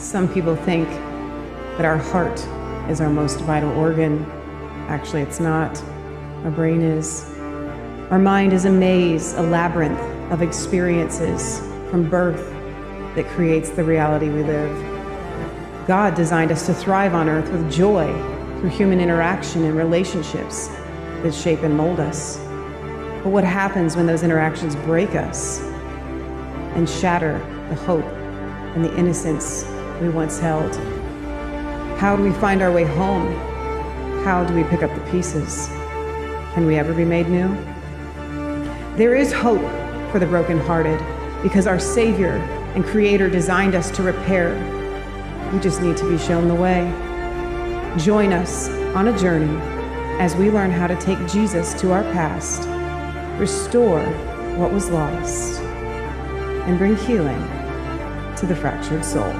Some people think that our heart is our most vital organ. Actually, it's not. Our brain is. Our mind is a maze, a labyrinth of experiences from birth that creates the reality we live. God designed us to thrive on earth with joy through human interaction and relationships that shape and mold us. But what happens when those interactions break us and shatter the hope and the innocence we once held? How do we find our way home? How do we pick up the pieces? Can we ever be made new? There is hope for the brokenhearted because our Savior and Creator designed us to repair. We just need to be shown the way. Join us on a journey as we learn how to take Jesus to our past, restore what was lost, and bring healing to the fractured soul.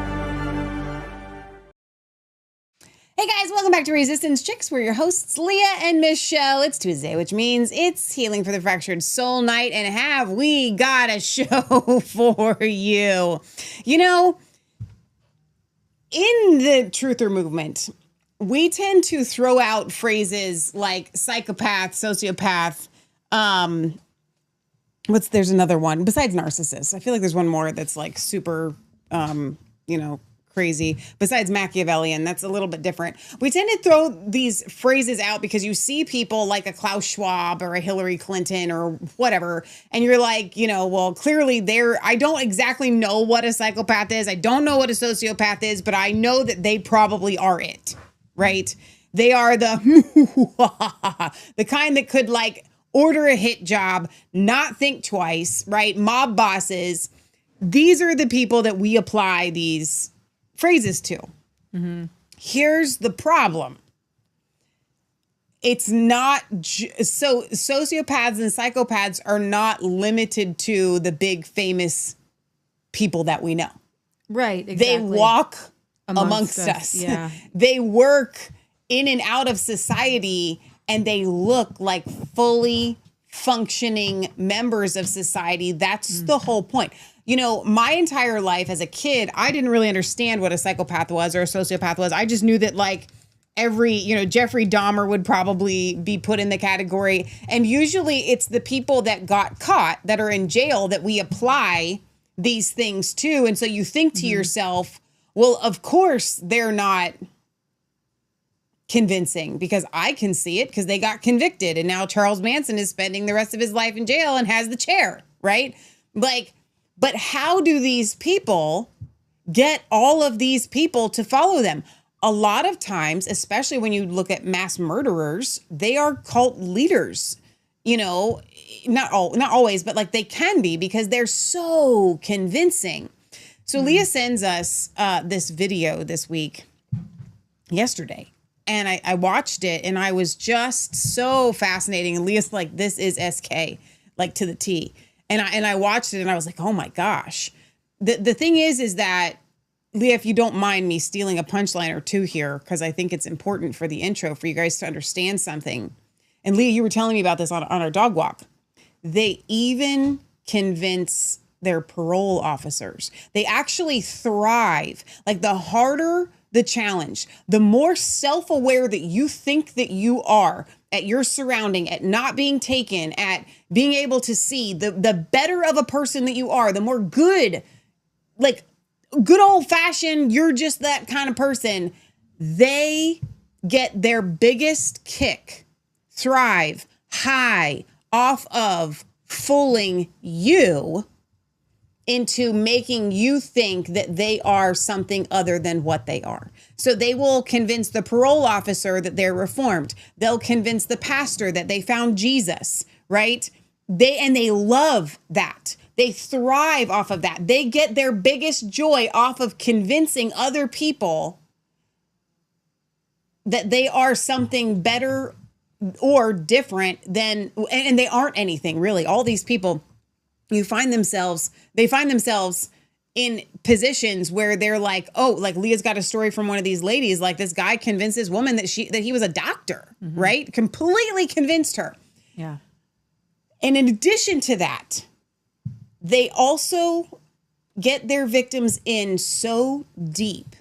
Hey guys, welcome back to Resistance Chicks. We're your hosts, Leah and Michelle. It's Tuesday, which means it's Healing for the Fractured Soul night, and have we got a show for you. You know, in the truther movement, we tend to throw out phrases like psychopath, sociopath, there's another one besides narcissist. I feel like there's one more that's like super, crazy. Besides Machiavellian, that's a little bit different. We tend to throw these phrases out because you see people like a Klaus Schwab or a Hillary Clinton or whatever, and you're like, well, clearly I don't exactly know what a psychopath is. I don't know what a sociopath is, but I know that they probably are it, right? They are the kind that could like order a hit job, not think twice, right? Mob bosses. These are the people that we apply these phrases to. Mm-hmm. Here's the problem. It's not so sociopaths and psychopaths are not limited to the big famous people that we know. Right, exactly. They walk amongst us. Yeah. They work in and out of society, and they look like fully functioning members of society. That's the whole point. My entire life as a kid, I didn't really understand what a psychopath was or a sociopath was. I just knew that like Jeffrey Dahmer would probably be put in the category. And usually it's the people that got caught that are in jail that we apply these things to. And so you think to yourself, well, of course they're not convincing because I can see it because they got convicted. And now Charles Manson is spending the rest of his life in jail and has the chair, right? But how do these people get all of these people to follow them? A lot of times, especially when you look at mass murderers, they are cult leaders. Not always, but like they can be because they're so convincing. So Leah sends us this video this week, yesterday. And I watched it and I was just so fascinating. And Leah's like, this is SK, like to the T. And I watched it and I was like, oh my gosh. The thing is that, Leah, if you don't mind me stealing a punchline or two here, because I think it's important for the intro for you guys to understand something. And Leah, you were telling me about this on our dog walk. They even convince their parole officers. They actually thrive. Like the harder the challenge, the more self-aware that you think that you are at your surrounding, at not being taken, at being able to see, the better of a person that you are, the more good old fashioned, you're just that kind of person, they get their biggest kick, thrive, high off of fooling you into making you think that they are something other than what they are. So they will convince the parole officer that they're reformed. They'll convince the pastor that they found Jesus, right? They love that. They thrive off of that. They get their biggest joy off of convincing other people that they are something better or different than, and they aren't anything really. All these people, they find themselves in positions where they're like, oh, like Leah's got a story from one of these ladies. Like this guy convinced this woman that he was a doctor, right? Completely convinced her. Yeah. And in addition to that, they also get their victims in so deep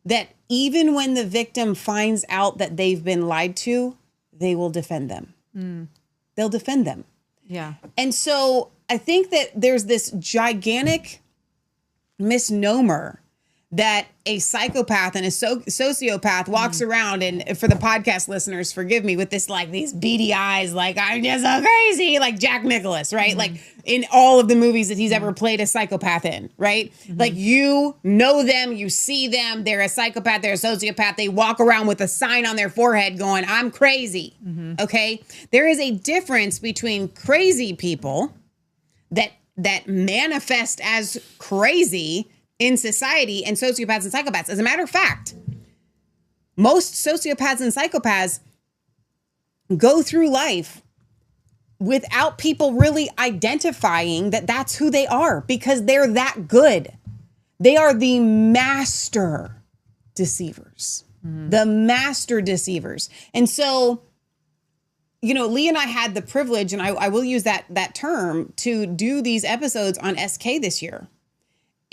that even when the victim finds out that they've been lied to, they will defend them. They'll defend them. Yeah. And so I think that there's this gigantic misnomer that a psychopath and a sociopath walks around, and for the podcast listeners, forgive me, with this, like, these beady eyes, like, I'm just so crazy, like Jack Nicklaus, right? Like in all of the movies that he's ever played a psychopath in, right? Like, you know them, you see them, they're a psychopath, they're a sociopath, they walk around with a sign on their forehead going, I'm crazy, okay? There is a difference between crazy people that manifest as crazy in society and sociopaths and psychopaths. As a matter of fact, most sociopaths and psychopaths go through life without people really identifying that that's who they are, because they're that good. They are the master deceivers, the master deceivers. And so, you know, Lee and I had the privilege, and I will use that term, to do these episodes on SK this year.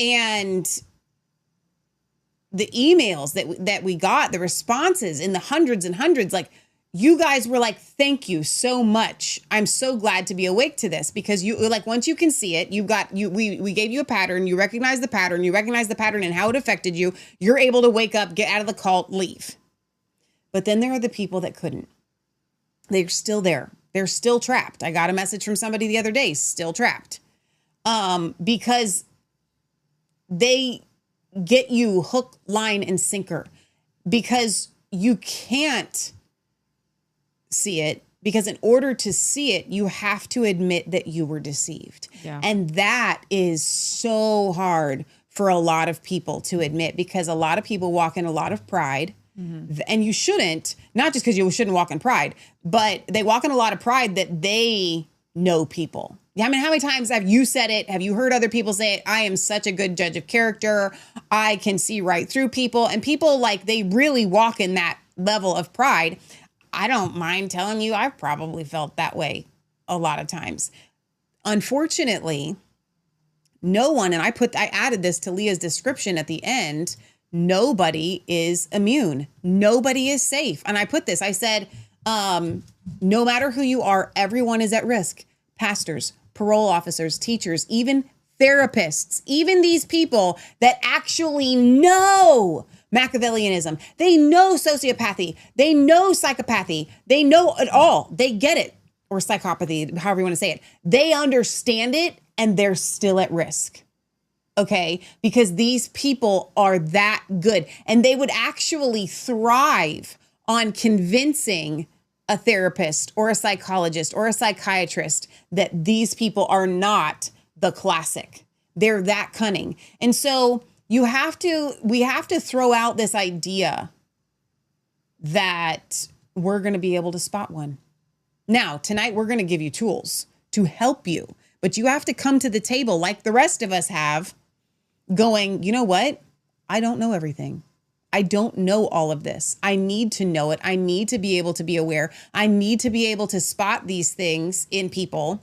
And the emails that we got, the responses in the hundreds and hundreds, like, you guys were like, thank you so much. I'm so glad to be awake to this, because you, like, once you can see it, we gave you a pattern, you recognize the pattern, and how it affected you. You're able to wake up, get out of the cult, leave. But then there are the people that couldn't. They're still there. They're still trapped. I got a message from somebody the other day, still trapped. Because they get you hook, line, and sinker, because you can't see it, because in order to see it, you have to admit that you were deceived. Yeah. And that is so hard for a lot of people to admit, because a lot of people walk in a lot of pride. And you shouldn't, not just because you shouldn't walk in pride, but they walk in a lot of pride that they know people. I mean, how many times have you said it? Have you heard other people say it? I am such a good judge of character. I can see right through people. And people, like, they really walk in that level of pride. I don't mind telling you, I've probably felt that way a lot of times. Unfortunately, no one, and I added this to Leah's description at the end, nobody is immune. Nobody is safe. And I put this, I said, no matter who you are, everyone is at risk. Pastors, parole officers, teachers, even therapists, even these people that actually know Machiavellianism, they know sociopathy, they know psychopathy, they know it all. They get it, or psychopathy, however you want to say it. They understand it, and they're still at risk. Okay, because these people are that good, and they would actually thrive on convincing a therapist or a psychologist or a psychiatrist that these people are not the classic. They're that cunning. And so we have to throw out this idea that we're going to be able to spot one. Now, tonight, we're going to give you tools to help you, but you have to come to the table like the rest of us have, going, you know what? I don't know everything. I don't know all of this. I need to know it. I need to be able to be aware. I need to be able to spot these things in people.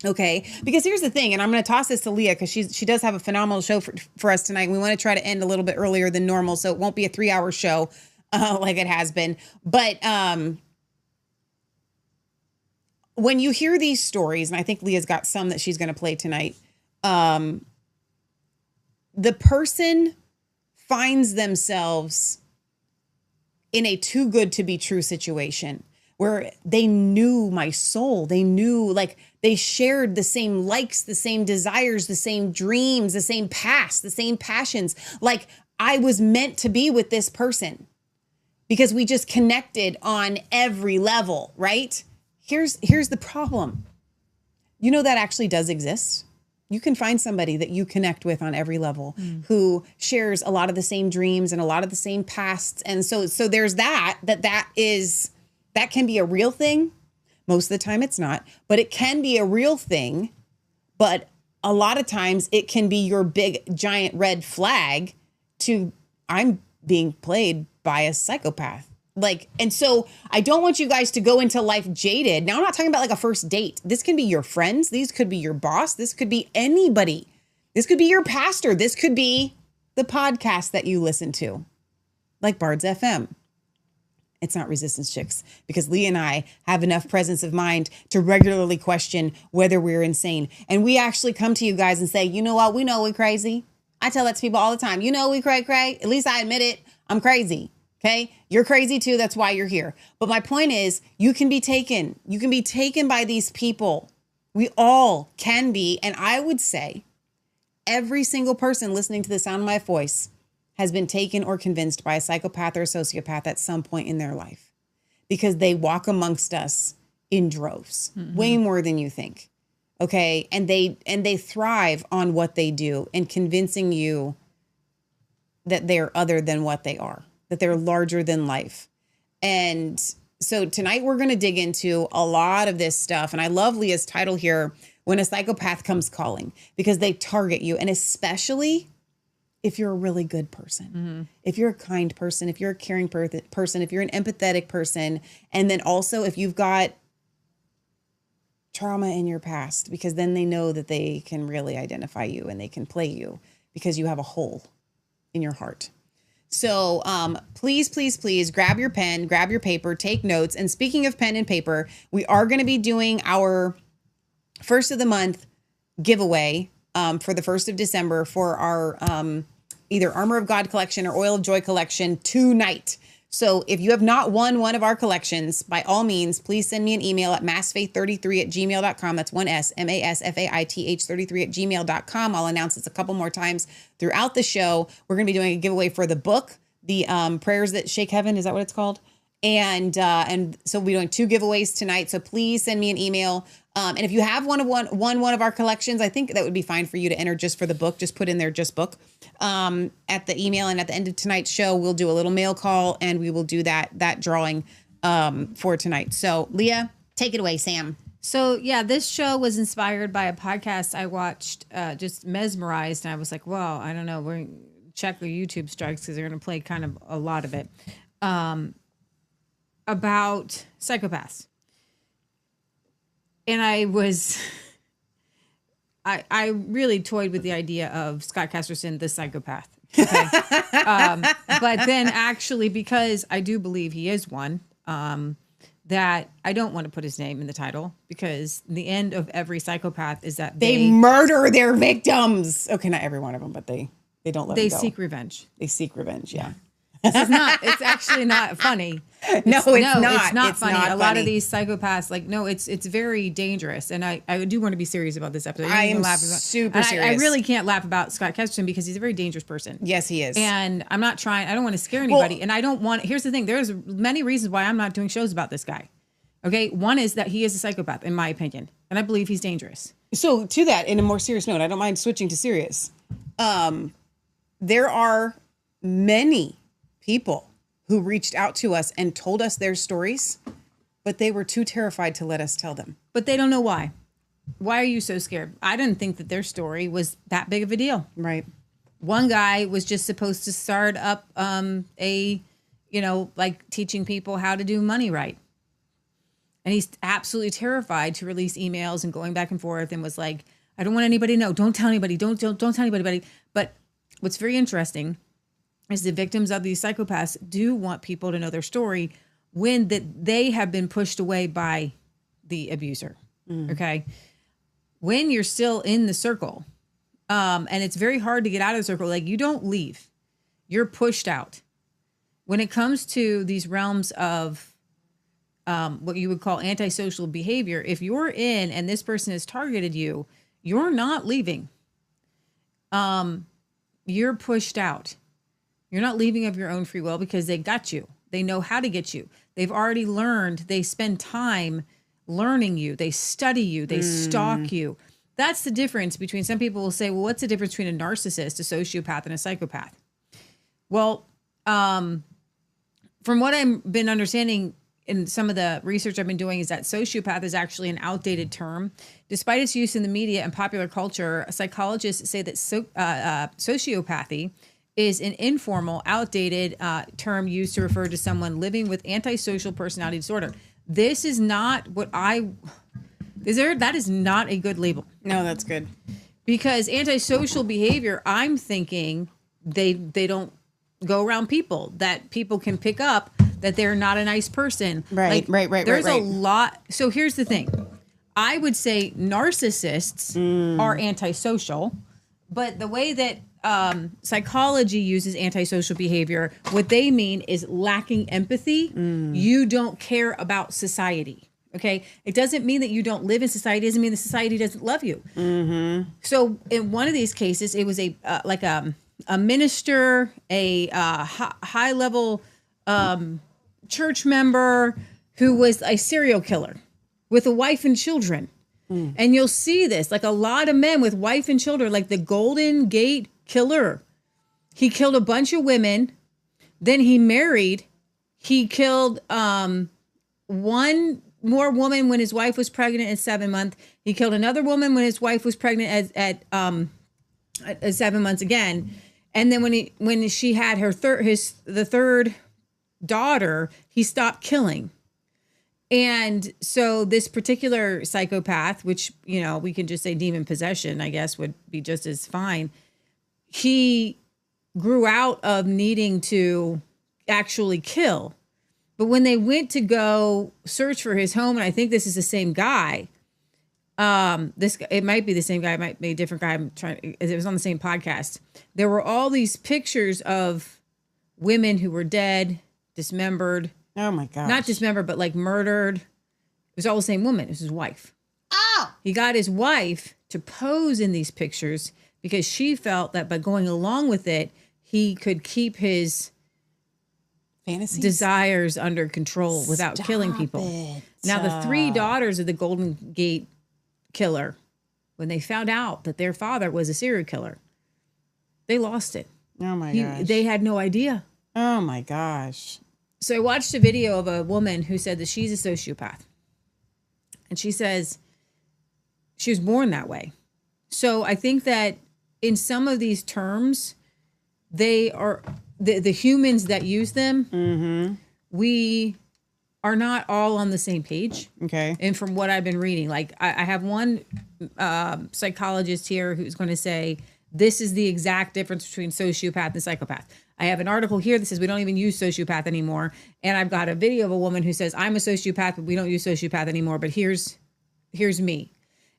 Okay. Because here's the thing, and I'm going to toss this to Leah, because she does have a phenomenal show for us tonight. We want to try to end a little bit earlier than normal, so it won't be a 3-hour show like it has been. But when you hear these stories, and I think Leah's got some that she's going to play tonight, the person finds themselves in a too good to be true situation where they knew my soul. They knew, like, they shared the same likes, the same desires, the same dreams, the same past, the same passions. Like, I was meant to be with this person because we just connected on every level, right? Here's the problem. You know, that actually does exist. You can find somebody that you connect with on every level who shares a lot of the same dreams and a lot of the same pasts. And so there's that can be a real thing. Most of the time it's not, but it can be a real thing. But a lot of times it can be your big giant red flag to, I'm being played by a psychopath. Like, and so I don't want you guys to go into life jaded. Now, I'm not talking about like a first date. This can be your friends. These could be your boss. This could be anybody This could be your pastor. This could be the podcast that you listen to, like Bards FM. It's not Resistance Chicks, because Leah and I have enough presence of mind to regularly question whether we're insane. And we actually come to you guys and say, you know what? We know we're crazy. I tell that to people all the time. You know we cray. At least I admit it. I'm crazy. Okay? You're crazy too. That's why you're here. But my point is, you can be taken. You can be taken by these people. We all can be. And I would say every single person listening to the sound of my voice has been taken or convinced by a psychopath or a sociopath at some point in their life, because they walk amongst us in droves, way more than you think. Okay. And they thrive on what they do and convincing you that they're other than what they are, that they're larger than life. And so tonight we're going to dig into a lot of this stuff. And I love Leah's title here, When a Psychopath Comes Calling, because they target you. And especially if you're a really good person, if you're a kind person, if you're a caring person, if you're an empathetic person, and then also if you've got trauma in your past, because then they know that they can really identify you and they can play you because you have a hole in your heart. So please, please, please grab your pen, grab your paper, take notes. And speaking of pen and paper, we are going to be doing our first of the month giveaway for the 1st of December for our either Armor of God collection or Oil of Joy collection tonight. So if you have not won one of our collections, by all means, please send me an email at massfaith33@gmail.com. That's one S, MASFAITH 33@gmail.com. I'll announce this a couple more times throughout the show. We're going to be doing a giveaway for the book, the Prayers That Shake Heaven. Is that what it's called? And so we'll be doing 2 giveaways tonight. So please send me an email. And if you have one of our collections, I think that would be fine for you to enter just for the book. Just put in there, just book, at the email. And at the end of tonight's show, we'll do a little mail call and we will do that drawing for tonight. So Leah, take it away, Sam. So yeah, this show was inspired by a podcast I watched, just mesmerized. And I was like, well, I don't know. We're going to check the YouTube strikes because they're going to play kind of a lot of it. About psychopaths. And I really toyed with the idea of Scott Casterson, the psychopath. Okay. But then actually, because I do believe he is one, that I don't want to put his name in the title, because the end of every psychopath is that they murder their victims. Okay, not every one of them, but they don't let them go. They seek revenge. They seek revenge, yeah. It's actually not funny. It's not funny. Not a lot of these psychopaths, it's very dangerous. And I do want to be serious about this episode. I am super serious. I really can't laugh about Scott Casterson because he's a very dangerous person. Yes, he is. And I'm not trying. I don't want to scare anybody. And I don't want. Here's the thing. There's many reasons why I'm not doing shows about this guy. Okay, one is that he is a psychopath, in my opinion, and I believe he's dangerous. So to that, in a more serious note, I don't mind switching to serious. There are many people who reached out to us and told us their stories, but they were too terrified to let us tell them. But they don't know why. Why are you so scared? I didn't think that their story was that big of a deal. Right. One guy was just supposed to start up teaching people how to do money right. And he's absolutely terrified to release emails and going back and forth, and was like, I don't want anybody to know. Don't tell anybody. Don't tell anybody. But what's very interesting is the victims of these psychopaths do want people to know their story when that they have been pushed away by the abuser. Okay. When you're still in the circle, and it's very hard to get out of the circle, like you don't leave, you're pushed out. When it comes to these realms of what you would call antisocial behavior, if you're in and this person has targeted you, you're not leaving. You're pushed out. You're not leaving of your own free will because they got you. They know how to get you. They've already learned. They spend time learning you. They study you. They stalk you. That's the difference between, some people will say, well, what's the difference between a narcissist, a sociopath, and a psychopath? Well, from what I've been understanding in some of the research I've been doing, is that sociopath is actually an outdated term. Despite its use in the media and popular culture, psychologists say that sociopathy is an informal, outdated term used to refer to someone living with antisocial personality disorder. This is not what that is not a good label. No, that's good. Because antisocial behavior, I'm thinking they don't go around people, that people can pick up that they're not a nice person. Right. There's a lot. So here's the thing. I would say narcissists are antisocial, but the way that psychology uses antisocial behavior, what they mean is lacking empathy. You don't care about society. Okay. It doesn't mean that you don't live in society. It doesn't mean the society doesn't love you. So in one of these cases, it was a minister, a high level church member who was a serial killer with a wife and children. And you'll see this, like a lot of men with wife and children, like the Golden Gate Killer. He killed a bunch of women. Then he married. He killed one more woman when his wife was pregnant at 7 months. He killed another woman when his wife was pregnant at 7 months again. And then when she had her the third daughter, he stopped killing. And so this particular psychopath, which, we can just say demon possession, I guess would be just as fine. He grew out of needing to actually kill. But when they went to go search for his home, and I think this is the same guy, it might be the same guy, it might be a different guy. It was on the same podcast. There were all these pictures of women who were dead, dismembered. Oh my gosh. Not dismembered, but like murdered. It was all the same woman. It was his wife. Oh! He got his wife to pose in these pictures because she felt that by going along with it, he could keep his fantasies, desires under control without killing people. Now, the 3 daughters of the Golden Gate Killer, when they found out that their father was a serial killer, they lost it. Oh my gosh. They had no idea. Oh my gosh. So I watched a video of a woman who said that she's a sociopath. And she says she was born that way. So I think that in some of these terms, they are the humans that use them. We are not all on the same page. Okay. And from what I've been reading, like I have one psychologist here who's going to say, this is the exact difference between sociopath and psychopath. I have an article here that says we don't even use sociopath anymore. And I've got a video of a woman who says, I'm a sociopath, but we don't use sociopath anymore. But here's me.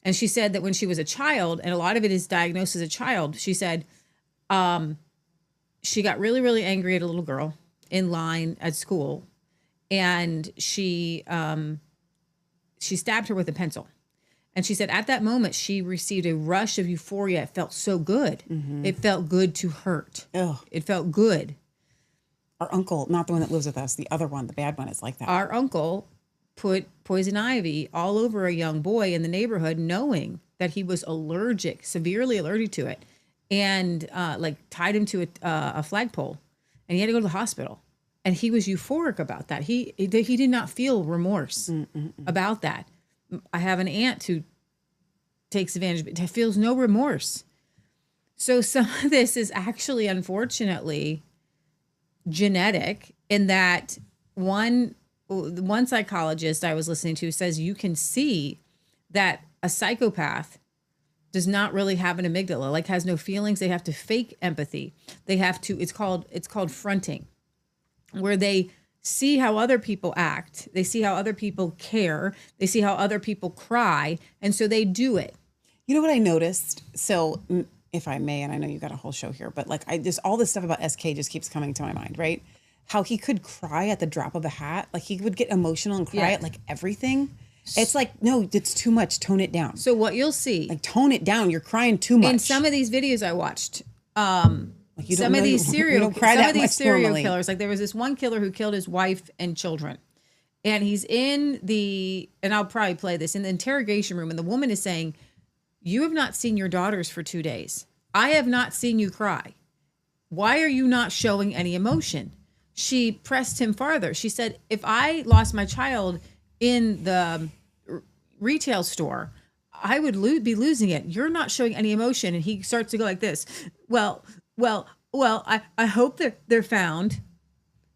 And she said that when she was a child, and a lot of it is diagnosed as a child, she said she got really, really angry at a little girl in line at school. And she stabbed her with a pencil. And she said at that moment, she received a rush of euphoria. It felt so good. It felt good to hurt. Ugh. It felt good. Our uncle, not the one that lives with us, the other one, the bad one, is like that. Our uncle put poison ivy all over a young boy in the neighborhood, knowing that he was allergic, severely allergic to it, and tied him to a flagpole, and he had to go to the hospital. And he was euphoric about that. He did not feel remorse about that. I have an aunt who takes advantage, but feels no remorse. So some of this is actually, unfortunately, genetic, in that one psychologist I was listening to says you can see that a psychopath does not really have an amygdala, like has no feelings. They have to fake empathy. They have to, it's called fronting, where they see how other people act. They see how other people care. They see how other people cry. And so they do it. You know what I noticed? So if I may, and I know you got a whole show here, but like all this stuff about SK just keeps coming to my mind, right? How he could cry at the drop of a hat. Like he would get emotional and cry at like everything. It's like, no, it's too much. Tone it down. So what you'll see, like tone it down. You're crying too much. in some of these videos I watched, some of these serial killers, like there was this one killer who killed his wife and children, and he's in and I'll probably play this, in the interrogation room, and the woman is saying, you have not seen your daughters for 2 days. I have not seen you cry. Why are you not showing any emotion? She pressed him farther. She said, if I lost my child in the retail store, I would be losing it. You're not showing any emotion. And he starts to go like this. Well, I hope that they're found.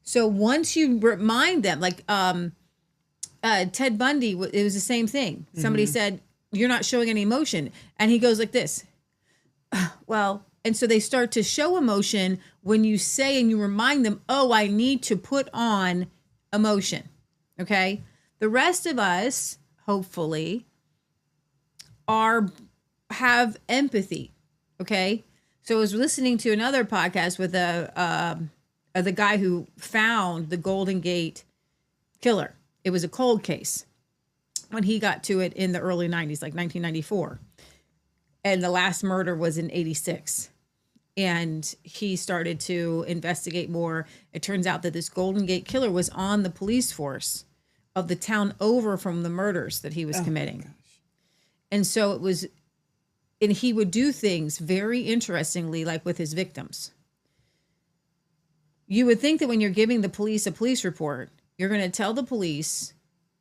So once you remind them, like Ted Bundy, it was the same thing. Somebody said, you're not showing any emotion. And he goes like this. Well, and so they start to show emotion when you say and you remind them, oh, I need to put on emotion. Okay. The rest of us, hopefully, have empathy. Okay. So I was listening to another podcast with the guy who found the Golden Gate killer. It was a cold case when he got to it in the early 90s, like 1994. And the last murder was in 86. And he started to investigate more. It turns out that this Golden Gate killer was on the police force of the town over from the murders that he was committing. And so it was, and he would do things very interestingly, like with his victims. You would think that when you're giving the police a police report, you're going to tell the police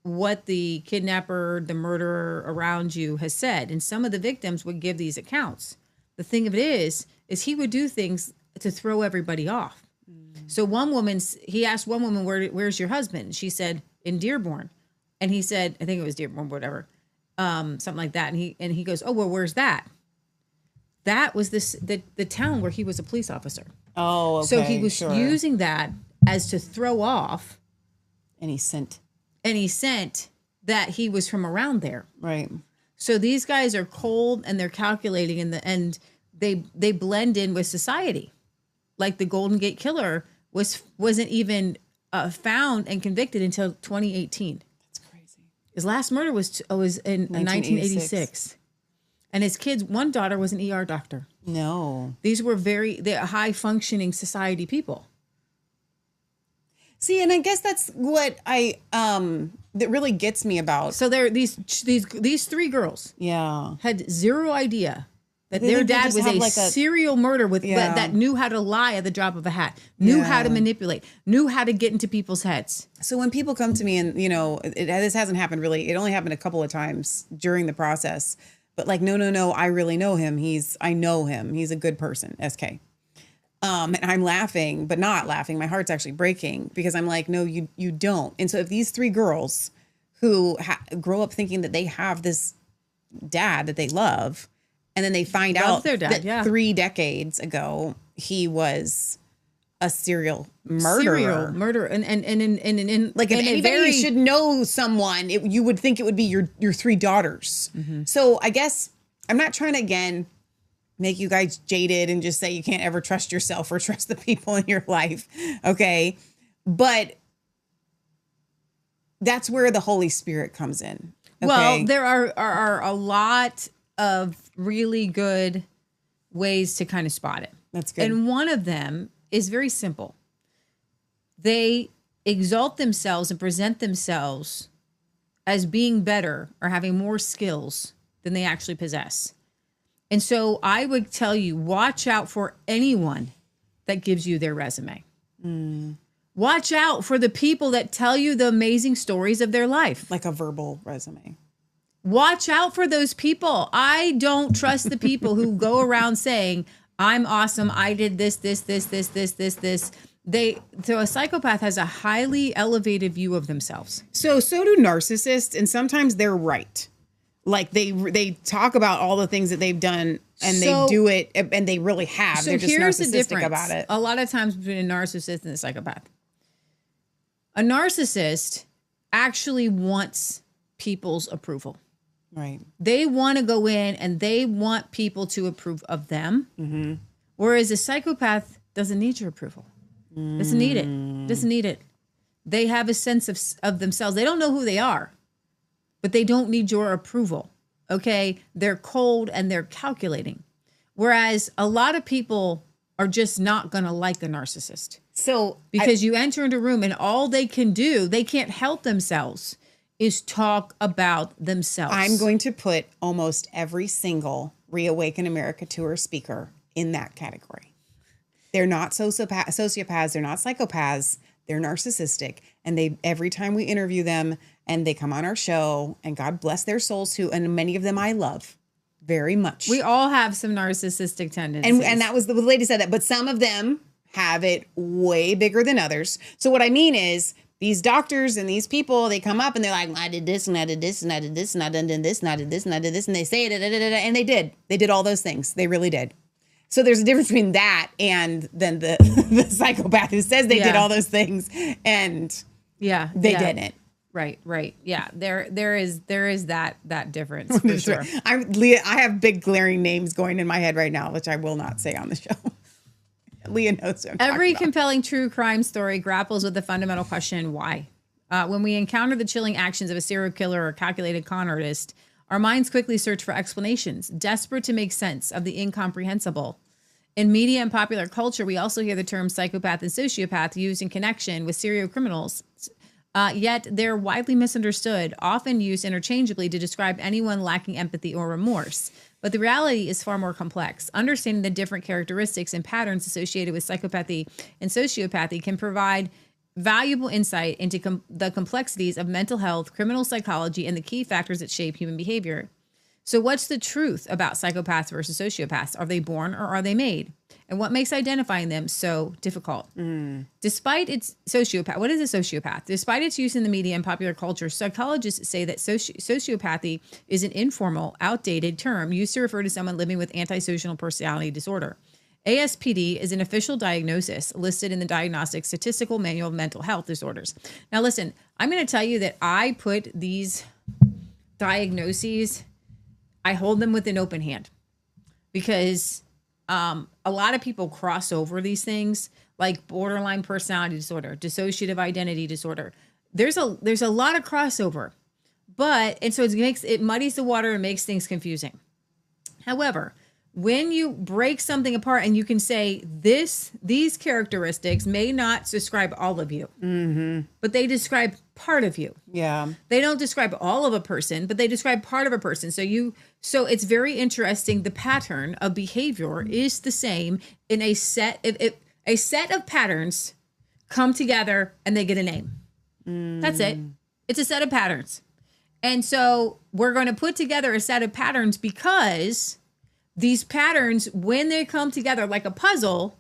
what the kidnapper, the murderer around you has said. And some of the victims would give these accounts. The thing of it is he would do things to throw everybody off. So one woman, he asked one woman, where's your husband? She said, in Dearborn. And he said, I think it was Dearborn, whatever, something like that. And he goes, oh, well, where's that? That was the town where he was a police officer. Oh, okay. So he was using that as to throw off. And he sent that he was from around there. Right. So these guys are cold and they're calculating and they blend in with society. Like the Golden Gate killer wasn't even found and convicted until 2018. That's crazy. His last murder was in 1986. And his kids, one daughter was an ER doctor. No. These were they're high functioning society people. See, and I guess that's what that really gets me about. So there, these three girls, had zero idea that their dad was a serial murderer that knew how to lie at the drop of a hat, knew how to manipulate, knew how to get into people's heads. So when people come to me and this hasn't happened really, it only happened a couple of times during the process, but like no, I really know him. I know him. He's a good person. SK. And I'm laughing, but not laughing. My heart's actually breaking because I'm like, no, you don't. And so if these three girls who grow up thinking that they have this dad that they love, and then they find out that 3 decades ago he was a serial murderer. And like if anybody should know someone, you would think it would be your 3 daughters. Mm-hmm. So I guess I'm not trying to again make you guys jaded and just say you can't ever trust yourself or trust the people in your life. Okay. But that's where the Holy Spirit comes in. Okay? Well, there are a lot of really good ways to kind of spot it. That's good. And one of them is very simple. They exalt themselves and present themselves as being better or having more skills than they actually possess. And so I would tell you, watch out for anyone that gives you their resume. Watch out for the people that tell you the amazing stories of their life. Like a verbal resume. Watch out for those people. I don't trust the people who go around saying, I'm awesome. I did this. So a psychopath has a highly elevated view of themselves. So do narcissists. And sometimes they're right. Like they talk about all the things that they've done and they do it and they really have. So they're just here's narcissistic the difference about it. A lot of times between a narcissist and a psychopath. A narcissist actually wants people's approval. Right. They want to go in and they want people to approve of them. Mm-hmm. Whereas a psychopath doesn't need your approval. Doesn't need it. They have a sense of themselves. They don't know who they are. But they don't need your approval, okay? They're cold and they're calculating. Whereas a lot of people are just not going to like a narcissist. So because you enter into a room and all they can do, they can't help themselves, is talk about themselves. I'm going to put almost every single Reawaken America Tour speaker in that category. They're not sociopaths. They're not psychopaths. They're narcissistic. And every time we interview them and they come on our show, and God bless their souls too, and many of them I love very much. We all have some narcissistic tendencies. And that was the lady said that, but some of them have it way bigger than others. So what I mean is these doctors and these people, they come up and they're like, I did this and I did this and I did this and I did this and I did this and I did this. And they say it, and they did. They did all those things. They really did. So there's a difference between that and then the, the psychopath who says they did all those things and they didn't. Right. Yeah. There is that difference for sure. Leah, I have big glaring names going in my head right now, which I will not say on the show. Leah knows what I'm Every talking compelling true crime story grapples with the fundamental question, why? When we encounter the chilling actions of a serial killer or calculated con artist, our minds quickly search for explanations, desperate to make sense of the incomprehensible. In media and popular culture, we also hear the terms psychopath and sociopath used in connection with serial criminals. Yet they're widely misunderstood, often used interchangeably to describe anyone lacking empathy or remorse. But the reality is far more complex. Understanding the different characteristics and patterns associated with psychopathy and sociopathy can provide valuable insight into the complexities of mental health, criminal psychology, and the key factors that shape human behavior. So what's the truth about psychopaths versus sociopaths? Are they born or are they made? And what makes identifying them so difficult? Despite its sociopath, what is a sociopath? Despite its use in the media and popular culture, psychologists say that sociopathy is an informal, outdated term used to refer to someone living with antisocial personality disorder. ASPD is an official diagnosis listed in the Diagnostic Statistical Manual of Mental Health Disorders. Now, listen, I'm going to tell you that I put these diagnoses, I hold them with an open hand because a lot of people cross over these things like borderline personality disorder, dissociative identity disorder. There's a lot of crossover, and so it muddies the water and makes things confusing. However, when you break something apart and you can say these characteristics may not describe all of you, but they describe part of you. Yeah. They don't describe all of a person, but they describe part of a person. So it's very interesting. The pattern of behavior is the same in a set. If a set of patterns come together and they get a name, that's it. It's a set of patterns. And so we're going to put together a set of patterns because these patterns, when they come together like a puzzle,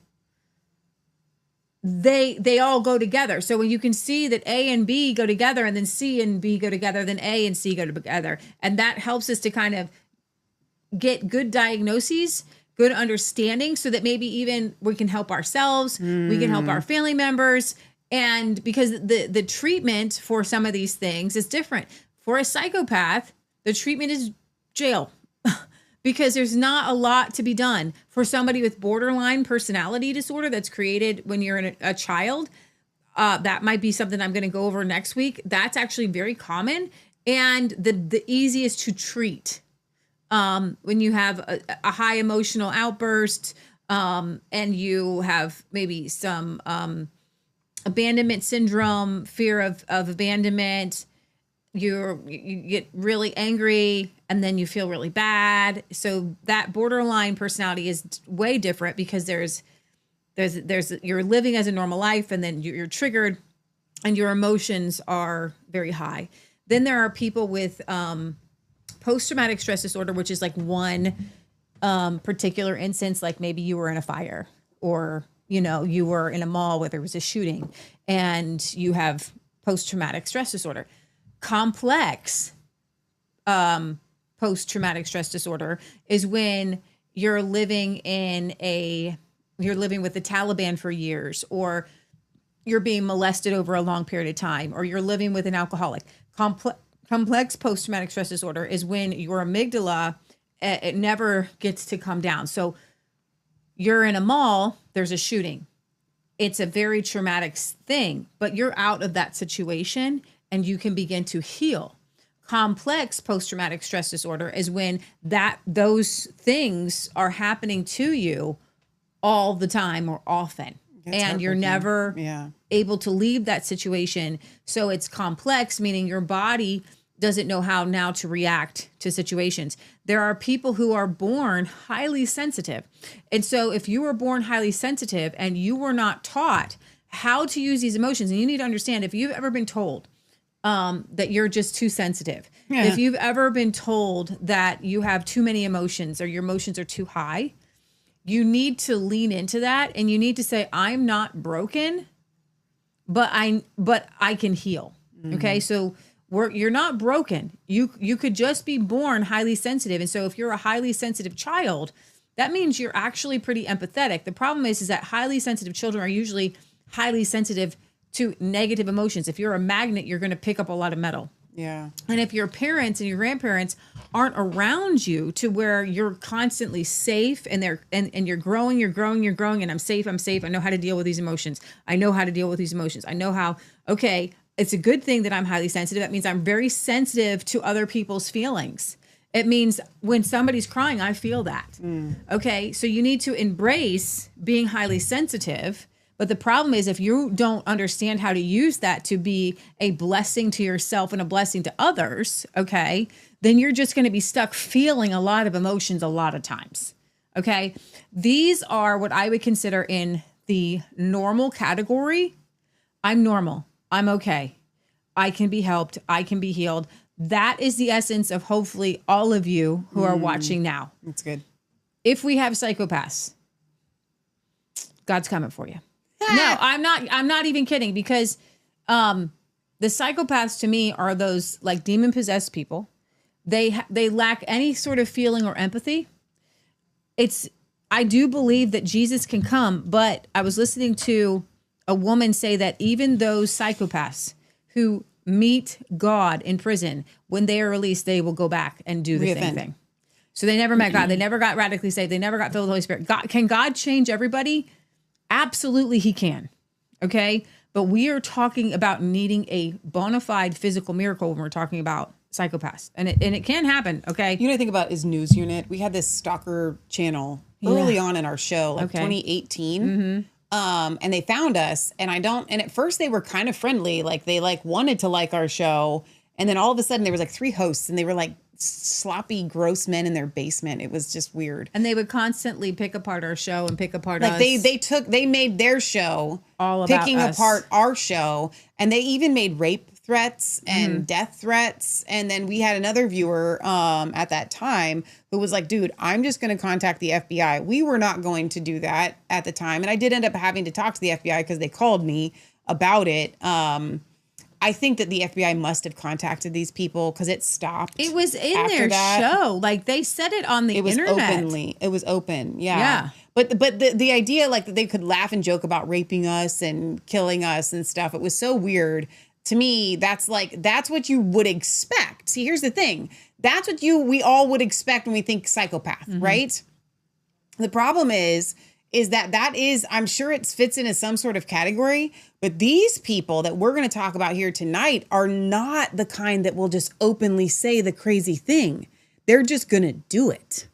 they all go together. So when you can see that A and B go together and then C and B go together, then A and C go together. And that helps us to kind of get good diagnoses, good understanding, so that maybe even we can help ourselves, we can help our family members. And because the treatment for some of these things is different. For a psychopath, the treatment is jail. Because there's not a lot to be done. For somebody with borderline personality disorder that's created when you're a child, that might be something I'm going to go over next week. That's actually very common and the easiest to treat. When you have a high emotional outburst and you have maybe some abandonment syndrome, fear of abandonment, you get really angry and then you feel really bad. So that borderline personality is way different because there's you're living as a normal life and then you're triggered and your emotions are very high. Then there are people with post-traumatic stress disorder, which is like one particular instance, like maybe you were in a fire or, you were in a mall where there was a shooting and you have post-traumatic stress disorder. Complex post-traumatic stress disorder is when you're living with the Taliban for years, or you're being molested over a long period of time, or you're living with an alcoholic. Complex post-traumatic stress disorder is when your amygdala, it never gets to come down. So you're in a mall, there's a shooting. It's a very traumatic thing, but you're out of that situation and you can begin to heal. Complex post-traumatic stress disorder is when those things are happening to you all the time or often. And you're never able to leave that situation. So it's complex, meaning your body doesn't know how now to react to situations. There are people who are born highly sensitive. And so if you were born highly sensitive and you were not taught how to use these emotions, and you need to understand, if you've ever been told that you're just too sensitive, if you've ever been told that you have too many emotions or your emotions are too high, you need to lean into that and you need to say, I'm not broken. but I can heal. Okay. So you're not broken. You could just be born highly sensitive. And so if you're a highly sensitive child, that means you're actually pretty empathetic. The problem is that highly sensitive children are usually highly sensitive to negative emotions. If you're a magnet, you're going to pick up a lot of metal. Yeah. And if your parents and your grandparents aren't around you to where you're constantly safe and you're growing, and I'm safe. I know how to deal with these emotions. I know how, okay, it's a good thing that I'm highly sensitive. That means I'm very sensitive to other people's feelings. It means when somebody's crying, I feel that. Okay. So you need to embrace being highly sensitive. But the problem is if you don't understand how to use that to be a blessing to yourself and a blessing to others, okay, then you're just going to be stuck feeling a lot of emotions a lot of times. Okay. These are what I would consider in the normal category. I'm normal. I'm okay. I can be helped. I can be healed. That is the essence of hopefully all of you who are watching now. That's good. If we have psychopaths, God's coming for you. No, I'm not even kidding, because the psychopaths to me are those like demon possessed people. They lack any sort of feeling or empathy. I do believe that Jesus can come, but I was listening to a woman say that even those psychopaths who meet God in prison, when they are released, they will go back and do the same thing. So they never met God. They never got radically saved. They never got filled with the Holy Spirit. Can God change everybody? Absolutely, he can. Okay. But we are talking about needing a bona fide physical miracle when we're talking about psychopaths. And it can happen. Okay. You know what I think about is News Unit. We had this stalker channel early on in our show, like 2018. And they found us, and at first they were kind of friendly. Like they wanted to like our show. And then all of a sudden there was like 3 hosts, and they were like sloppy, gross men in their basement. It was just weird. And they would constantly pick apart our show and pick apart us. They made their show all about picking us. apart our show. And they even made rape threats and death threats. And then we had another viewer at that time who was like, dude, I'm just going to contact the FBI. We were not going to do that at the time. And I did end up having to talk to the FBI because they called me about it. I think that the FBI must have contacted these people because it stopped. It was in their show. Like they said it on the internet. It was open. Yeah. But the idea like that they could laugh and joke about raping us and killing us and stuff. It was so weird. To me, that's what you would expect. See, here's the thing. That's what we all would expect when we think psychopath, right? The problem is that is, I'm sure it fits into some sort of category, but these people that we're going to talk about here tonight are not the kind that will just openly say the crazy thing. They're just going to do it.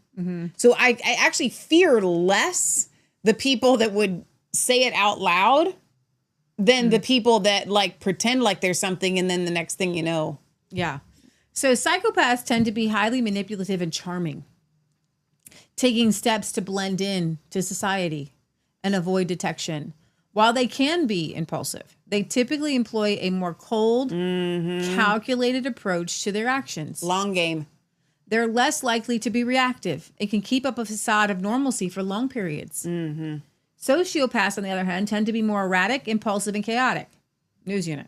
So I actually fear less the people that would say it out loud than the people that like pretend like there's something and then the next thing you know. Yeah. So psychopaths tend to be highly manipulative and charming, taking steps to blend in to society and avoid detection. While they can be impulsive, they typically employ a more cold, calculated approach to their actions. Long game. They're less likely to be reactive and can keep up a facade of normalcy for long periods. Sociopaths, on the other hand, tend to be more erratic, impulsive, and chaotic. News Unit.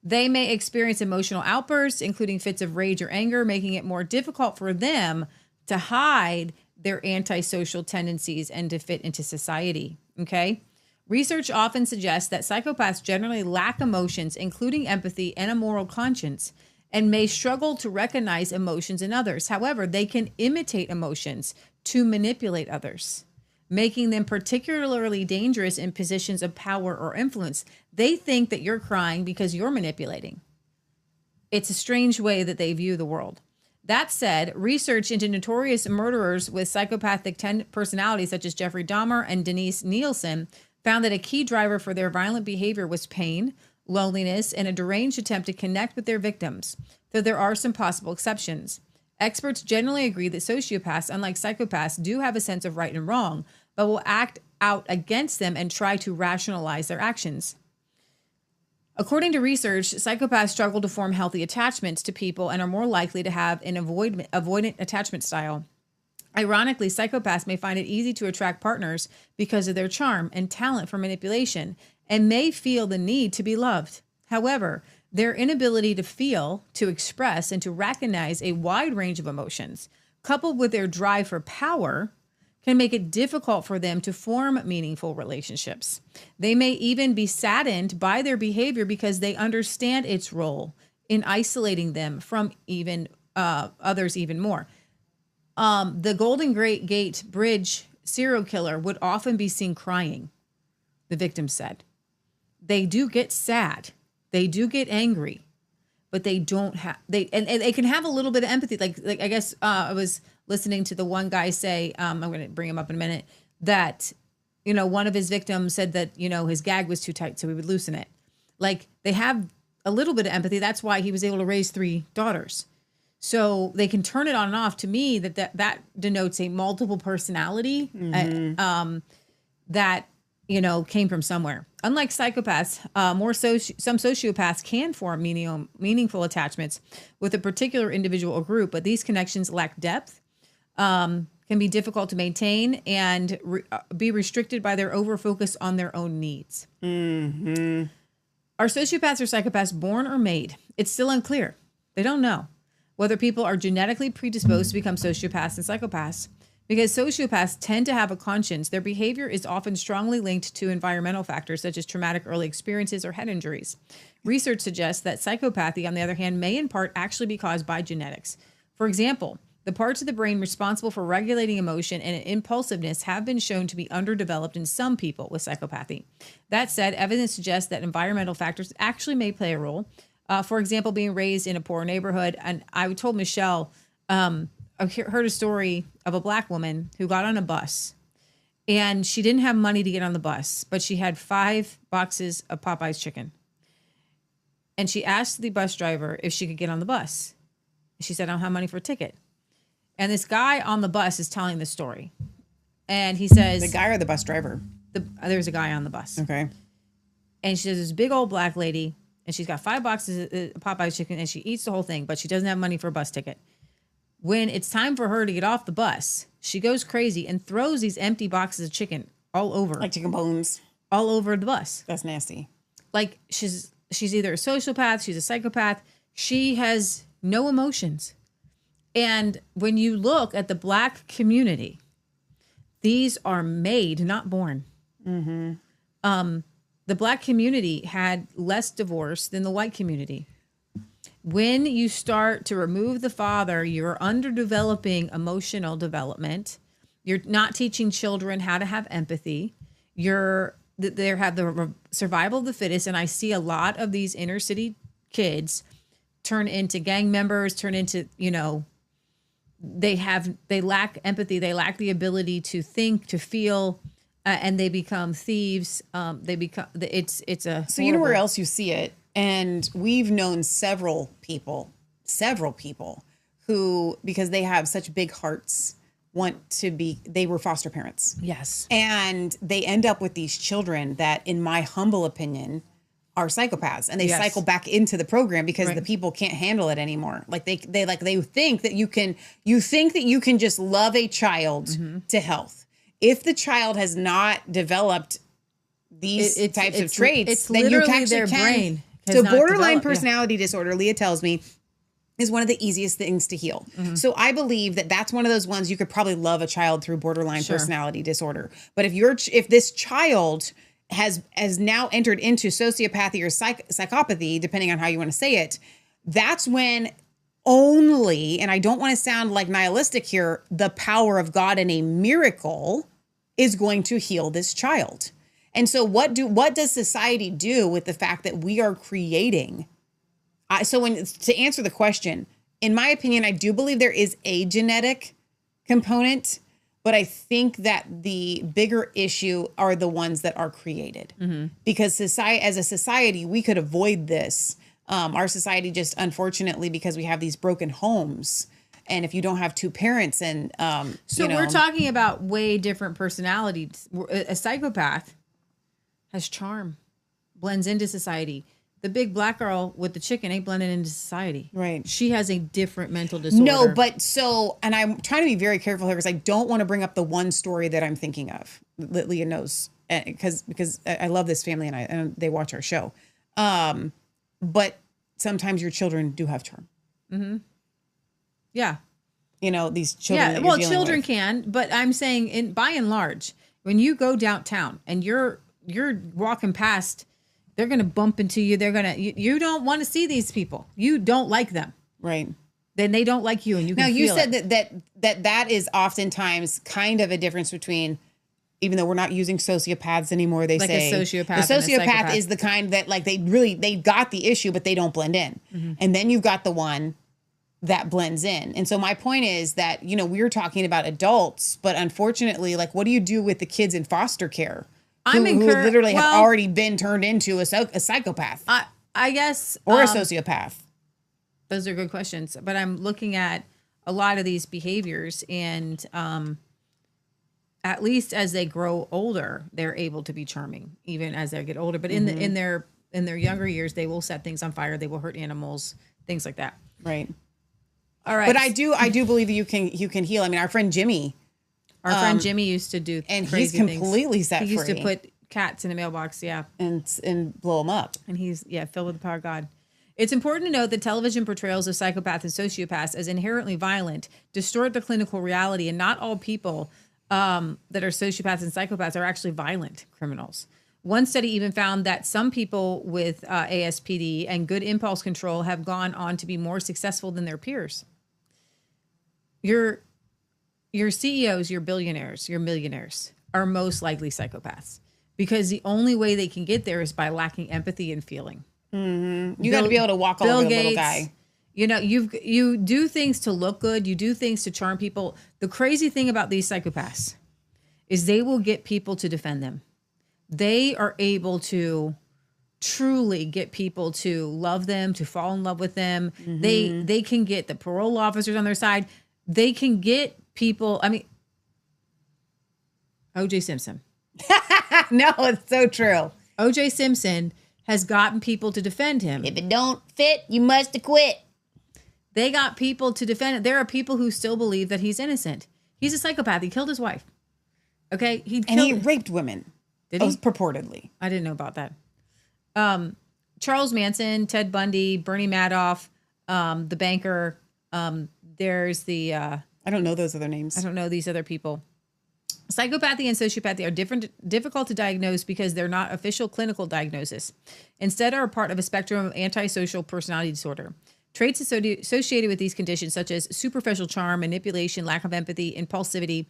They may experience emotional outbursts, including fits of rage or anger, making it more difficult for them to hide their antisocial tendencies and to fit into society. Okay? Research often suggests that psychopaths generally lack emotions, including empathy and a moral conscience, and may struggle to recognize emotions in others. However, they can imitate emotions to manipulate others, making them particularly dangerous in positions of power or influence. They think that you're crying because you're manipulating. It's a strange way that they view the world. That said, research into notorious murderers with psychopathic personalities such as Jeffrey Dahmer and Denise Nielsen found that a key driver for their violent behavior was pain, loneliness, and a deranged attempt to connect with their victims, though there are some possible exceptions. Experts generally agree that sociopaths, unlike psychopaths, do have a sense of right and wrong, but will act out against them and try to rationalize their actions. According to research, psychopaths struggle to form healthy attachments to people and are more likely to have an avoidant attachment style. Ironically, psychopaths may find it easy to attract partners because of their charm and talent for manipulation and may feel the need to be loved. However, their inability to feel, to express, and to recognize a wide range of emotions, coupled with their drive for power, can make it difficult for them to form meaningful relationships. They may even be saddened by their behavior because they understand its role in isolating them from even others even more. The Golden Gate Bridge serial killer would often be seen crying, the victim said. They do get sad. They do get angry, but they don't have, and they can have a little bit of empathy. Like I guess I was listening to the one guy say, I'm going to bring him up in a minute, that, one of his victims said that, his gag was too tight, so he would loosen it. Like, they have a little bit of empathy. That's why he was able to raise 3 daughters. So they can turn it on and off. To me, that denotes a multiple personality that, came from somewhere. Unlike psychopaths, some sociopaths can form meaningful attachments with a particular individual or group, but these connections lack depth, can be difficult to maintain, and be restricted by their overfocus on their own needs. Mm-hmm. Are sociopaths or psychopaths born or made? It's still unclear. They don't know whether people are genetically predisposed to become sociopaths and psychopaths. Because sociopaths tend to have a conscience, their behavior is often strongly linked to environmental factors such as traumatic early experiences or head injuries. Research suggests that psychopathy, on the other hand, may in part actually be caused by genetics. For example, the parts of the brain responsible for regulating emotion and impulsiveness have been shown to be underdeveloped in some people with psychopathy. That said, evidence suggests that environmental factors actually may play a role. For example, being raised in a poor neighborhood. And I told Michelle, I heard a story of a Black woman who got on a bus, and she didn't have money to get on the bus, but she had 5 boxes of Popeye's chicken. And she asked the bus driver if she could get on the bus. She said, I don't have money for a ticket. And this guy on the bus is telling the story. And he says... The guy or the bus driver? There's a guy on the bus. Okay. And she says, this big old Black lady, and she's got 5 boxes of Popeye's chicken, and she eats the whole thing, but she doesn't have money for a bus ticket. When it's time for her to get off the bus, she goes crazy and throws these empty boxes of chicken all over. Like chicken bones. All over the bus. That's nasty. Like, she's either a sociopath, she's a psychopath. She has no emotions. And when you look at the Black community, these are made, not born. Mm-hmm. The Black community had less divorce than the white community. When you start to remove the father, you're underdeveloping emotional development. You're not teaching children how to have empathy. They have the survival of the fittest. And I see a lot of these inner city kids turn into gang members, turn into, they lack empathy. They lack the ability to think, to feel, and they become thieves. It's a So you know where else you see it? And we've known several people who, because they have such big hearts, they were foster parents. Yes. And they end up with these children that, in my humble opinion, are psychopaths. And they cycle back into the program because the people can't handle it anymore. Like they think that you can just love a child to health. If the child has not developed these types of traits, then you actually their brain. So borderline personality disorder, Leah tells me, is one of the easiest things to heal. Mm-hmm. So I believe that that's one of those ones you could probably love a child through borderline personality disorder. But if this child has now entered into sociopathy or psychopathy, depending on how you want to say it, that's when only, and I don't want to sound like nihilistic here, the power of God and a miracle is going to heal this child. And so what does society do with the fact that we are creating? To answer the question, in my opinion, I do believe there is a genetic component, but I think that the bigger issue are the ones that are created. Mm-hmm. Because as a society, we could avoid this. Our society just, unfortunately, because we have these broken homes, and if you don't have 2 parents and... we're talking about way different personalities. A psychopath has charm, blends into society. The big Black girl with the chicken ain't blending into society. Right. She has a different mental disorder. No, but and I'm trying to be very careful here because I don't want to bring up the one story that I'm thinking of that Leah knows because I love this family and they watch our show. But sometimes your children do have charm. Yeah. You know, these children. Yeah. That Well, you're dealing children with. can, but I'm saying by and large, when you go downtown and you're walking past, they're going to bump into you. You don't want to see these people. You don't like them. Right. Then they don't like you, and you can Now, you feel said it. that is oftentimes kind of a difference between, even though we're not using sociopaths anymore, they Like say a sociopath the and a sociopath psychopath. is the kind that like they got the issue, but they don't blend in. And then you've got the one that blends in. And so my point is that, you know, we're talking about adults, but unfortunately, like, what do you do with the kids in foster care who literally have already been turned into a psychopath I guess or a sociopath? Those are good questions, but I'm looking at a lot of these behaviors, and at least as they grow older, they're able to be charming, even as they get older. But in their younger years, they will set things on fire. They will hurt animals, things like that. Right. All right. But I do believe that you can heal. I mean, our friend Jimmy, used to do, and he's crazy completely things. set He used free. to put cats in a mailbox. Yeah. and blow them up. And he's, filled with the power of God. It's important to note that television portrayals of psychopaths and sociopaths as inherently violent distort the clinical reality, and not all people that are sociopaths and psychopaths are actually violent criminals. One study even found that some people with ASPD and good impulse control have gone on to be more successful than their peers. Your CEOs, your billionaires, your millionaires are most likely psychopaths, because the only way they can get there is by lacking empathy and feeling. You got to be able to walk all over the little guy. You know, you do things to look good. You do things to charm people. The crazy thing about these psychopaths is they will get people to defend them. They are able to truly get people to love them, to fall in love with them. They can get the parole officers on their side. They can get people. I mean, O.J. Simpson. No, it's so true. O.J. Simpson has gotten people to defend him. If it don't fit, you must quit. They got people to defend it. There are people who still believe that he's innocent. He's a psychopath. He killed his wife. Okay, he raped women. Did he? Purportedly. I didn't know about that. Charles Manson, Ted Bundy, Bernie Madoff, the banker. There's the I don't know those other names. I don't know these other people. Psychopathy and sociopathy are difficult to diagnose because they're not official clinical diagnosis. Instead, are a part of a spectrum of antisocial personality disorder. Traits associated with these conditions, such as superficial charm, manipulation, lack of empathy, impulsivity,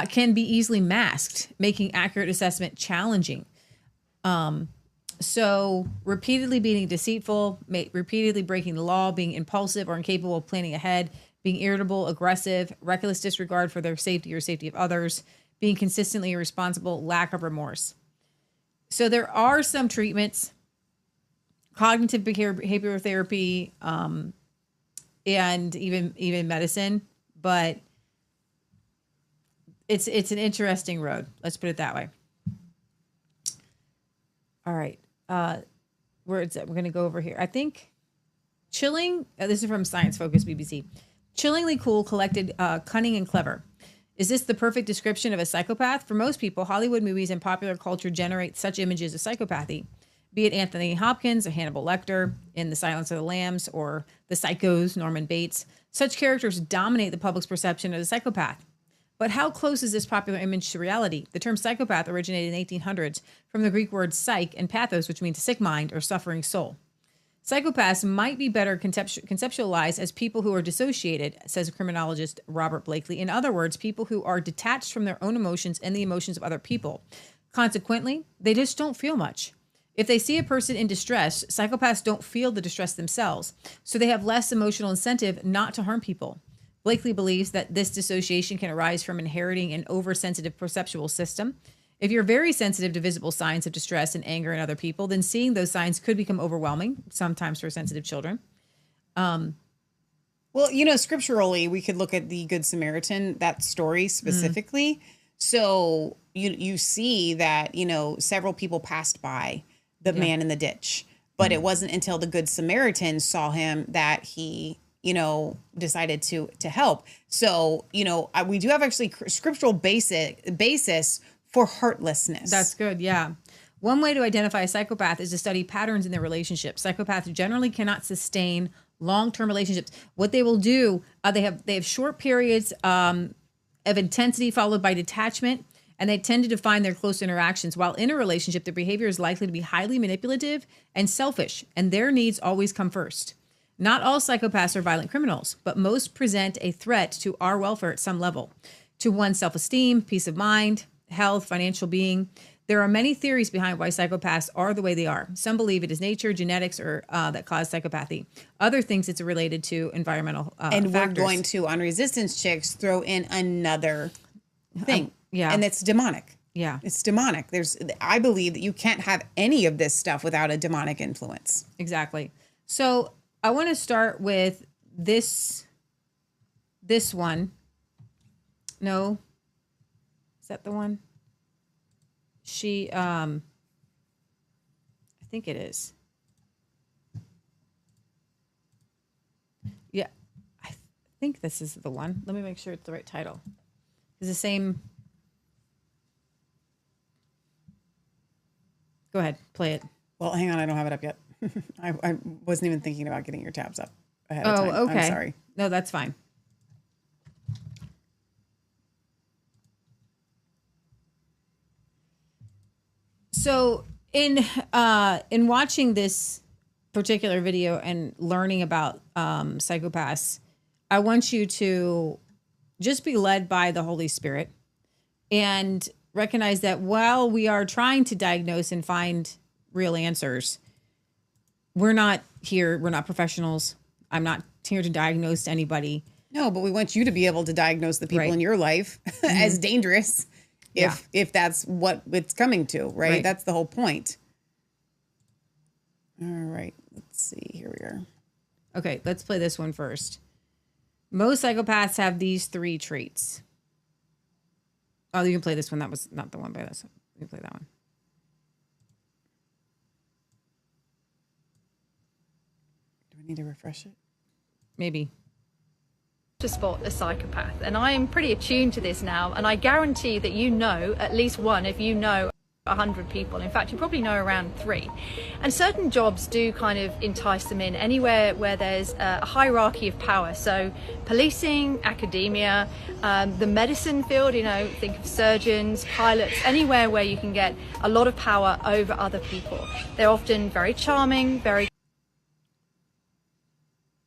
can be easily masked, making accurate assessment challenging. So repeatedly being deceitful, repeatedly breaking the law, being impulsive or incapable of planning ahead, being irritable, aggressive, reckless disregard for their safety or safety of others, being consistently irresponsible, lack of remorse. So there are some treatments, cognitive behavioral therapy, and even medicine, but it's an interesting road. Let's put it that way. All right. Where is it? We're going to go over here. I think chilling. This is from Science Focus BBC. Chillingly cool, collected, cunning, and clever. Is this the perfect description of a psychopath? For most people, Hollywood movies and popular culture generate such images of psychopathy. Be it Anthony Hopkins or Hannibal Lecter in The Silence of the Lambs, or The Psychos, Norman Bates. Such characters dominate the public's perception of the psychopath. But how close is this popular image to reality? The term psychopath originated in the 1800s from the Greek words psych and pathos, which means sick mind or suffering soul. Psychopaths might be better conceptualized as people who are dissociated, says criminologist Robert Blakely. In other words, people who are detached from their own emotions and the emotions of other people. Consequently, they just don't feel much. If they see a person in distress, psychopaths don't feel the distress themselves, so they have less emotional incentive not to harm people. Blakely believes that this dissociation can arise from inheriting an oversensitive perceptual system. If you're very sensitive to visible signs of distress and anger in other people, then seeing those signs could become overwhelming, sometimes for sensitive children. Well, scripturally, we could look at the Good Samaritan, that story specifically. So you see that, several people passed by the man in the ditch, but it wasn't until the Good Samaritan saw him that he, decided to help. So, we do have actually scriptural basis for heartlessness. That's good. Yeah. One way to identify a psychopath is to study patterns in their relationships. Psychopaths generally cannot sustain long-term relationships. What they will do, they have short periods of intensity followed by detachment, and they tend to define their close interactions. While in a relationship, their behavior is likely to be highly manipulative and selfish, and their needs always come first. Not all psychopaths are violent criminals, but most present a threat to our welfare at some level, to one's self-esteem, peace of mind, health, financial being. There are many theories behind why psychopaths are the way they are. Some believe it is nature, genetics, or that cause psychopathy. Other things it's related to environmental and factors. We're going to, on Resistance Chicks, throw in another thing. Yeah. And it's demonic. Yeah. It's demonic. I believe that you can't have any of this stuff without a demonic influence. Exactly. So I want to start with this one. No. Is that the one? I think it is. Yeah, I think this is the one. Let me make sure it's the right title. It's the same. Go ahead, play it. Well, hang on, I don't have it up yet. I wasn't even thinking about getting your tabs up ahead of time. Oh, okay. I'm sorry. No, that's fine. So in watching this particular video and learning about psychopaths, I want you to just be led by the Holy Spirit and recognize that while we are trying to diagnose and find real answers, we're not professionals. I'm not here to diagnose anybody. No, but we want you to be able to diagnose the people Right. in your life as dangerous if that's what it's coming to, right? That's the whole point. All right, let's see. Here we are. Okay, let's play this one first. Most psychopaths have these 3 traits. Oh, you can play this one. That was not the one by this. You can play that one. Do we need to refresh it? Maybe. To spot a psychopath, and I am pretty attuned to this now, and I guarantee that you know at least one if you know 100 people. In fact, you probably know around 3. And certain jobs do kind of entice them in anywhere where there's a hierarchy of power. So policing, academia, the medicine field, think of surgeons, pilots, anywhere where you can get a lot of power over other people. They're often very charming, very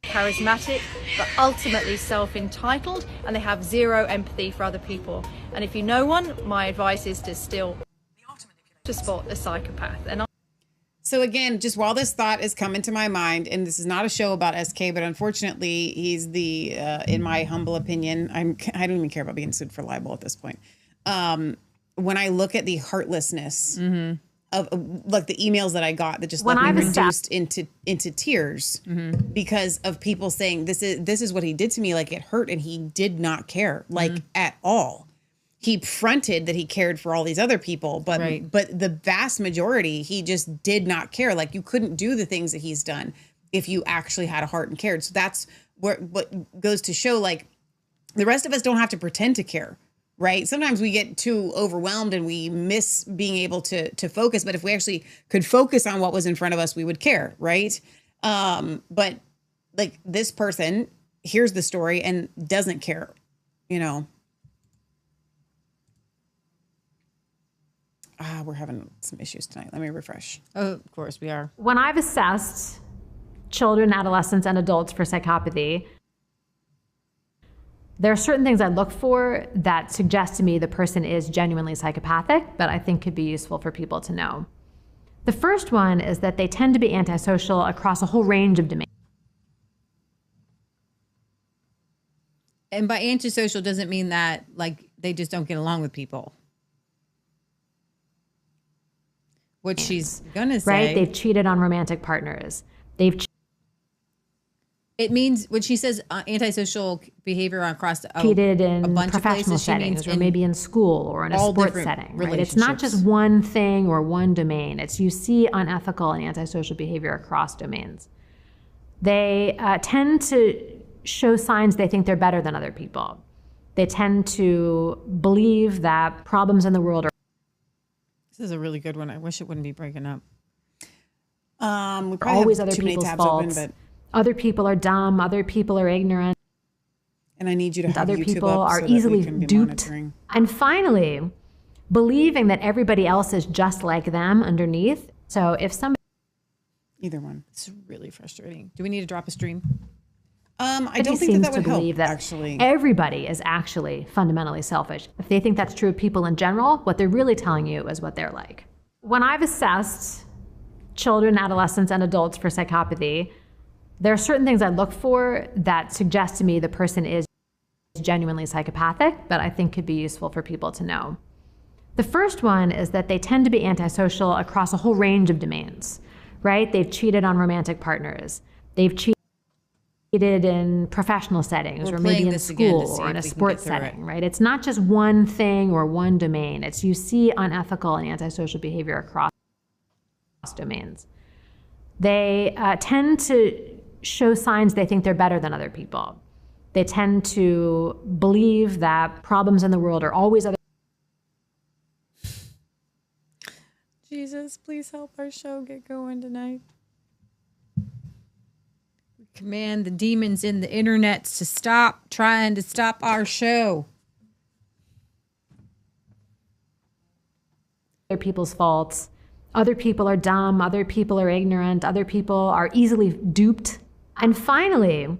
charismatic, but ultimately self-entitled, and they have 0 empathy for other people. And if you know one, my advice is to spot a psychopath. So again, just while this thought is coming to my mind, and this is not a show about SK, but unfortunately he's the, in my humble opinion, I don't even care about being sued for libel at this point. When I look at the heartlessness of like the emails that I got that just left me reduced into tears because of people saying this is what he did to me, like it hurt, and he did not care at all. He fronted that he cared for all these other people, but the vast majority, he just did not care. Like you couldn't do the things that he's done if you actually had a heart and cared. So that's what goes to show, like the rest of us don't have to pretend to care, right? Sometimes we get too overwhelmed and we miss being able to focus. But if we actually could focus on what was in front of us, we would care, right? But like this person hears the story and doesn't care, we're having some issues tonight. Let me refresh. Oh, of course we are. When I've assessed children, adolescents, and adults for psychopathy, there are certain things I look for that suggest to me the person is genuinely psychopathic, that I think could be useful for people to know. The first one is that they tend to be antisocial across a whole range of domains. And by antisocial doesn't mean that like they just don't get along with people. What she's gonna say, right? They've cheated on romantic partners. It means when she says antisocial behavior across cheated in a bunch of professional places, settings, or maybe in school or in a sports setting. Right? It's not just one thing or one domain. It's you see unethical and antisocial behavior across domains. They tend to show signs they think they're better than other people. They tend to believe that problems in the world are This is a really good one. I wish it wouldn't be breaking up. We probably always have other too many people's tabs faults. open, Other people are dumb. Other people are ignorant. and I need you to have Other YouTube people up are so that we easily can be duped. monitoring. And finally, believing that everybody else is just like them underneath. So if somebody Either one. It's really frustrating. Do we need to drop a stream? I don't think seems that to would help, believe that actually. everybody is actually fundamentally selfish, if they think that's true of people in general, what they're really telling you is what they're like. When I've assessed children, adolescents, and adults for psychopathy, there are certain things I look for that suggest to me the person is genuinely psychopathic, that I think could be useful for people to know. The first one is that they tend to be antisocial across a whole range of domains, right? They've cheated on romantic partners. They've cheated in professional settings, We're or maybe playing in this again to school see or if in a we can sports get through setting, right? It's not just one thing or one domain. It's you see unethical and antisocial behavior across domains. They tend to show signs they think they're better than other people. They tend to believe that problems in the world are always other. Jesus, please help our show get going tonight. We command the demons in the internets to stop trying to stop our show. Other people's faults. Other people are dumb. Other people are ignorant. Other people are easily duped. And finally,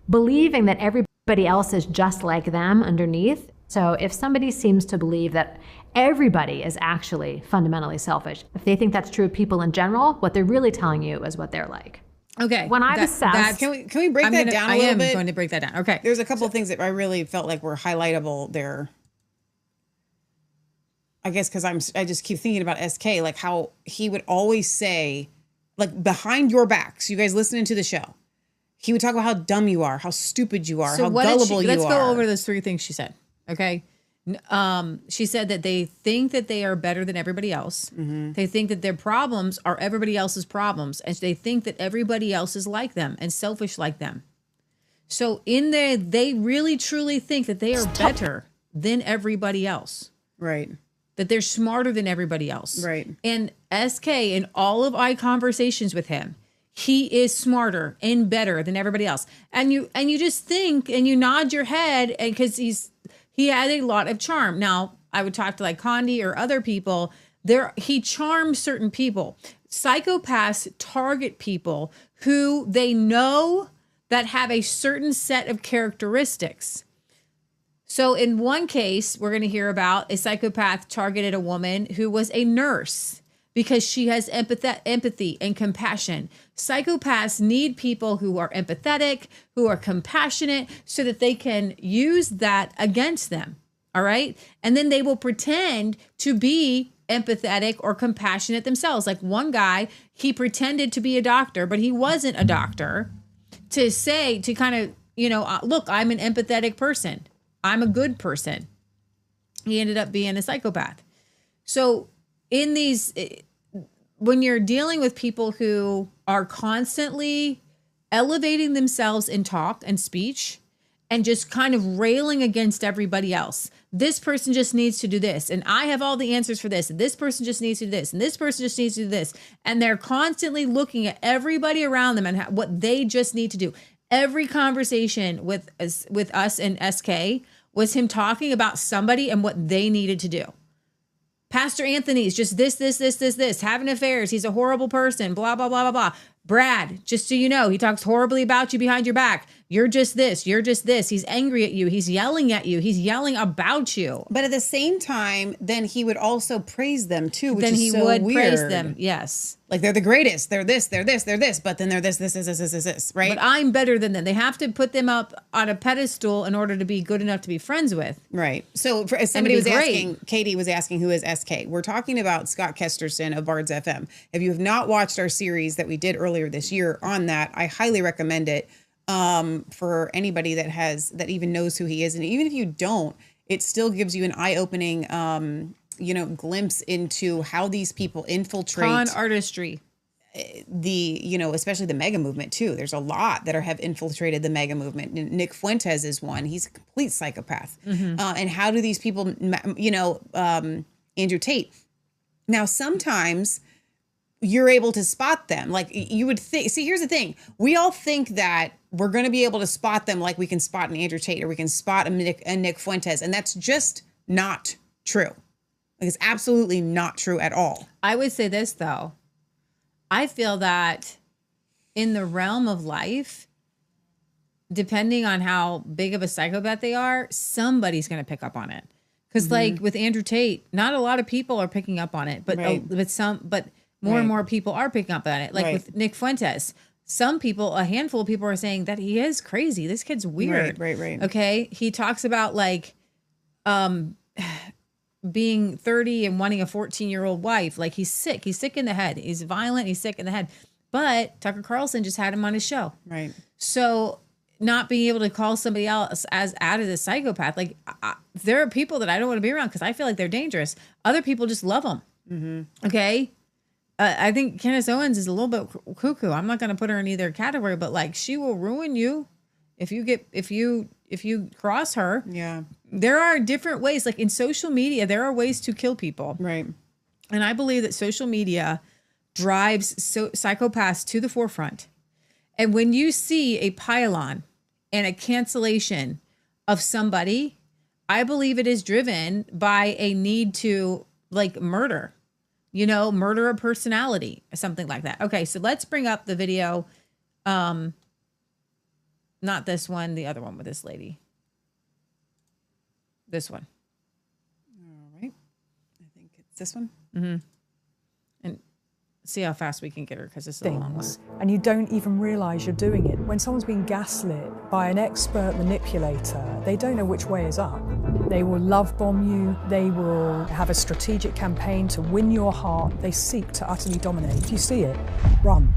believing that everybody else is just like them underneath. So if somebody seems to believe that everybody is actually fundamentally selfish, if they think that's true of people in general, what they're really telling you is what they're like. Okay. When I've assessed, Can we break that down a little bit? I am going to break that down. Okay. There's a couple of things that I really felt like were highlightable there. I guess because I just keep thinking about SK, like how he would always say, like behind your backs, you guys listening to the show, he would talk about how dumb you are, how stupid you are, how gullible you are. Let's go over those three things she said. Okay. She said that they think that they are better than everybody else. Mm-hmm. They think that their problems are everybody else's problems. And they think that everybody else is like them and selfish like them. So in there, they really truly think that they are better than everybody else. Right. That they're smarter than everybody else. Right. And SK, in all of my conversations with him, he is smarter and better than everybody else. And you just think and you nod your head, and because he had a lot of charm. Now, I would talk to like Condi or other people. He charms certain people. Psychopaths target people who they know that have a certain set of characteristics. So in one case, we're going to hear about a psychopath targeted a woman who was a nurse because she has empathy and compassion. Psychopaths need people who are empathetic, who are compassionate, so that they can use that against them. All right. And then they will pretend to be empathetic or compassionate themselves. Like one guy, he pretended to be a doctor, but he wasn't a doctor, to kind of, look, I'm an empathetic person. I'm a good person. He ended up being a psychopath. So in these, when you're dealing with people who are constantly elevating themselves in talk and speech and just kind of railing against everybody else, this person just needs to do this, and I have all the answers for this, and this person just needs to do this, and this person just needs to do this, and they're constantly looking at everybody around them and what they just need to do. Every conversation with us and SK was him talking about somebody and what they needed to do. Pastor Anthony's just this, having affairs. He's a horrible person, blah, blah, blah, blah, blah. Brad, just so you know, he talks horribly about you behind your back. You're just this. He's angry at you. He's yelling at you. He's yelling about you. But at the same time, then he would also praise them too, which then is he so would weird. praise them. Yes. Like they're the greatest. They're this, but then they're this, right? But I'm better than them. They have to put them up on a pedestal in order to be good enough to be friends with. Right. So Katie was asking, who is SK? We're talking about Scott Kesterson of Bards FM. If you have not watched our series that we did earlier this year on that, I highly recommend it for anybody that even knows who he is. And even if you don't, it still gives you an eye-opening glimpse into how these people infiltrate Con artistry. Especially the mega movement too. There's a lot that have infiltrated the mega movement. Nick Fuentes is one. He's a complete psychopath. Mm-hmm. And how do these people, Andrew Tate, Now, sometimes you're able to spot them. Like you would think, see, here's the thing. We all think that we're going to be able to spot them like we can spot an Andrew Tate or we can spot a Nick Fuentes. And that's just not true. Like it's absolutely not true at all. I would say this though. I feel that in the realm of life, depending on how big of a psychopath they are, somebody's going to pick up on it. Because like with Andrew Tate, not a lot of people are picking up on it, but more and more people are picking up on it. Like with Nick Fuentes, some people, a handful of people are saying that he is crazy. This kid's weird. Right. Okay. He talks about like being 30 and wanting a 14-year-old wife. Like he's sick. He's sick in the head. He's violent. He's sick in the head. But Tucker Carlson just had him on his show. Right. So not being able to call somebody else as a psychopath, like there are people that I don't want to be around because I feel like they're dangerous. Other people just love them. Mm-hmm. Okay. I think Candace Owens is a little bit cuckoo. I'm not going to put her in either category, but like she will ruin you if you cross her. Yeah. There are different ways. Like in social media, there are ways to kill people. Right. And I believe that social media drives psychopaths to the forefront. And when you see a pile-on and a cancellation of somebody, I believe it is driven by a need to like murder. Murder a personality, something like that. Okay, so let's bring up the video. Not this one, the other one with this lady. This one. All right. I think it's this one. Mm-hmm. And see how fast we can get her because this is a long one. And you don't even realize you're doing it. When someone's being gaslit by an expert manipulator, they don't know which way is up. They will love bomb you. They will have a strategic campaign to win your heart. They seek to utterly dominate. If you see it, run.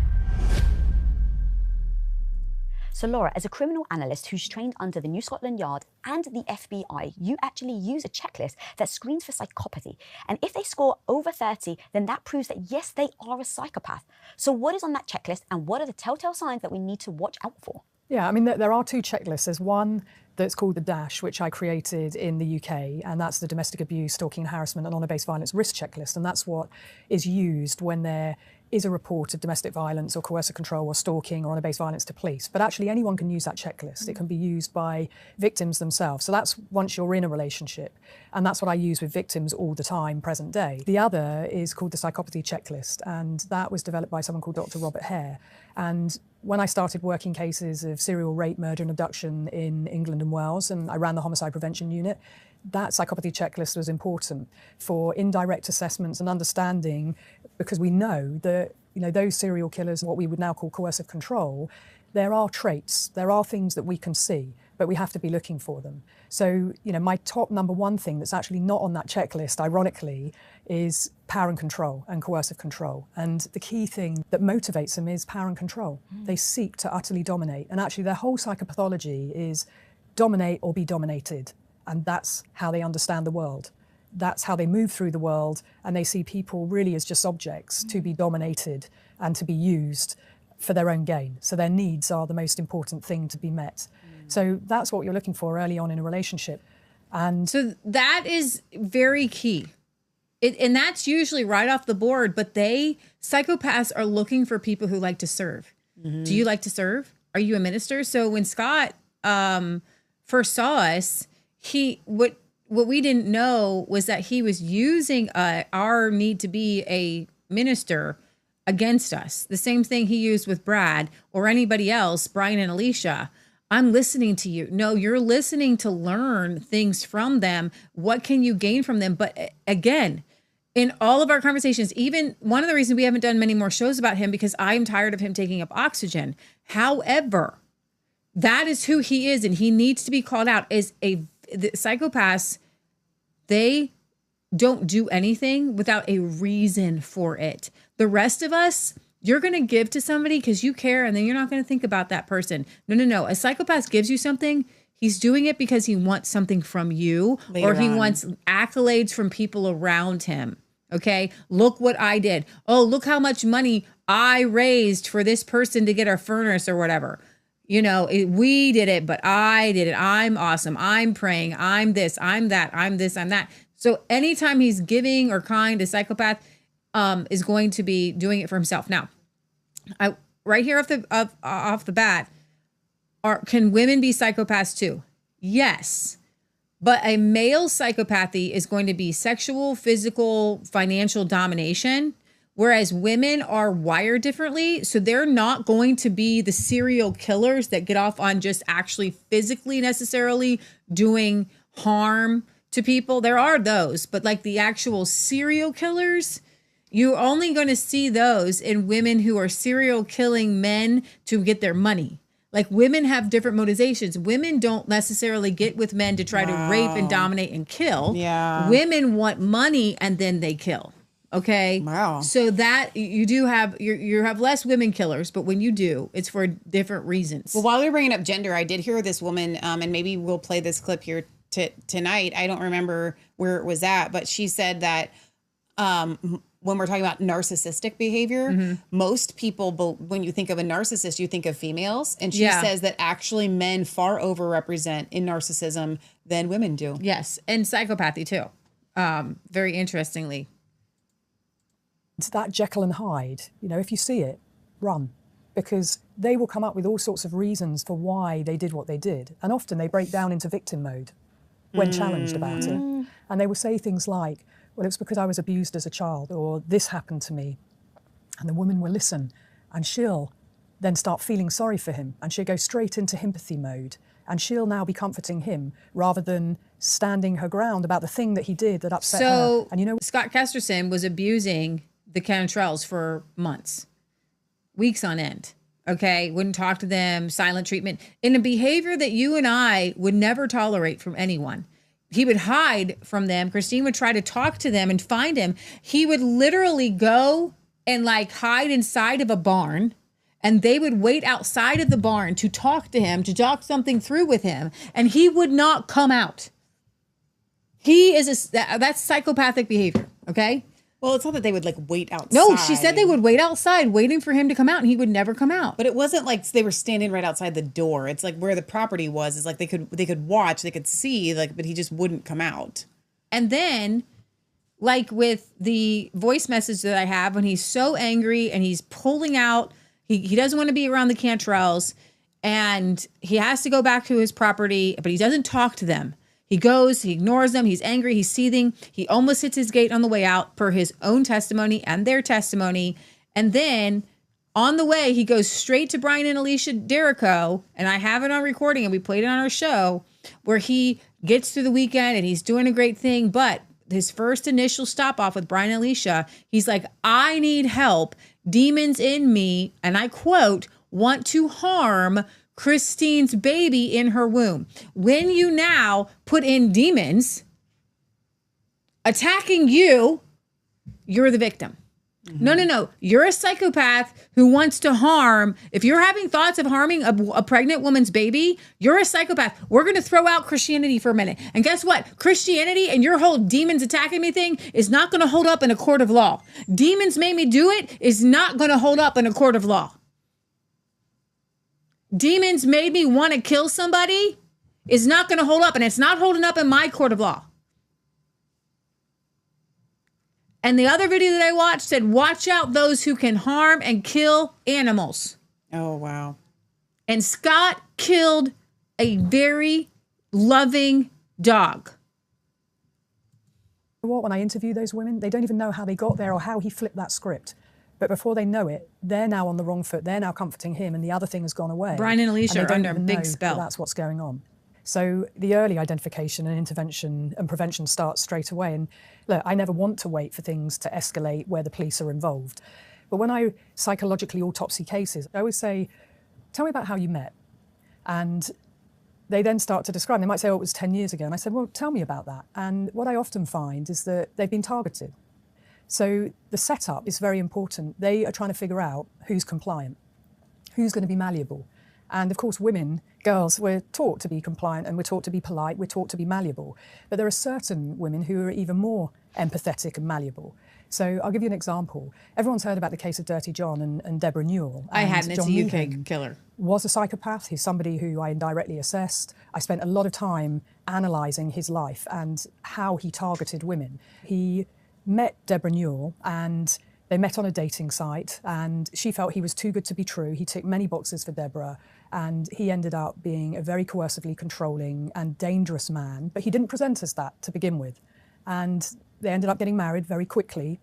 So Laura, as a criminal analyst who's trained under the New Scotland Yard and the FBI, you actually use a checklist that screens for psychopathy. And if they score over 30, then that proves that yes, they are a psychopath. So what is on that checklist and what are the telltale signs that we need to watch out for? Yeah, I mean, there are two checklists. There's one that's called the DASH, which I created in the UK, and that's the Domestic Abuse, Stalking, Harassment and Honour-Based Violence Risk Checklist, and that's what is used when there is a report of domestic violence or coercive control or stalking or honour-based violence to police. But actually anyone can use that checklist. It can be used by victims themselves. So that's once you're in a relationship. And that's what I use with victims all the time, present day. The other is called the Psychopathy Checklist, and that was developed by someone called Dr. Robert Hare. And when I started working cases of serial rape, murder and abduction in England and Wales, and I ran the homicide prevention unit, that psychopathy checklist was important for indirect assessments and understanding, because we know that those serial killers, what we would now call coercive control, there are traits, there are things that we can see, but we have to be looking for them. So, my top number one thing that's actually not on that checklist, ironically, is power and control and coercive control. And the key thing that motivates them is power and control. They seek to utterly dominate. And actually their whole psychopathology is dominate or be dominated. And that's how they understand the world. That's how they move through the world, and they see people really as just objects to be dominated and to be used for their own gain. So their needs are the most important thing to be met. So that's what you're looking for early on in a relationship. And so that is very key. And that's usually right off the board, but psychopaths are looking for people who like to serve. Mm-hmm. Do you like to serve? Are you a minister? So when Scott first saw us, what we didn't know was that he was using our need to be a minister against us. The same thing he used with Brad or anybody else, Brian and Alicia. I'm listening to you. No, you're listening to learn things from them. What can you gain from them? But again, in all of our conversations, even one of the reasons we haven't done many more shows about him, because I'm tired of him taking up oxygen. However, that is who he is, and he needs to be called out as the psychopaths. They don't do anything without a reason for it. The rest of us, you're going to give to somebody because you care, and then you're not going to think about that person. No. A psychopath gives you something. He's doing it because he wants something from you, or he wants accolades from people around him. Okay, look what I did. Oh, look how much money I raised for this person to get our furnace or whatever. We did it, but I did it. I'm awesome. I'm praying. I'm this, I'm that, I'm this, I'm that. So anytime he's giving or kind to psychopath, is going to be doing it for himself. Now, right here off the bat, can women be psychopaths too? Yes. But a male psychopathy is going to be sexual, physical, financial domination, whereas women are wired differently. So they're not going to be the serial killers that get off on just actually physically necessarily doing harm to people. There are those, but like the actual serial killers, you're only going to see those in women who are serial killing men to get their money. Like women have different motivations. Women don't necessarily get with men to try to rape and dominate and kill. Yeah. Women want money and then they kill. Okay. Wow. So that you do have, you have less women killers, but when you do, it's for different reasons. Well, while we were bringing up gender, I did hear this woman, and maybe we'll play this clip here tonight. I don't remember where it was at, but she said that when we're talking about narcissistic behavior, most people, when you think of a narcissist, you think of females. And she says that actually men far overrepresent in narcissism than women do. Yes. And psychopathy too. Very interestingly. It's that Jekyll and Hyde. You know, if you see it, run. Because they will come up with all sorts of reasons for why they did what they did. And often they break down into victim mode when challenged about it. And they will say things like, well, it's because I was abused as a child, or this happened to me. And the woman will listen, and she'll then start feeling sorry for him, and she'll go straight into empathy mode, and she'll now be comforting him rather than standing her ground about the thing that he did that upset her. And you know, Scott Kesterson was abusing the Cantrells for months, weeks on end. Okay, wouldn't talk to them, silent treatment, in a behavior that you and I would never tolerate from anyone. He would hide from them. Christine would try to talk to them and find him. He would literally go and like hide inside of a barn, and they would wait outside of the barn to talk to him, to talk something through with him, and he would not come out. That's psychopathic behavior, okay? Well, it's not that they would like wait outside. No, she said they would wait outside waiting for him to come out, and he would never come out. But it wasn't like they were standing right outside the door. It's like where the property was. It's like they could watch, they could see, like, but he just wouldn't come out. And then, like with the voice message that I have, when he's so angry and he's pulling out, he doesn't want to be around the Cantrells, and he has to go back to his property, but he doesn't talk to them. He goes, he ignores them, he's angry, he's seething. He almost hits his gate on the way out per his own testimony and their testimony. And then on the way, he goes straight to Brian and Alicia Derrico, and I have it on recording and we played it on our show, where he gets through the weekend and he's doing a great thing. But his first initial stop off with Brian and Alicia, he's like, I need help. Demons in me, and I quote, want to harm Christine's baby in her womb. When you now put in demons attacking you, you're the victim. No. You're a psychopath who wants to harm. If you're having thoughts of harming a pregnant woman's baby, you're a psychopath. We're going to throw out Christianity for a minute. And guess what? Christianity and your whole demons attacking me thing is not going to hold up in a court of law. Demons made me do it is not going to hold up in a court of law. Demons made me want to kill somebody is not going to hold up, and it's not holding up in my court of law. And the other video that I watched said, watch out those who can harm and kill animals. Oh, wow. And Scott killed a very loving dog. When I interview those women, they don't even know how they got there or how he flipped that script. But before they know it, they're now on the wrong foot. They're now comforting him, and the other thing has gone away. Brian and Alicia are under a big know spell. That's what's going on. So the early identification and intervention and prevention starts straight away. And look, I never want to wait for things to escalate where the police are involved. But when I psychologically autopsy cases, I always say, tell me about how you met. And they then start to describe. They might say, oh, it was 10 years ago. And I said, well, tell me about that. And what I often find is that they've been targeted. So the setup is very important. They are trying to figure out who's compliant, who's going to be malleable. And of course, women, girls, we're taught to be compliant and we're taught to be polite, we're taught to be malleable. But there are certain women who are even more empathetic and malleable. So I'll give you an example. Everyone's heard about the case of Dirty John and Deborah Newell. I hadn't. It's John a UK Meehan killer. Was a psychopath. He's somebody who I indirectly assessed. I spent a lot of time analysing his life and how he targeted women. He met Deborah Newell and They met on a dating site, and she felt he was too good to be true. He ticked many boxes for Deborah, and he ended up being a very coercively controlling and dangerous man, but he didn't present as that to begin with. And they ended up getting married very quickly,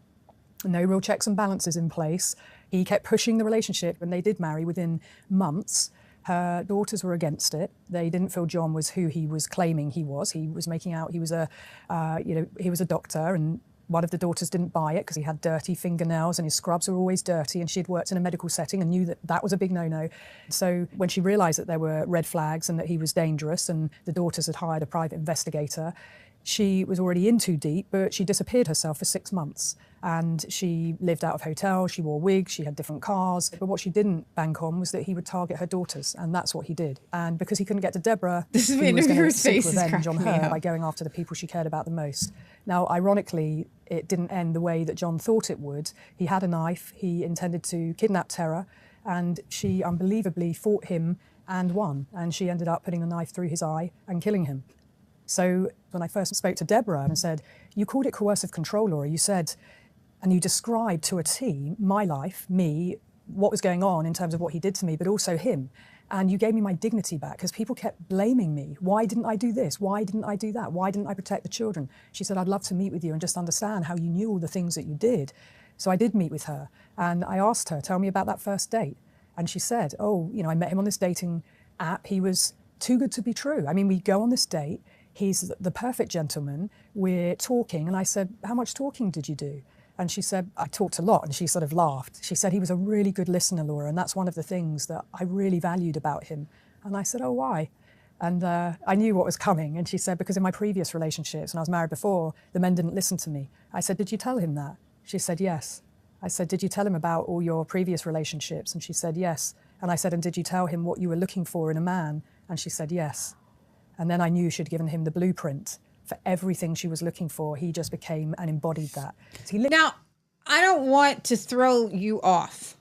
no real checks and balances in place. He kept pushing the relationship, and they did marry within months. Her daughters were against it. They didn't feel John was who he was claiming he was. He was making out he was a doctor, and one of the daughters didn't buy it because he had dirty fingernails and his scrubs were always dirty, and she'd worked in a medical setting and knew that that was a big no-no. So when she realised that there were red flags and that he was dangerous, and the daughters had hired a private investigator, she was already in too deep, but she disappeared herself for 6 months. And she lived out of hotels, she wore wigs, she had different cars. But what she didn't bank on was that he would target her daughters, and that's what he did. And because he couldn't get to Deborah, he was going to seek revenge on her by going after the people she cared about the most. Now, ironically, it didn't end the way that John thought it would. He had a knife, he intended to kidnap Tara, and she unbelievably fought him and won. And she ended up putting a knife through his eye and killing him. So when I first spoke to Deborah and said, you called it coercive control, Laura, you said, and you described to a T my life, me, what was going on in terms of what he did to me, but also him. And you gave me my dignity back because people kept blaming me. Why didn't I do this? Why didn't I do that? Why didn't I protect the children? She said, I'd love to meet with you and just understand how you knew all the things that you did. So I did meet with her, and I asked her, tell me about that first date. And she said, I met him on this dating app. He was too good to be true. I mean, we go on this date. He's the perfect gentleman. We're talking. And I said, how much talking did you do? And she said, I talked a lot. And she sort of laughed. She said, he was a really good listener, Laura. And that's one of the things that I really valued about him. And I said, oh, why? And I knew what was coming. And she said, because in my previous relationships, when I was married before, the men didn't listen to me. I said, did you tell him that? She said, yes. I said, did you tell him about all your previous relationships? And she said, yes. And I said, and did you tell him what you were looking for in a man? And she said, yes. And then I knew she'd given him the blueprint for everything she was looking for. He just became and embodied that. Now, I don't want to throw you off,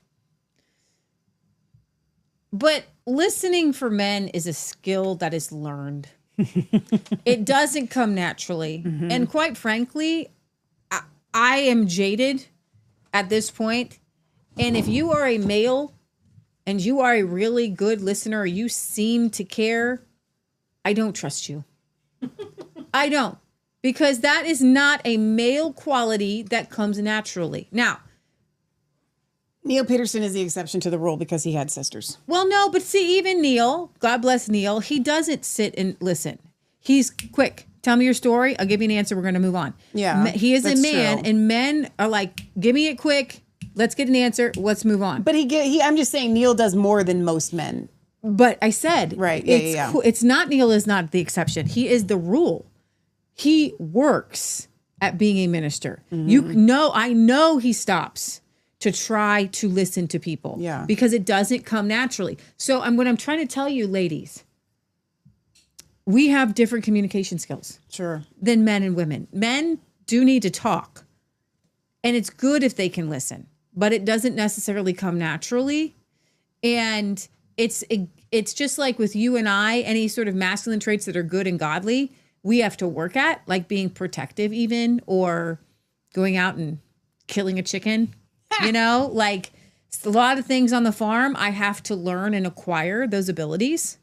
but listening for men is a skill that is learned. It doesn't come naturally. Mm-hmm. And quite frankly, I am jaded at this point. And if you are a male and you are a really good listener, or you seem to care, I don't trust you. I don't. Because that is not a male quality that comes naturally. Now, Neil Peterson is the exception to the rule because he had sisters. Well, no, but see, even Neil, God bless Neil, he doesn't sit and listen. He's quick. Tell me your story. I'll give you an answer. We're going to move on. Yeah, he is a man, and men are like, give me it quick. Let's get an answer. Let's move on. But I'm just saying Neil does more than most men. But I said, right? It's not, Neil is not the exception. He is the rule. He works at being a minister. Mm-hmm. I know he stops to try to listen to people. Yeah. Because it doesn't come naturally. So what I'm trying to tell you, ladies, we have different communication skills. Sure. Than men and women. Men do need to talk. And it's good if they can listen. But it doesn't necessarily come naturally. And it's just like with you and I, any sort of masculine traits that are good and godly, we have to work at, like being protective even, or going out and killing a chicken, like a lot of things on the farm, I have to learn and acquire those abilities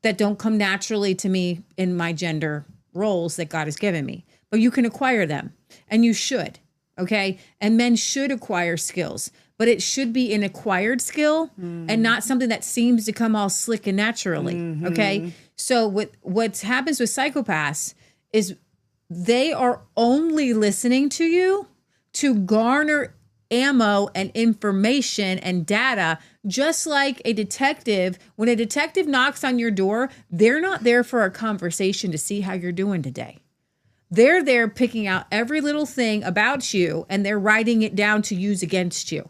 that don't come naturally to me in my gender roles that God has given me. But you can acquire them, and you should, okay? And men should acquire skills, but it should be an acquired skill and not something that seems to come all slick and naturally, okay? So what happens with psychopaths is they are only listening to you to garner ammo and information and data, just like a detective. When a detective knocks on your door, they're not there for a conversation to see how you're doing today. They're there picking out every little thing about you, and they're writing it down to use against you,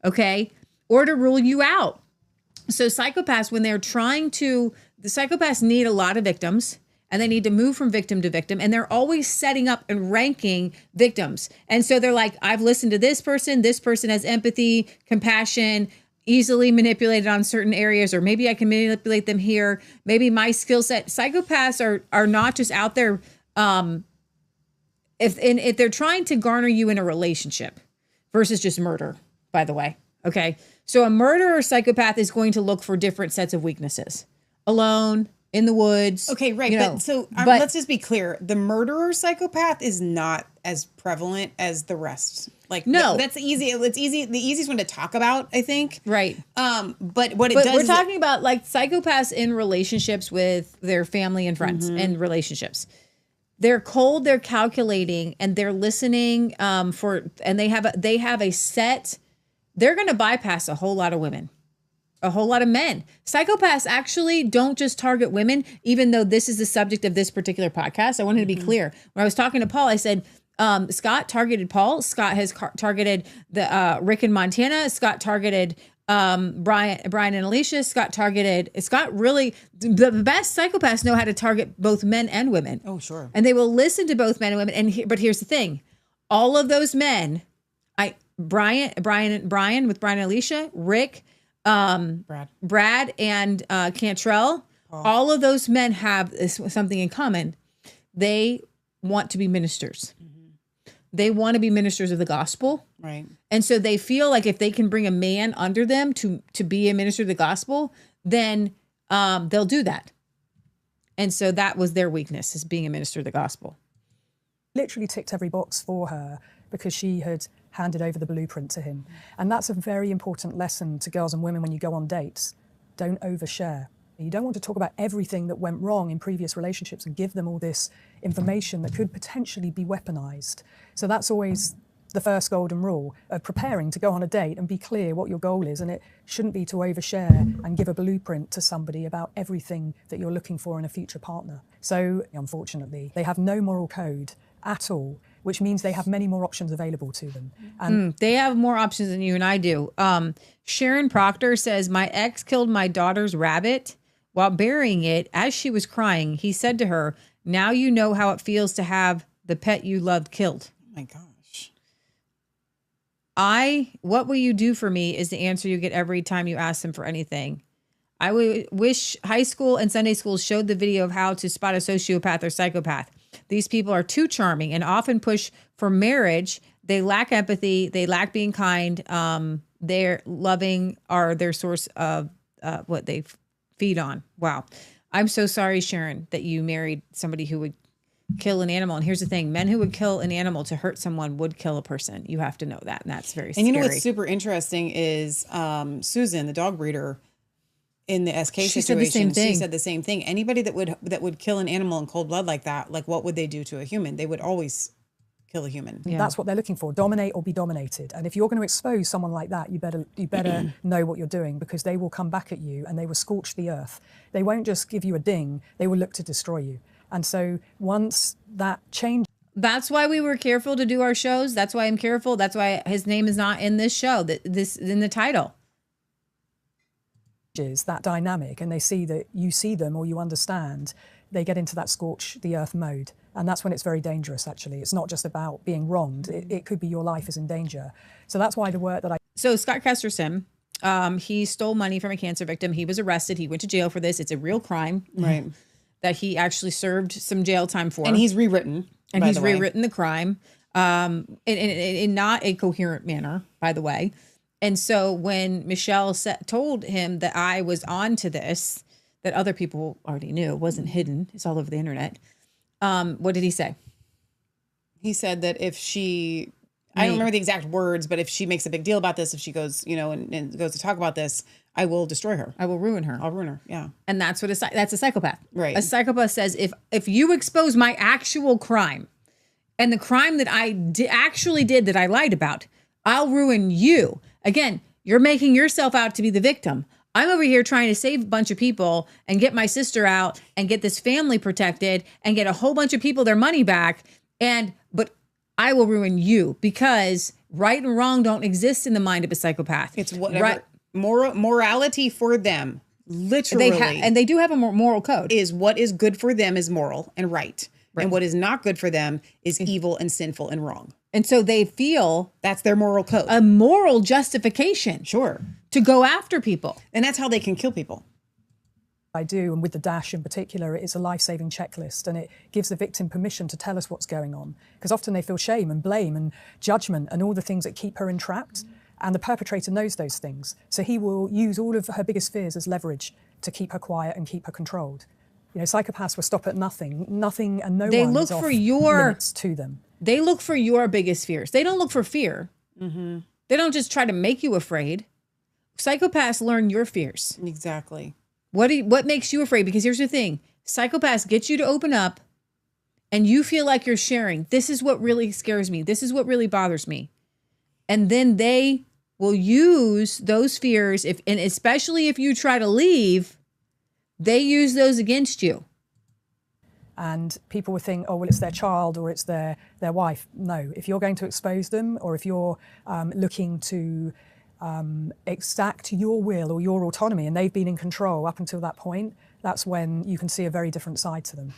okay? Or to rule you out. So psychopaths, when they're the psychopaths need a lot of victims, and they need to move from victim to victim, and they're always setting up and ranking victims. And so they're like, I've listened to this person has empathy, compassion, easily manipulated on certain areas, or maybe I can manipulate them here. Maybe my skill set. Psychopaths are not just out there. If they're trying to garner you in a relationship, versus just murder, by the way. Okay. So a murderer psychopath is going to look for different sets of weaknesses. Alone, in the woods. Okay, right. You know, but let's just be clear. The murderer psychopath is not as prevalent as the rest. Like, no, that's easy. It's easy. The easiest one to talk about, I think. Right. But what it does, we're talking about like psychopaths in relationships with their family and friends and relationships. They're cold, they're calculating, and they're listening and they have a set. They're going to bypass a whole lot of women, a whole lot of men. Psychopaths actually don't just target women, even though this is the subject of this particular podcast. I wanted to be clear. When I was talking to Paul, I said, Scott targeted Paul. Scott has targeted the Rick in Montana. Scott targeted Brian and Alicia. Scott really, the best psychopaths know how to target both men and women. Oh, sure. And they will listen to both men and women. But here's the thing. All of those men, Brian with Brian and Alicia, Rick, Brad and Cantrell, all of those men have something in common. They want to be ministers. They want to be ministers of the gospel. Right. And so they feel like if they can bring a man under them to be a minister of the gospel, then they'll do that. And so that was their weakness, is being a minister of the gospel. Literally ticked every box for her because she had handed over the blueprint to him. And that's a very important lesson to girls and women when you go on dates. Don't overshare. You don't want to talk about everything that went wrong in previous relationships and give them all this information that could potentially be weaponized. So that's always the first golden rule of preparing to go on a date, and be clear what your goal is. And it shouldn't be to overshare and give a blueprint to somebody about everything that you're looking for in a future partner. So unfortunately, they have no moral code at all, which means they have many more options available to them. And they have more options than you and I do. Sharon Proctor says, my ex killed my daughter's rabbit. While burying it, as she was crying, he said to her, now you know how it feels to have the pet you loved killed. Oh my gosh. What will you do for me is the answer you get every time you ask them for anything. I wish high school and Sunday schools showed the video of how to spot a sociopath or psychopath. These people are too charming and often push for marriage. They lack empathy. They lack being kind. Their loving are their source of what they feed on. Wow. I'm so sorry, Sharon, that you married somebody who would kill an animal. And here's the thing. Men who would kill an animal to hurt someone would kill a person. You have to know that. And that's very scary. And you know what's super interesting is Susan, the dog breeder, in the SK she situation, she said the same thing. Anybody that would kill an animal in cold blood like that, like what would they do to a human? They would always kill a human. Yeah. That's what they're looking for, dominate or be dominated. And if you're going to expose someone like that, you better know what you're doing, because they will come back at you and they will scorch the earth. They won't just give you a ding, they will look to destroy you. And so once that changes. That's why we were careful to do our shows. That's why I'm careful. That's why his name is not in this show, this in the title. That dynamic, and they see that you see them or you understand, they get into that scorch the earth mode. And that's when it's very dangerous, actually. It's not just about being wronged. It could be your life is in danger. So that's why the work that So Scott Kesterson, he stole money from a cancer victim. He was arrested. He went to jail for this. It's a real crime. Right. That he actually served some jail time for. And he's rewritten. And he's rewritten the crime in not a coherent manner, by the way. And so when Michelle told him that I was on to this, that other people already knew, it wasn't hidden, it's all over the internet. What did he say? He said that if she, I don't remember the exact words, but if she makes a big deal about this, if she goes, and goes to talk about this, I will destroy her. I will ruin her. I'll ruin her. Yeah. And that's what that's a psychopath. Right. A psychopath says, if you expose my actual crime and the crime that I actually did that I lied about, I'll ruin you. Again, you're making yourself out to be the victim. I'm over here trying to save a bunch of people and get my sister out and get this family protected and get a whole bunch of people their money back. But I will ruin you, because right and wrong don't exist in the mind of a psychopath. It's whatever. Right. Morality for them, literally. And they do have a moral code. Is what is good for them is moral and right. And what is not good for them is evil and sinful and wrong. And so they feel that's their moral code. A moral justification. Sure. To go after people. And that's how they can kill people. I do, and with the Dash in particular, it's a life-saving checklist, and it gives the victim permission to tell us what's going on, because often they feel shame and blame and judgment and all the things that keep her entrapped, and the perpetrator knows those things, so he will use all of her biggest fears as leverage to keep her quiet and keep her controlled. You know, psychopaths will stop at nothing and no one is off limits to them. They look for your biggest fears. They don't look for fear. Mm-hmm. They don't just try to make you afraid. Psychopaths learn your fears. Exactly. What makes you afraid? Because here's the thing. Psychopaths get you to open up and you feel like you're sharing. This is what really scares me. This is what really bothers me. And then they will use those fears, and especially if you try to leave, they use those against you. And people would think, oh, well, it's their child or it's their wife. No, if you're going to expose them, or if you're looking to exact your will or your autonomy, and they've been in control up until that point, that's when you can see a very different side to them.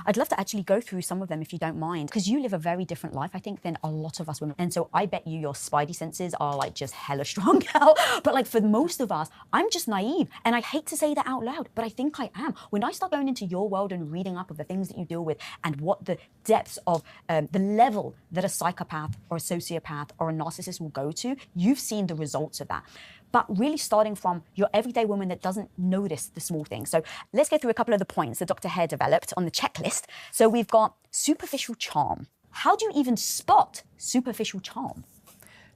I'd love to actually go through some of them if you don't mind, because you live a very different life, I think, than a lot of us women. And so I bet you your spidey senses are like just hella strong now. But like for most of us, I'm just naive. And I hate to say that out loud, but I think I am. When I start going into your world and reading up of the things that you deal with and what the depths of the level that a psychopath or a sociopath or a narcissist will go to, you've seen the results of that. But really starting from your everyday woman that doesn't notice the small things. So let's go through a couple of the points that Dr. Hare developed on the checklist. So we've got superficial charm. How do you even spot superficial charm?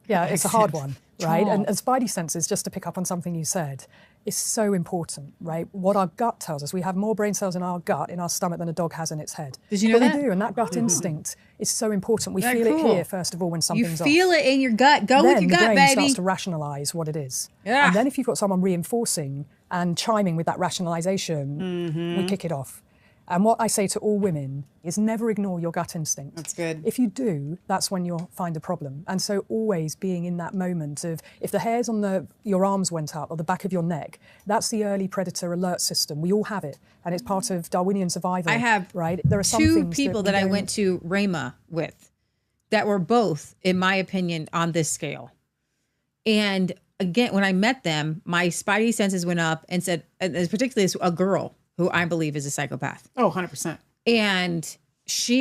Yeah, it's a hard one, right? And spidey senses, just to pick up on something you said, is so important, right? What our gut tells us. We have more brain cells in our gut, in our stomach, than a dog has in its head. Did you know that? We do, and that gut instinct is so important. We feel it here, first of all, when something's off. You feel it in your gut. Go with your gut, baby. Then the brain starts to rationalise what it is. Yeah. And then if you've got someone reinforcing and chiming with that rationalisation, we kick it off. And what I say to all women is never ignore your gut instinct. That's good. If you do, that's when you'll find a problem. And so always being in that moment of, if the hairs on your arms went up or the back of your neck, that's the early predator alert system. We all have it. And it's part of Darwinian survival. I have right? There are some two things people that I went to Rhema with that were both, in my opinion, on this scale. And again, when I met them, my spidey senses went up and said, and particularly a girl who I believe is a psychopath. Oh, 100%. And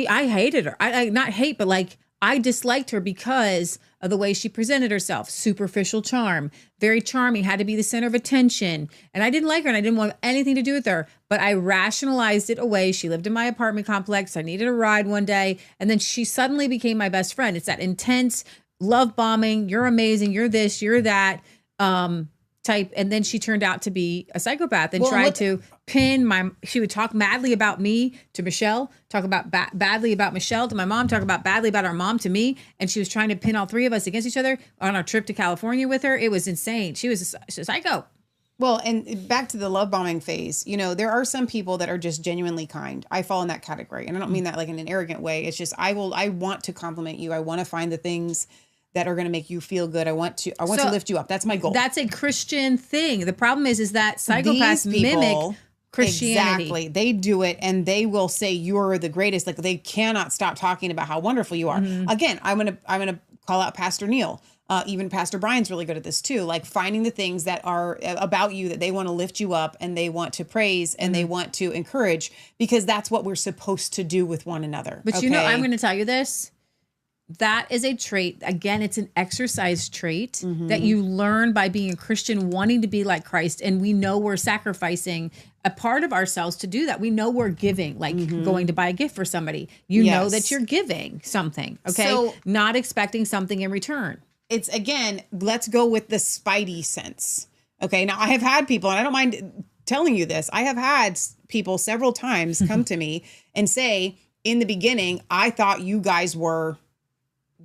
I hated her. I not hate, but like I disliked her because of the way she presented herself. Superficial charm, very charming, had to be the center of attention. And I didn't like her and I didn't want anything to do with her, but I rationalized it away. She lived in my apartment complex. I needed a ride one day. And then she suddenly became my best friend. It's that intense love bombing. You're amazing. You're this, you're that. Type, and then she turned out to be a psychopath and tried to pin she would talk madly about me to Michelle, talk about badly about Michelle to my mom, talk about badly about our mom to me, and she was trying to pin all three of us against each other on our trip to California with her. It was insane. She was a psycho. Well, and back to the love bombing phase, you know, there are some people that are just genuinely kind. I fall in that category, and I don't mean that like in an arrogant way. It's just I want to compliment you. I want to find the things that are going to make you feel good. I want to lift you up. That's my goal. That's a Christian thing. The problem is that psychopaths mimic Christianity. Exactly. They do it and they will say you're the greatest. Like they cannot stop talking about how wonderful you are. Mm-hmm. Again, I'm going to call out Pastor Neil. Even Pastor Brian's really good at this too. Like finding the things that are about you that they want to lift you up and they want to praise and they want to encourage, because that's what we're supposed to do with one another. But you know, I'm going to tell you this. That is a trait. Again, it's an exercise trait that you learn by being a Christian, wanting to be like Christ. And we know we're sacrificing a part of ourselves to do that. We know we're giving, like going to buy a gift for somebody. You know that you're giving something, okay? So, not expecting something in return. It's, again, let's go with the spidey sense. Okay, now I have had people, and I don't mind telling you this, I have had people several times come to me and say, in the beginning, I thought you guys were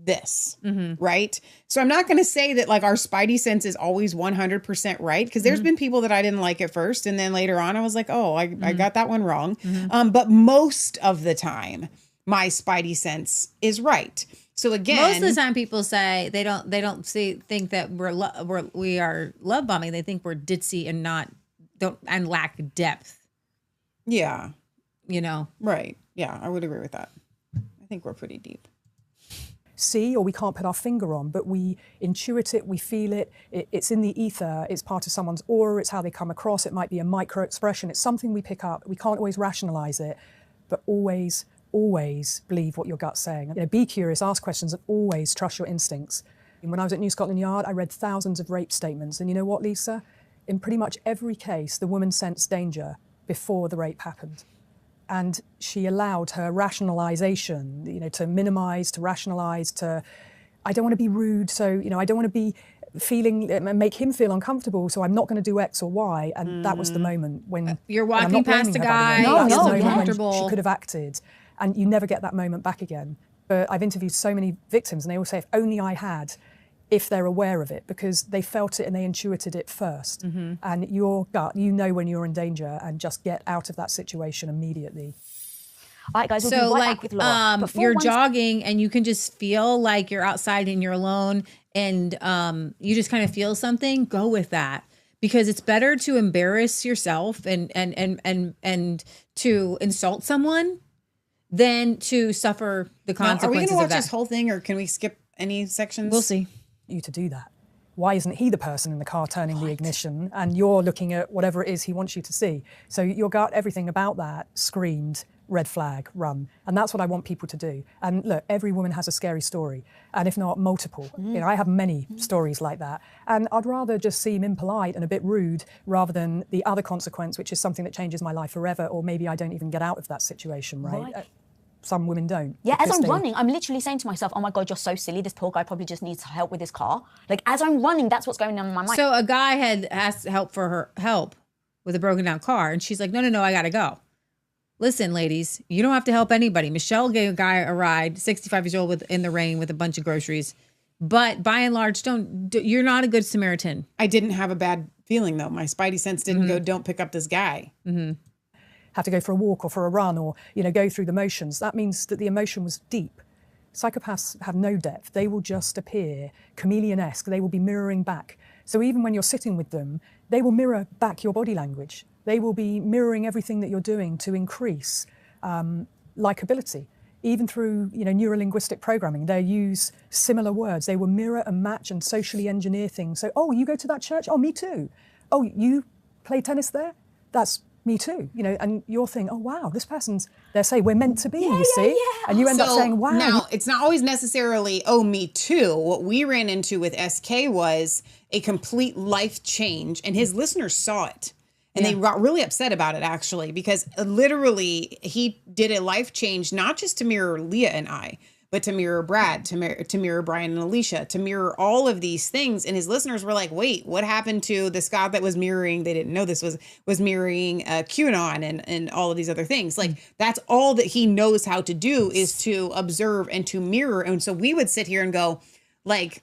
this, right? So I'm not going to say that like our spidey sense is always 100% right, because there's been people that I didn't like at first, and then later on I was like, oh, I got that one wrong. But most of the time, my spidey sense is right. So again, most of the time people say they don't think that we are love bombing. They think we're ditzy and lack depth. Yeah. You know. Right. Yeah, I would agree with that. I think we're pretty deep. see or we can't put our finger on, but we intuit it, we feel it, it's in the ether, it's part of someone's aura, it's how they come across, it might be a micro expression, it's something we pick up, we can't always rationalize it, but always believe what your gut's saying. You know, be curious, ask questions, and always trust your instincts. And when I was at New Scotland Yard, I read thousands of rape statements, and you know what, Lisa? In pretty much every case, the woman sensed danger before the rape happened. And she allowed her rationalization, you know, to minimize, to rationalize, I don't want to be rude, so, you know, I don't want to be make him feel uncomfortable, so I'm not going to do X or Y. And that was the moment when you're walking past a guy, feels uncomfortable. She could have acted, and you never get that moment back again. But I've interviewed so many victims, and they all say, if only I had, if they're aware of it, because they felt it and they intuited it first. And your gut, you know when you're in danger, and just get out of that situation immediately. All right, guys, we'll So be right like, back with Laura. you're jogging and you can just feel like you're outside and you're alone, and you just kind of feel something. Go with that, because it's better to embarrass yourself and to insult someone than to suffer the consequences Are we going to of watch that. this whole thing, or can we skip any sections? We'll see. You to do that. Why isn't he the person in the car turning the ignition, and you're looking at whatever it is he wants you to see? So your gut, everything about that screamed red flag, run. And that's what I want people to do. And look, every woman has a scary story, and if not multiple. You know, I have many stories like that. And I'd rather just seem impolite and a bit rude rather than the other consequence, which is something that changes my life forever, or maybe I don't even get out of that situation, right? Some women don't. Yeah, as I'm running, I'm literally saying to myself, oh my God, you're so silly. This poor guy probably just needs help with his car. Like, as I'm running, that's what's going on in my mind. So a guy had asked help with a broken down car, and she's like, no, I gotta go. Listen, ladies, you don't have to help anybody. Michelle gave a guy a ride, 65 years old, in the rain with a bunch of groceries. But by and large, you're not a good Samaritan. I didn't have a bad feeling, though. My spidey sense didn't go, don't pick up this guy. Have to go for a walk or for a run, or, you know, go through the motions. That means that the emotion was deep. Psychopaths have no depth. They will just appear chameleon-esque. They will be mirroring back. So even when you're sitting with them, they will mirror back your body language. They will be mirroring everything that you're doing to increase likability. Even through, you know, neurolinguistic programming, they use similar words. They will mirror and match and socially engineer things. So, oh, you go to that church? Oh, me too. Oh, you play tennis there? That's me too. You know, and you're thinking, oh, wow, this person's, they say we're meant to be, you see? And you end up saying, wow. Now, it's not always necessarily, oh, me too. What we ran into with SK was a complete life change, and his listeners saw it. And they got really upset about it, actually, because literally he did a life change, not just to mirror Leah and I, but to mirror Brad, to mirror Brian and Alicia, to mirror all of these things. And his listeners were like, wait, what happened to the Scott that was mirroring? They didn't know this was mirroring QAnon and all of these other things. Like, that's all that he knows how to do, is to observe and to mirror. And so we would sit here and go, like,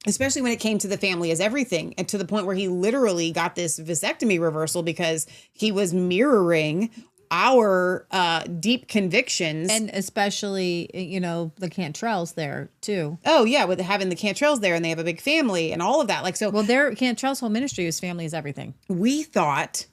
especially when it came to the family is everything, and to the point where he literally got this vasectomy reversal because he was mirroring our deep convictions. And especially, you know, the Cantrells there too. Oh yeah, with having the Cantrells there, and they have a big family and all of that. Like, so well, their Cantrell's whole ministry is family is everything. We thought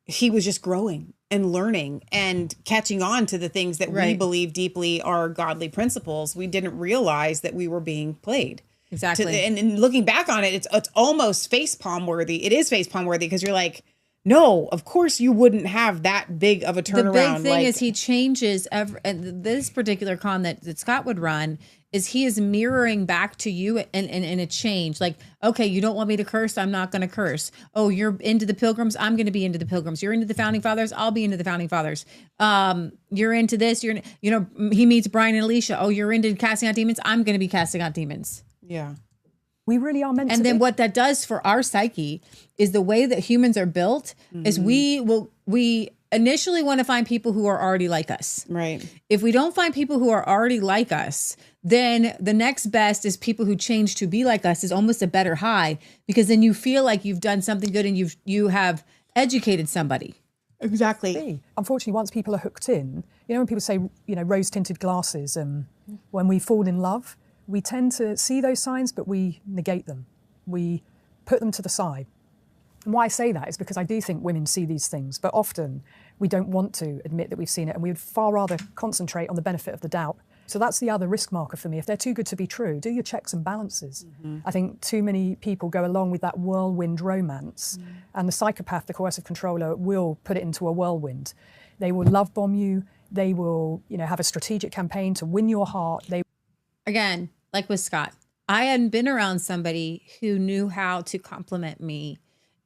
he was just growing and learning and catching on to the things that we believe deeply are godly principles. We didn't realize that we were being played. Exactly. And looking back on it, it's almost facepalm worthy. It is facepalm worthy, because you're like, no, of course you wouldn't have that big of a turnaround. The big thing is he changes and this particular con that Scott would run is he is mirroring back to you in a change. Like, okay, you don't want me to curse, I'm not going to curse. Oh, you're into the Pilgrims, I'm going to be into the Pilgrims. You're into the Founding Fathers, I'll be into the Founding Fathers. You're into this, you know, he meets Brian and Alicia. Oh, you're into casting out demons, I'm going to be casting out demons. Yeah. We really are meant to. And then what that does for our psyche is the way that humans are built is we initially want to find people who are already like us. Right. If we don't find people who are already like us, then the next best is people who change to be like us, is almost a better high, because then you feel like you've done something good and you have educated somebody. Exactly. Unfortunately, once people are hooked in, you know, when people say, you know, rose-tinted glasses, when we fall in love, we tend to see those signs, but we negate them. We put them to the side. And why I say that is because I do think women see these things, but often we don't want to admit that we've seen it, and we would far rather concentrate on the benefit of the doubt So that's the other risk marker for me. If they're too good to be true, do your checks and balances. I think too many people go along with that whirlwind romance, and the psychopath, the coercive controller, will put it into a whirlwind. They will love bomb you. They will, have a strategic campaign to win your heart. Again, like with Scott, I hadn't been around somebody who knew how to compliment me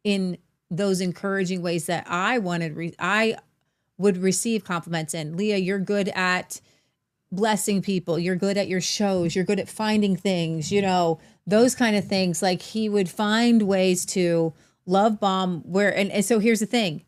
in those encouraging ways that I would receive compliments in. Leah, you're good at blessing people. You're good at your shows. You're good at finding things, those kind of things. Like, he would find ways to love bomb and so here's the thing.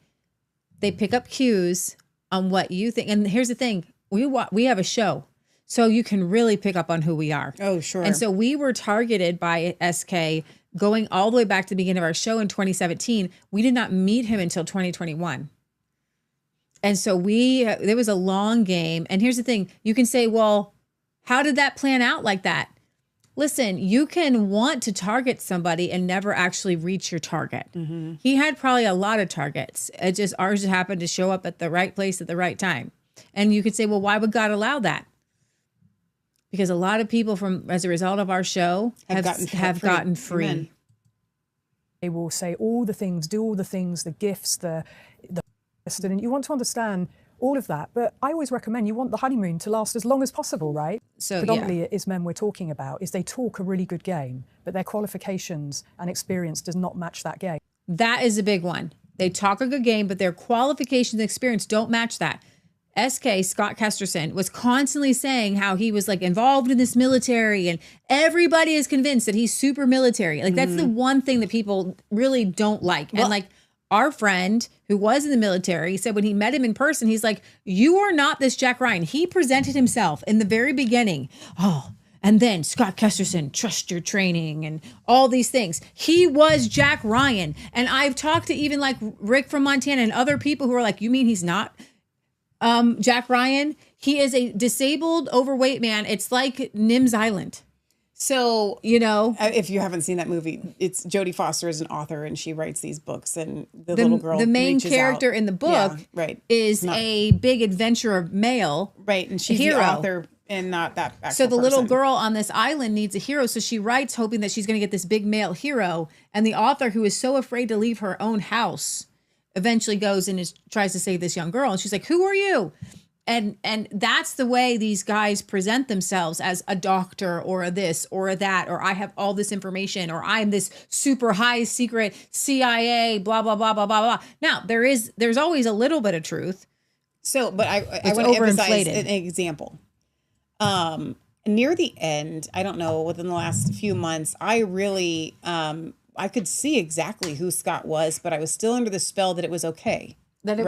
They pick up cues on what you think. And here's the thing. We have a show, so you can really pick up on who we are. Oh, sure. And so we were targeted by SK going all the way back to the beginning of our show in 2017. We did not meet him until 2021. And so there was a long game. And here's the thing. You can say, well, how did that plan out like that? Listen, you can want to target somebody and never actually reach your target. He had probably a lot of targets. Ours happened to show up at the right place at the right time. And you could say, well, why would God allow that? Because a lot of people as a result of our show have gotten free. Amen. They will say all the things, do all the things, the gifts, and you want to understand all of that. But I always recommend you want the honeymoon to last as long as possible, right? So predominantly it is men we're talking about, is they talk a really good game, but their qualifications and experience does not match that game. That is a big one. They talk a good game, but their qualifications and experience don't match that. Scott Kesterson, was constantly saying how he was involved in this military, and everybody is convinced that he's super military. That's the one thing that people really don't like. Well, and our friend who was in the military said when he met him in person, he's like, you are not this Jack Ryan. He presented himself in the very beginning. Oh, and then Scott Kesterson, trust your training and all these things. He was Jack Ryan. And I've talked to even Rick from Montana and other people who are like, you mean he's not Jack Ryan? He is a disabled, overweight man. It's like Nim's Island. So, if you haven't seen that movie, it's Jodie Foster is an author, and she writes these books, and the little girl, the main reaches character out. in the book, is a big adventurer male, right? And she's hero. the author and not that actual So the little person. girl on this island needs a hero, so she writes hoping that she's going to get this big male hero, and the author, who is so afraid to leave her own house, eventually goes and tries to save this young girl, and she's like, who are you? And that's the way these guys present themselves, as a doctor or a this or a that, or I have all this information, or I'm this super high secret CIA, blah, blah, blah, blah, blah, blah. Now, there's always a little bit of truth. So, but I want to emphasize an example. Near the end, I don't know, within the last few months, I really, I could see exactly who Scott was, but I was still under the spell that it was okay. That it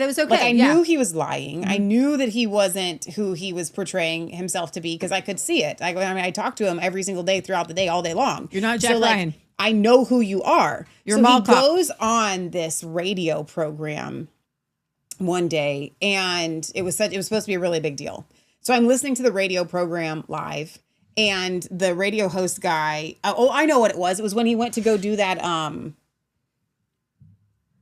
was okay. I knew he was lying. I knew that he wasn't who he was portraying himself to be, because I could see it. I talked to him every single day throughout the day, all day long. You're not Jack Ryan. I know who you are. You're so mall he cop. goes on this radio program one day, and it was supposed to be a really big deal. So I'm listening to the radio program live, and the radio host guy, I know what it was. It was when he went to go do that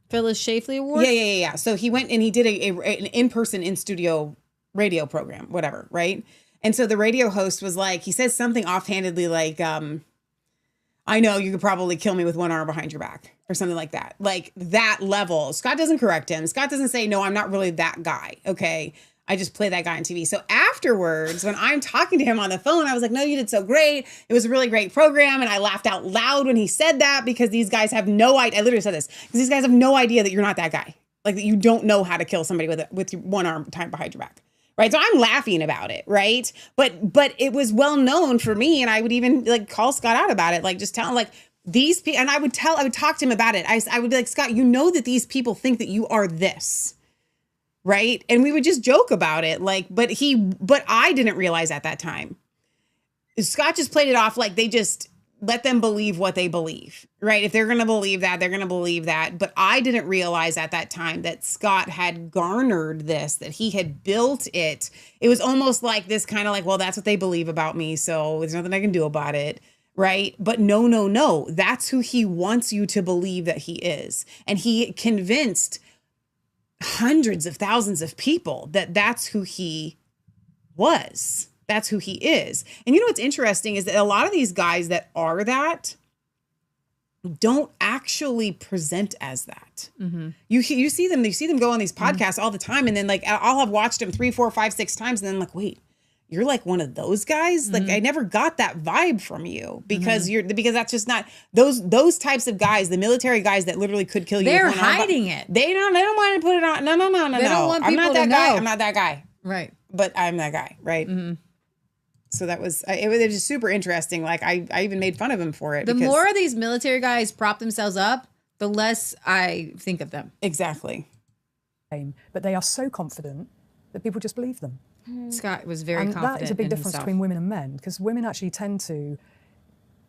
Phyllis Schlafly Award? Yeah. So he went and he did an in-person, in-studio radio program, whatever, right? And so the radio host was like, he says something offhandedly like, I know you could probably kill me with one arm behind your back, or something like that. Like that level. Scott doesn't correct him. Scott doesn't say, no, I'm not really that guy. Okay. I just play that guy on TV. So afterwards, when I'm talking to him on the phone, I was like, no, you did so great. It was a really great program. And I laughed out loud when he said that, because these guys have no idea. I literally said this, because these guys have no idea that you're not that guy. Like, that you don't know how to kill somebody with your one arm tied behind your back. Right. So I'm laughing about it. Right. But it was well known for me. And I would even call Scott out about it. Just tell him these people, and I would talk to him about it. I would be like, Scott, you know that these people think that you are this. Right. And we would just joke about it. But I didn't realize at that time. Scott just played it off like they just let them believe what they believe. Right. If they're going to believe that, they're going to believe that. But I didn't realize at that time that Scott had garnered this, that he had built it. It was almost like this kind of well, that's what they believe about me, so there's nothing I can do about it. Right. But no. That's who he wants you to believe that he is. And he convinced hundreds of thousands of people that that's who he was. That's who he is. And you know what's interesting is that a lot of these guys that are that don't actually present as that. You see them go on these podcasts all the time, and then like I'll have watched them 3, 4, 5, 6 times, and then like, wait, you're like one of those guys? Like I never got that vibe from you because because that's just not those types of guys, the military guys that literally could kill you. They're hiding it. They don't want to put it on. No. They don't want I'm people not that to guy. know. I'm not that guy. Right. But I'm that guy. Right. So that was it was just super interesting. Like I even made fun of him for it. The more these military guys prop themselves up, the less I think of them. Exactly. But they are so confident that people just believe them. Scott was very and confident. that is a big in difference himself. between women and men, because women actually tend to,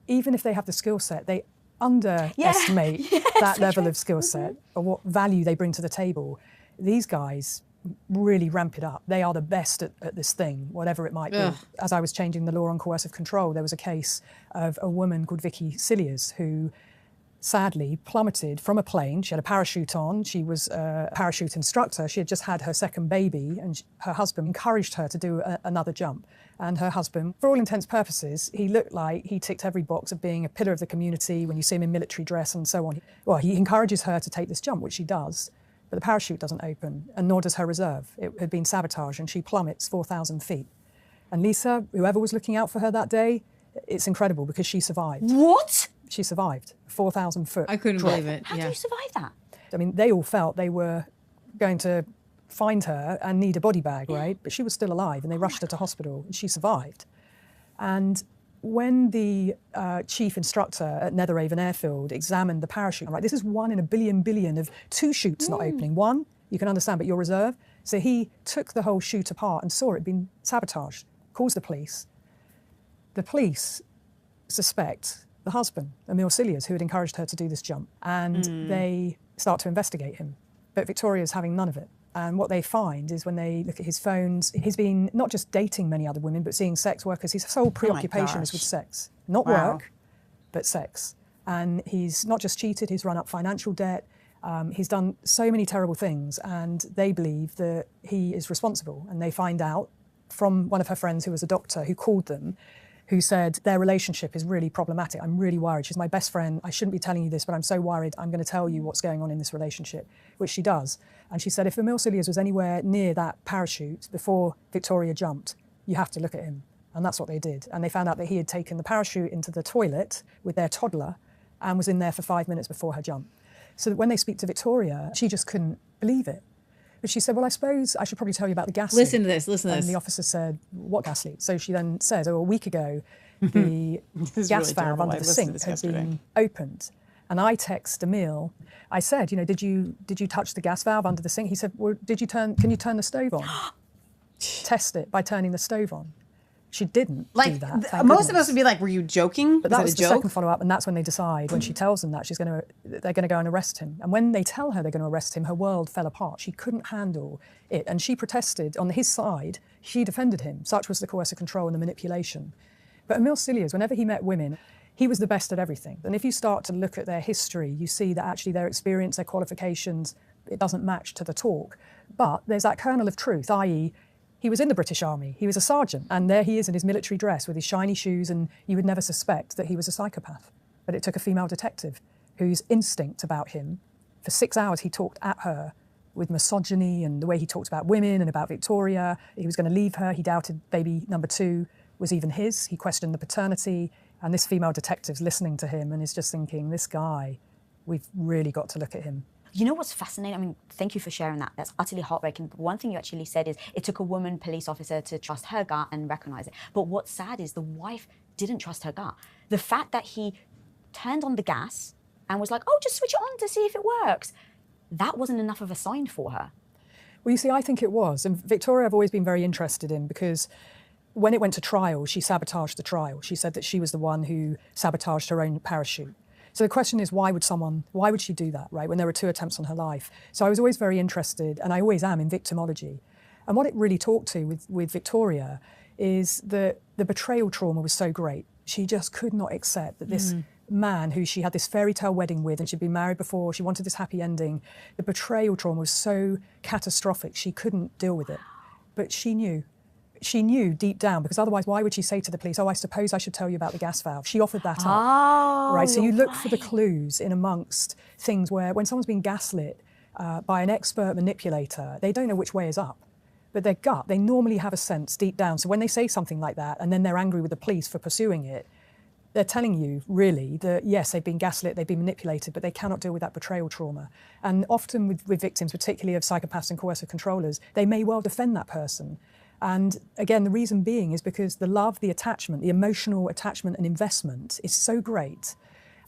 even if they have the skill set, they underestimate that level of skill set or what value they bring to the table. These guys really ramp it up. They are the best at this thing, whatever it might be. As I was changing the law on coercive control, there was a case of a woman called Vicky Cilliers who sadly plummeted from a plane. She had a parachute on. She was a parachute instructor. She had just had her second baby, and her husband encouraged her to do another jump. And her husband, for all intents and purposes, he looked like he ticked every box of being a pillar of the community when you see him in military dress and so on. Well, he encourages her to take this jump, which she does, but the parachute doesn't open, and nor does her reserve. It had been sabotaged, and she plummets 4,000 feet. And Lisa, whoever was looking out for her that day, it's incredible because she survived. What? She survived. 4,000 foot. I couldn't drop. believe it. How do you survive that? I mean, they all felt they were going to find her and need a body bag, right? But she was still alive, and they rushed her to hospital, and she survived. And when the chief instructor at Netheravon Airfield examined the parachute, I'm like, this is 1 in a billion of 2 chutes not opening. 1, you can understand, but your reserve. So he took the whole chute apart and saw it had been sabotaged, calls the police. The police suspect the husband, Emil Cilliers, who had encouraged her to do this jump, and they start to investigate him. But Victoria's having none of it. And what they find is when they look at his phones, he's been not just dating many other women, but seeing sex workers. His sole preoccupation is with sex. Not work, but sex. And he's not just cheated, he's run up financial debt. He's done so many terrible things, and they believe that he is responsible. And they find out from one of her friends who was a doctor who called them, who said their relationship is really problematic. I'm really worried. She's my best friend. I shouldn't be telling you this, but I'm so worried. I'm going to tell you what's going on in this relationship, which she does. And she said if Emil Cilliers was anywhere near that parachute before Victoria jumped, you have to look at him. And that's what they did. And they found out that he had taken the parachute into the toilet with their toddler and was in there for 5 minutes before her jump. So that when they speak to Victoria, she just couldn't believe it. But she said, well, I suppose I should probably tell you about the gas leak. Listen to this. And the officer said, what gas leak? So she then said, a week ago, the gas valve under the sink had been opened. And I text Emil. I said, did you touch the gas valve under the sink? He said, well, can you turn the stove on? Test it by turning the stove on. She didn't do that. Most of us would be like, were you joking? But that was the second follow-up, and that's when they decide, when she tells them that they're going to go and arrest him. And when they tell her they're going to arrest him, her world fell apart. She couldn't handle it, and she protested on his side. She defended him. Such was the coercive control and the manipulation. But Emil Cilliers, whenever he met women, he was the best at everything. And if you start to look at their history, you see that actually their experience, their qualifications, it doesn't match to the talk. But there's that kernel of truth, i.e., he was in the British Army, he was a sergeant, and there he is in his military dress with his shiny shoes, and you would never suspect that he was a psychopath. But it took a female detective whose instinct about him, for 6 hours he talked at her with misogyny and the way he talked about women and about Victoria. He was going to leave her, he doubted baby number 2 was even his, he questioned the paternity, and this female detective's listening to him and is just thinking, this guy, we've really got to look at him. You know what's fascinating? I mean, thank you for sharing that. That's utterly heartbreaking. But one thing you actually said is it took a woman police officer to trust her gut and recognize it. But what's sad is the wife didn't trust her gut. The fact that he turned on the gas and was like, oh, just switch it on to see if it works, that wasn't enough of a sign for her. Well, you see, I think it was. And Victoria I've always been very interested in, because when it went to trial, she sabotaged the trial. She said that she was the one who sabotaged her own parachute. So the question is, why would she do that, right, when there were 2 attempts on her life? So I was always very interested, and I always am, in victimology. And what it really talked to with Victoria is that the betrayal trauma was so great. She just could not accept that this man who she had this fairy tale wedding with, and she'd been married before, she wanted this happy ending, the betrayal trauma was so catastrophic, she couldn't deal with it. But she knew she knew deep down, because otherwise why would she say to the police, oh, I suppose I should tell you about the gas valve? She offered that up. Right, so you look for the clues in amongst things where when someone's been gaslit by an expert manipulator, they don't know which way is up. But their gut, they normally have a sense deep down. So when they say something like that and then they're angry with the police for pursuing it, they're telling you really that yes, they've been gaslit, they've been manipulated, but they cannot deal with that betrayal trauma. And often with victims, particularly of psychopaths and coercive controllers, they may well defend that person. And again, the reason being is because the love, the attachment, the emotional attachment and investment is so great.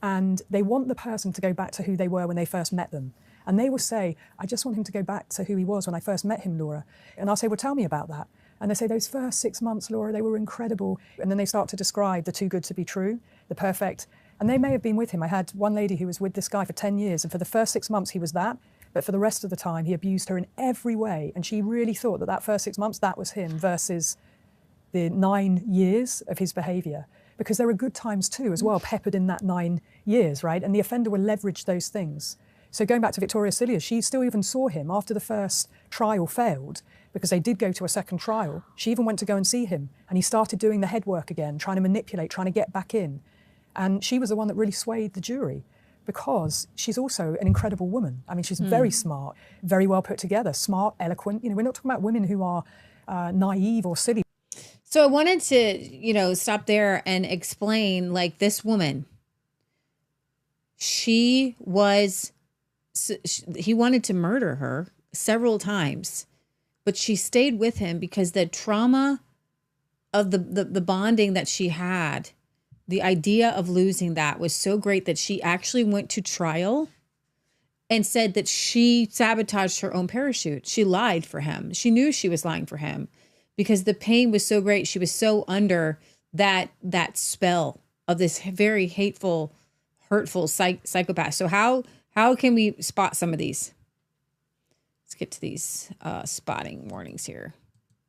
And they want the person to go back to who they were when they first met them. And they will say, I just want him to go back to who he was when I first met him, Laura. And I'll say, well, tell me about that. And they say, those first 6 months, Laura, they were incredible. And then they start to describe the too good to be true, the perfect. And they may have been with him. I had one lady who was with this guy for 10 years. And for the first 6 months, he was that. But for the rest of the time, he abused her in every way. And she really thought that that first 6 months, that was him versus the 9 years of his behaviour. Because there are good times too, as well, peppered in that 9 years, right? And the offender will leverage those things. So going back to Victoria Cilliers, she still even saw him after the first trial failed, because they did go to a second trial. She even went to go and see him. And he started doing the head work again, trying to manipulate, trying to get back in. And she was the one that really swayed the jury, because she's also an incredible woman. I mean, she's very smart, very well put together, smart, eloquent. You know, we're not talking about women who are naive or silly. So I wanted to, stop there and explain, like, this woman, he wanted to murder her several times, but she stayed with him because the trauma of the bonding that she had, the idea of losing that was so great that she actually went to trial and said that she sabotaged her own parachute. She lied for him. She knew she was lying for him because the pain was so great. She was so under that spell of this very hateful, hurtful psychopath. So how can we spot some of these? Let's get to these spotting warnings here.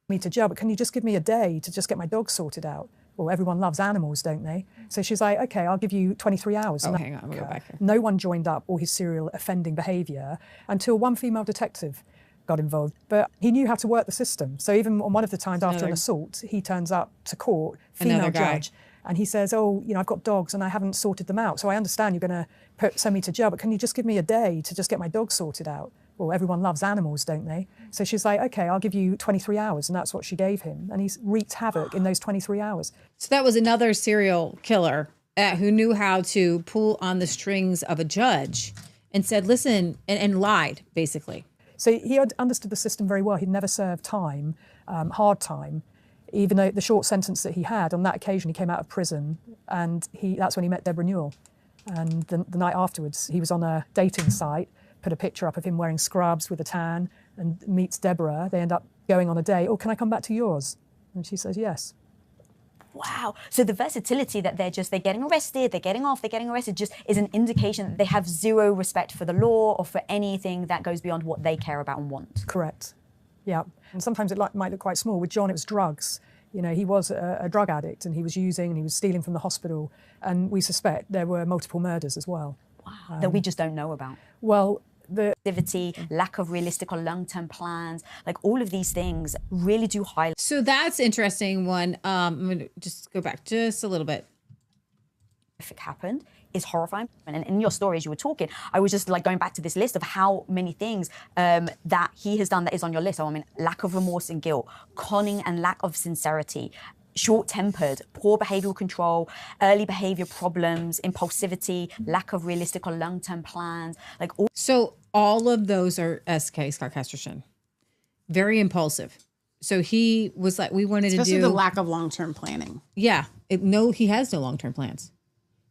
Me to jail, but can you just give me a day to just get my dog sorted out? Well, everyone loves animals, don't they? So she's like, okay, I'll give you 23 hours. Oh, hang on, we'll go back here. No one joined up all his serial offending behaviour until one female detective got involved. But he knew how to work the system. So even on one of the times after an assault, he turns up to court, female judge, and he says, oh, I've got dogs and I haven't sorted them out. So I understand you're going to send me to jail, but can you just give me a day to just get my dog sorted out? Well, everyone loves animals, don't they? So she's like, okay, I'll give you 23 hours. And that's what she gave him. And he's wreaked havoc in those 23 hours. So that was another serial killer who knew how to pull on the strings of a judge and said, listen, and lied, basically. So he had understood the system very well. He'd never served time, hard time, even though the short sentence that he had. On that occasion, he came out of prison, and that's when he met Deborah Newell. And the night afterwards, he was on a dating site, put a picture up of him wearing scrubs with a tan, and meets Deborah. They end up going on a date. Oh, can I come back to yours? And she says, yes. Wow. So the versatility that they're getting arrested, they're getting off, they're getting arrested, just is an indication that they have zero respect for the law or for anything that goes beyond what they care about and want. Correct. Yeah. And sometimes it might look quite small. With John, it was drugs. He was a drug addict, and he was using and he was stealing from the hospital. And we suspect there were multiple murders as well. Wow. That we just don't know about. Well, the activity, lack of realistic or long-term plans, like all of these things really do highlight. So that's interesting one. I'm going to just go back just a little bit. If it happened, is horrifying. And in your story, as you were talking, I was just like going back to this list of how many things that he has done that is on your list. So I mean, lack of remorse and guilt, conning and lack of sincerity, short-tempered, poor behavioral control, early behavior problems, impulsivity, lack of realistic or long-term plans, like all. So all of those are SK, Scott Casterson. Very impulsive. So he was like, we wanted Especially to do the lack of long-term planning. Yeah. He has no long-term plans.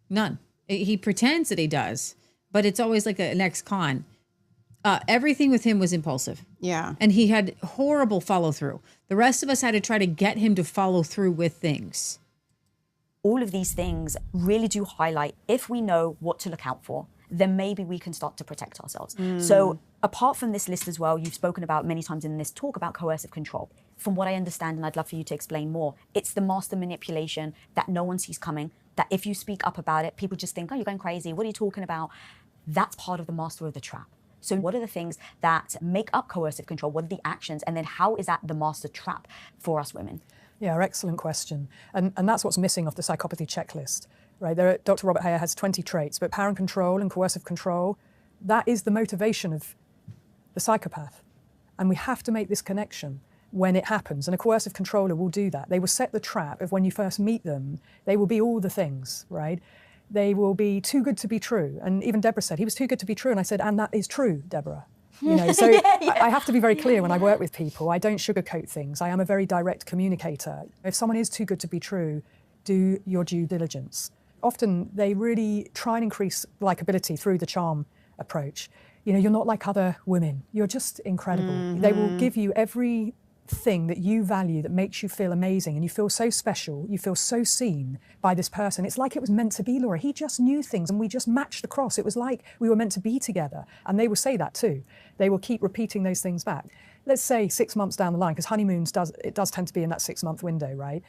None. He pretends that he does, but it's always like an ex-con. Everything with him was impulsive. Yeah. And he had horrible follow-through. The rest of us had to try to get him to follow through with things. All of these things really do highlight, if we know what to look out for, then maybe we can start to protect ourselves. So apart from this list as well, you've spoken about many times in this talk about coercive control. From what I understand, and I'd love for you to explain more, it's the master manipulation that no one sees coming, that if you speak up about it, people just think, oh, you're going crazy. What are you talking about? That's part of the master of the trap. So what are the things that make up coercive control? What are the actions? And then how is that the master trap for us women? Yeah, excellent question. And that's what's missing off the psychopathy checklist, right? Dr. Robert Hayer has 20 traits, but power and control and coercive control, that is the motivation of the psychopath. And we have to make this connection when it happens. And a coercive controller will do that. They will set the trap of when you first meet them, they will be all the things, right? They will be too good to be true. And even Deborah said, he was too good to be true. And I said, and that is true, Deborah. You know, so I have to be very clear when I work with people. I don't sugarcoat things. I am a very direct communicator. If someone is too good to be true, do your due diligence. Often they really try and increase likability through the charm approach. You know, you're not like other women. You're just incredible. They will give you every thing that you value that makes you feel amazing, and you feel so special, you feel so seen by this person. It's like it was meant to be, Laura. He just knew things and we just matched across. It was like we were meant to be together. And they will say that too. They will keep repeating those things back. Let's say 6 months down the line, because honeymoons does tend to be in that 6-month window, right?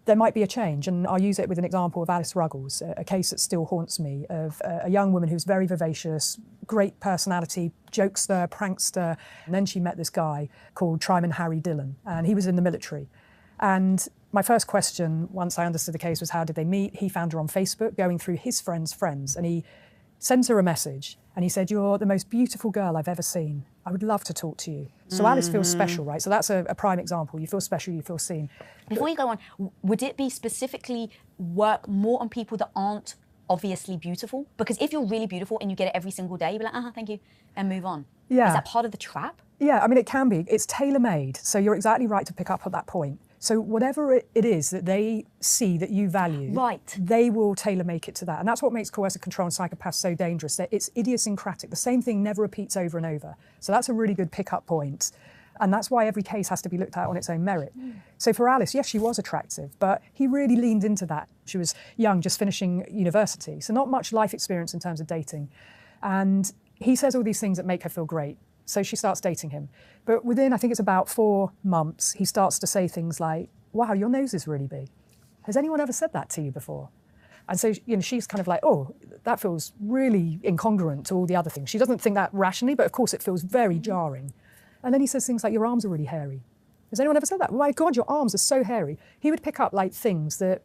There might be a change, and I'll use it with an example of Alice Ruggles, a case that still haunts me, of a young woman who's very vivacious, great personality, jokester, prankster, and then she met this guy called Tryman Harry Dillon, and he was in the military. And my first question, once I understood the case, was how did they meet? He found her on Facebook, going through his friends' friends, and he sends her a message, and he said, "You're the most beautiful girl I've ever seen. I would love to talk to you." So Alice feels special, right? So that's a prime example. You feel special, you feel seen. Before you go on, would it be specifically work more on people that aren't obviously beautiful? Because if you're really beautiful and you get it every single day, you'll be like, thank you, and move on. Yeah. Is that part of the trap? Yeah, I mean, it can be. It's tailor-made. So you're exactly right to pick up at that point. So whatever it is that they see that you value, right, they will tailor-make it to that. And that's what makes coercive control and psychopaths so dangerous. It's idiosyncratic. The same thing never repeats over and over. So that's a really good pick-up point. And that's why every case has to be looked at on its own merit. So for Alice, yes, she was attractive, but he really leaned into that. She was young, just finishing university, so not much life experience in terms of dating. And he says all these things that make her feel great. So she starts dating him. But within, I think it's about 4 months, he starts to say things like, "Wow, your nose is really big. Has anyone ever said that to you before?" And so, you know, she's kind of like, "Oh, that feels really incongruent to all the other things." She doesn't think that rationally, but of course it feels very jarring. And then he says things like, "Your arms are really hairy. Has anyone ever said that? My God, your arms are so hairy." He would pick up like things that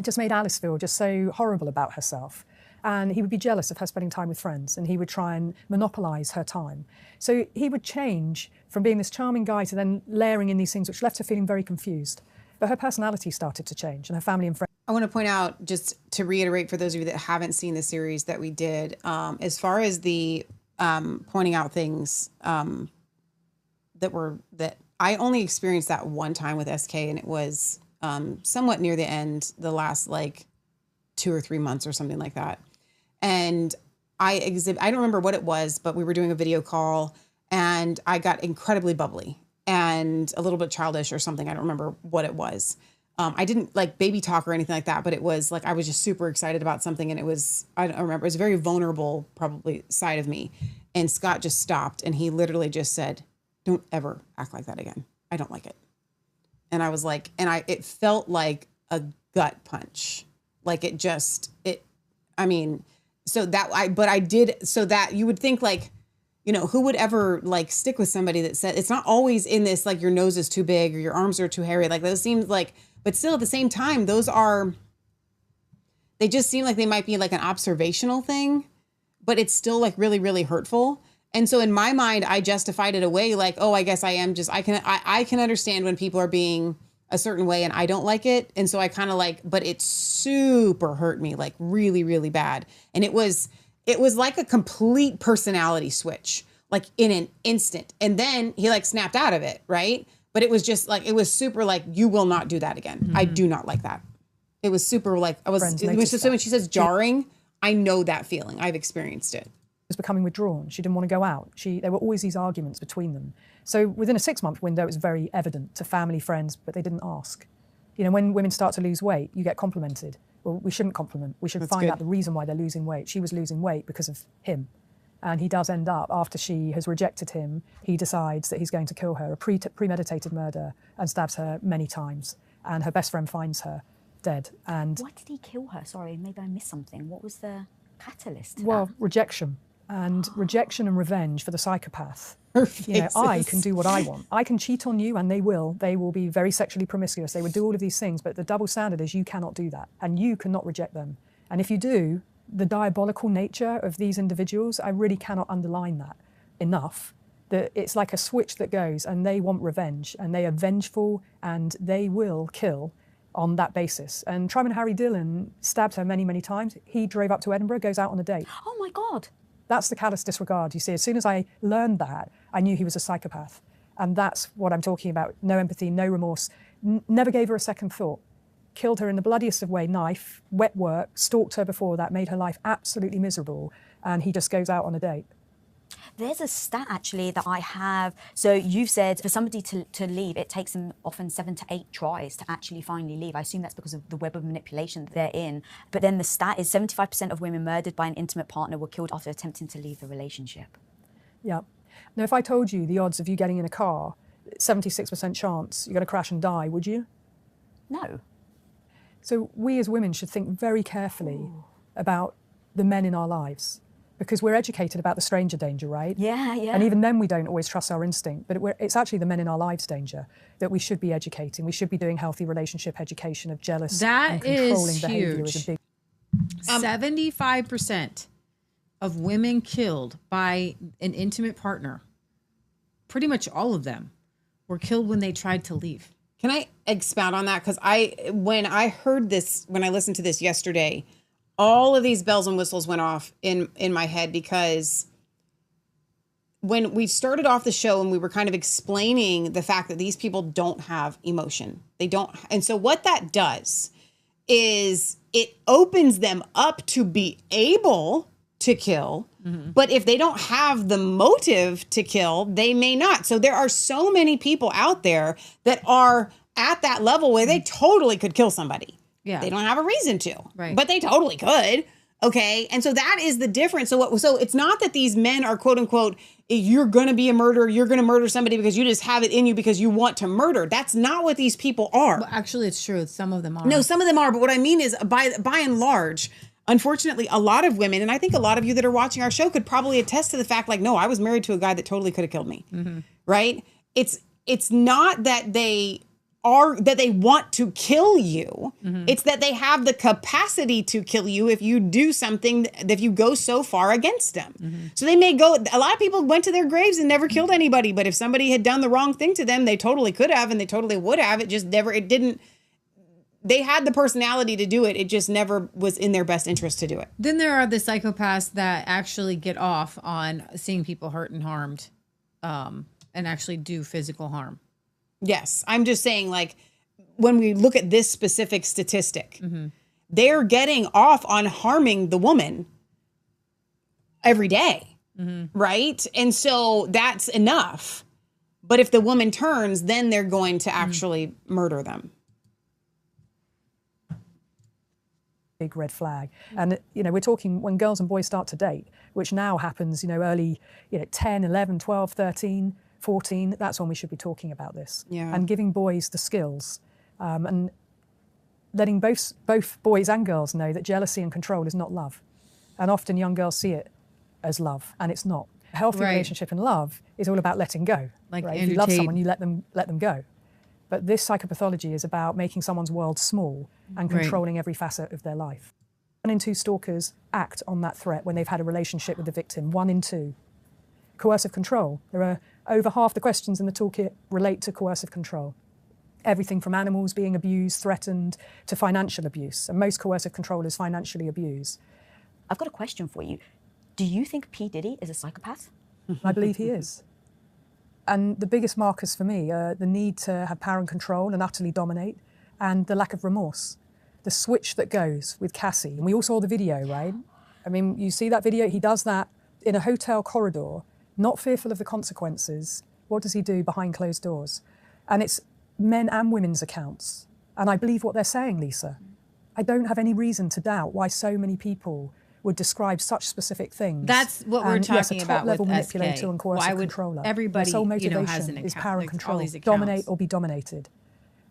just made Alice feel just so horrible about herself. And he would be jealous of her spending time with friends, and he would try and monopolise her time. So he would change from being this charming guy to then layering in these things which left her feeling very confused. But her personality started to change, and her family and friends. I want to point out, just to reiterate for those of you that haven't seen the series that we did, as far as the pointing out things that I only experienced that one time with SK, and it was somewhat near the end, the last like 2 or 3 months or something like that. And I don't remember what it was, but we were doing a video call and I got incredibly bubbly and a little bit childish or something. I don't remember what it was. I didn't like baby talk or anything like that, but it was like I was just super excited about something, and it was, I don't remember, it was a very vulnerable probably side of me. And Scott just stopped and he literally just said, "Don't ever act like that again. I don't like it." And I was like, it felt like a gut punch. Like so that you would think like, you know, who would ever like stick with somebody that said, it's not always in this, like your nose is too big or your arms are too hairy. Like those seems like, but still at the same time, they just seem like they might be like an observational thing, but it's still like really, really hurtful. And so in my mind, I justified it away. Like, oh, I guess I am just, I can understand when people are being a certain way and I don't like it. And so I kind of like, but it super hurt me, like really, really bad. And it was like a complete personality switch, like in an instant. And then he like snapped out of it. Right. But it was just like, it was super like, you will not do that again. Mm-hmm. I do not like that. It was super like, when she says jarring, I know that feeling. I've experienced it. Was becoming withdrawn. She didn't want to go out. There were always these arguments between them. So within a 6-month window, it was very evident to family, friends, but they didn't ask. You know, when women start to lose weight, you get complimented. Well, we shouldn't compliment. We should find out the reason why they're losing weight. She was losing weight because of him. And he does end up, after she has rejected him, he decides that he's going to kill her, a premeditated murder, and stabs her many times. And her best friend finds her dead. And why did he kill her? Sorry, maybe I missed something. What was the catalyst to well, that? rejection. And rejection and revenge for the psychopath. Her You know, I faces. can do what I want. I can cheat on you, and they will. They will be very sexually promiscuous. They would do all of these things, but the double standard is you cannot do that, and you cannot reject them. And if you do, the diabolical nature of these individuals, I really cannot underline that enough. That it's like a switch that goes, and they want revenge, and they are vengeful, and they will kill on that basis. And Truman Harry Dillon stabbed her many, many times. He drove up to Edinburgh, goes out on a date. Oh my God. That's the callous disregard. You see, as soon as I learned that, I knew he was a psychopath. And that's what I'm talking about. No empathy, no remorse. Never gave her a second thought. Killed her in the bloodiest of ways, knife, wet work, stalked her before that, made her life absolutely miserable. And he just goes out on a date. There's a stat actually that I have. So you've said for somebody to leave, it takes them often 7 to 8 tries to actually finally leave. I assume that's because of the web of manipulation that they're in. But then the stat is 75% of women murdered by an intimate partner were killed after attempting to leave the relationship. Yeah. Now, if I told you the odds of you getting in a car, 76% chance you're going to crash and die, would you? No. So we as women should think very carefully about the men in our lives, because we're educated about the stranger danger, right? Yeah, yeah. And even then we don't always trust our instinct, but it's actually the men in our lives danger that we should be educating. We should be doing healthy relationship education of jealous and controlling behavior is a big 75% of women killed by an intimate partner, pretty much all of them, were killed when they tried to leave. Can I expound on that? Because when I heard this, when I listened to this yesterday, all of these bells and whistles went off in my head, because when we started off the show and we were kind of explaining the fact that these people don't have emotion, they don't. And so what that does is it opens them up to be able to kill. But if they don't have the motive to kill, they may not. So there are so many people out there that are at that level where they totally could kill somebody. Yeah. They don't have a reason to, right? But they totally could. Okay. And so that is the difference. So it's not that these men are quote unquote, you're going to be a murderer. You're going to murder somebody because you just have it in you because you want to murder. That's not what these people are. Well, actually, it's true. Some of them are. No, some of them are. But what I mean is by and large, unfortunately, a lot of women, and I think a lot of you that are watching our show could probably attest to the fact, like, no, I was married to a guy that totally could have killed me. Right? It's not that they want to kill you. It's that they have the capacity to kill you if you do something, if you go so far against them. So they may go, a lot of people went to their graves and never killed anybody, but if somebody had done the wrong thing to them, they totally could have, and they totally would have. They had the personality to do it. It just never was in their best interest to do it. Then there are the psychopaths that actually get off on seeing people hurt and harmed, and actually do physical harm. Yes. I'm just saying, like, when we look at this specific statistic, they're getting off on harming the woman every day, right? And so that's enough. But if the woman turns, then they're going to actually murder them. Big red flag. And, you know, we're talking when girls and boys start to date, which now happens, you know, early, 10, 11, 12, 13, 14, that's when we should be talking about this. Yeah. And giving boys the skills and letting both boys and girls know that jealousy and control is not love. And often young girls see it as love, and it's not. A healthy relationship and love is all about letting go. Like, right? If you love someone, you let them go. But this psychopathology is about making someone's world small and controlling every facet of their life. 1 in 2 stalkers act on that threat when they've had a relationship with the victim. 1 in 2. Coercive control. There are over half the questions in the toolkit relate to coercive control. Everything from animals being abused, threatened, to financial abuse. And most coercive control is financially abused. I've got a question for you. Do you think P. Diddy is a psychopath? I believe he is. And the biggest markers for me are the need to have power and control and utterly dominate, and the lack of remorse. The switch that goes with Cassie. And we all saw the video, right? I mean, you see that video? He does that in a hotel corridor, not fearful of the consequences. What does he do behind closed doors? And it's men and women's accounts. And I believe what they're saying, Lisa. I don't have any reason to doubt why so many people would describe such specific things. That's what we're talking about with top-level manipulator and coercive controller. Everybody, Their sole motivation has an account, is power and like, control, all these accounts. dominate or be dominated.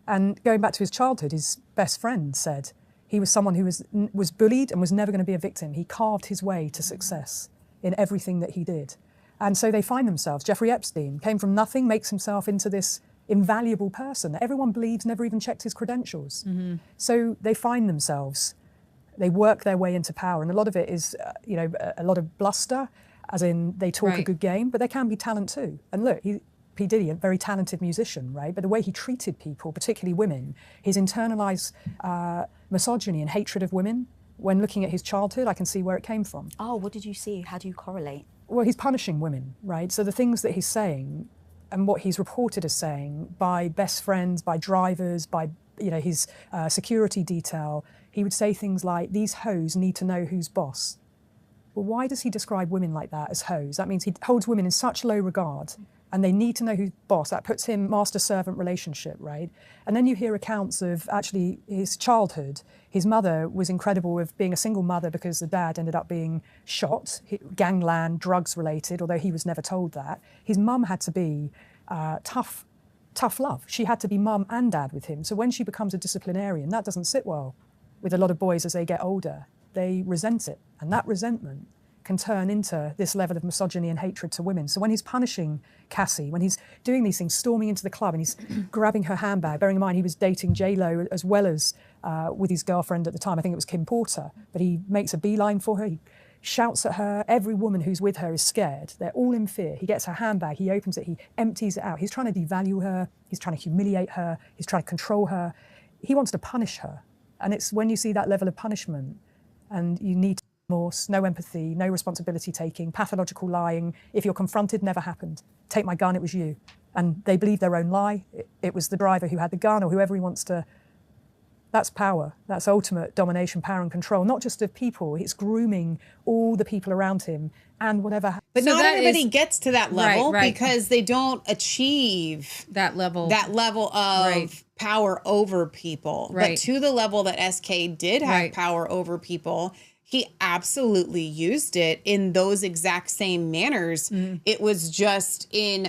And going back to his childhood, his best friend said he was someone who was bullied and was never going to be a victim. He carved his way to success. in everything that he did. And so they find themselves. Jeffrey Epstein came from nothing, makes himself into this invaluable person that everyone believes never even checked his credentials. So they find themselves, they work their way into power. And a lot of it is, a lot of bluster, as in they talk a good game, but there can be talent too. And look, P. Diddy, a very talented musician, right? But the way he treated people, particularly women, his internalized misogyny and hatred of women, when looking at his childhood, I can see where it came from. Oh, what did you see? How do you correlate? Well, he's punishing women, right? So the things that he's saying and what he's reported as saying by best friends, by drivers, by his security detail, he would say things like, these hoes need to know who's boss. Well, why does he describe women like that as hoes? That means he holds women in such low regard and they need to know who's boss. That puts him master-servant relationship, right? And then you hear accounts of actually his childhood. His mother was incredible with being a single mother because the dad ended up being shot, gangland, drugs related, although he was never told that. His mum had to be tough love. She had to be mum and dad with him. So when she becomes a disciplinarian, that doesn't sit well with a lot of boys as they get older. They resent it. And that resentment can turn into this level of misogyny and hatred to women. So when he's punishing Cassie, when he's doing these things, storming into the club and he's grabbing her handbag, bearing in mind he was dating J-Lo as well as with his girlfriend at the time, I think it was Kim Porter, but he makes a beeline for her, he shouts at her, every woman who's with her is scared, they're all in fear. He gets her handbag, he opens it, he empties it out. He's trying to devalue her, he's trying to humiliate her, he's trying to control her. He wants to punish her. And it's when you see that level of punishment and you need remorse, no empathy, no responsibility taking, pathological lying. If you're confronted, never happened. Take my gun, it was you. And they believe their own lie. It was the driver who had the gun or whoever he wants to. That's power. That's ultimate domination, power and control, not just of people. It's grooming all the people around him and whatever. But so not everybody gets to that level because they don't achieve that level of power over people. But to the level that SK did have power over people, he absolutely used it in those exact same manners. It was just in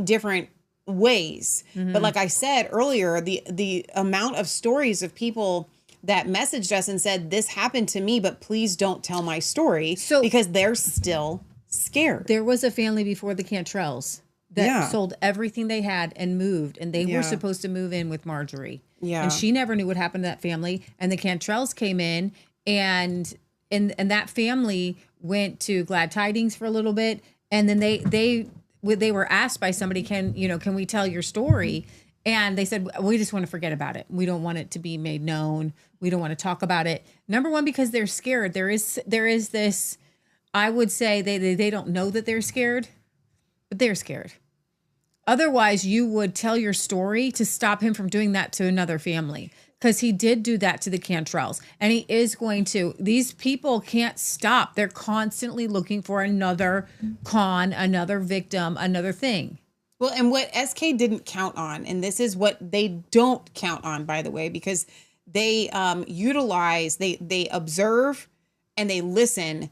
different ways. But like I said earlier, the amount of stories of people that messaged us and said, this happened to me, but please don't tell my story, because they're still scared. There was a family before the Cantrells that sold everything they had and moved, and they were supposed to move in with Marjorie. And she never knew what happened to that family. And the Cantrells came in, and that family went to Glad Tidings for a little bit, and then they were asked by somebody, can we tell your story? And they said, we just want to forget about it. We don't want it to be made known. We don't want to talk about it. Number one, because they're scared. There is this, I would say they don't know that they're scared, but they're scared. Otherwise, you would tell your story to stop him from doing that to another family, because he did do that to the Cantrells, and he is going to. These people can't stop. They're constantly looking for another con, another victim, another thing. Well, and what SK didn't count on, and this is what they don't count on, by the way, because they utilize, they observe and they listen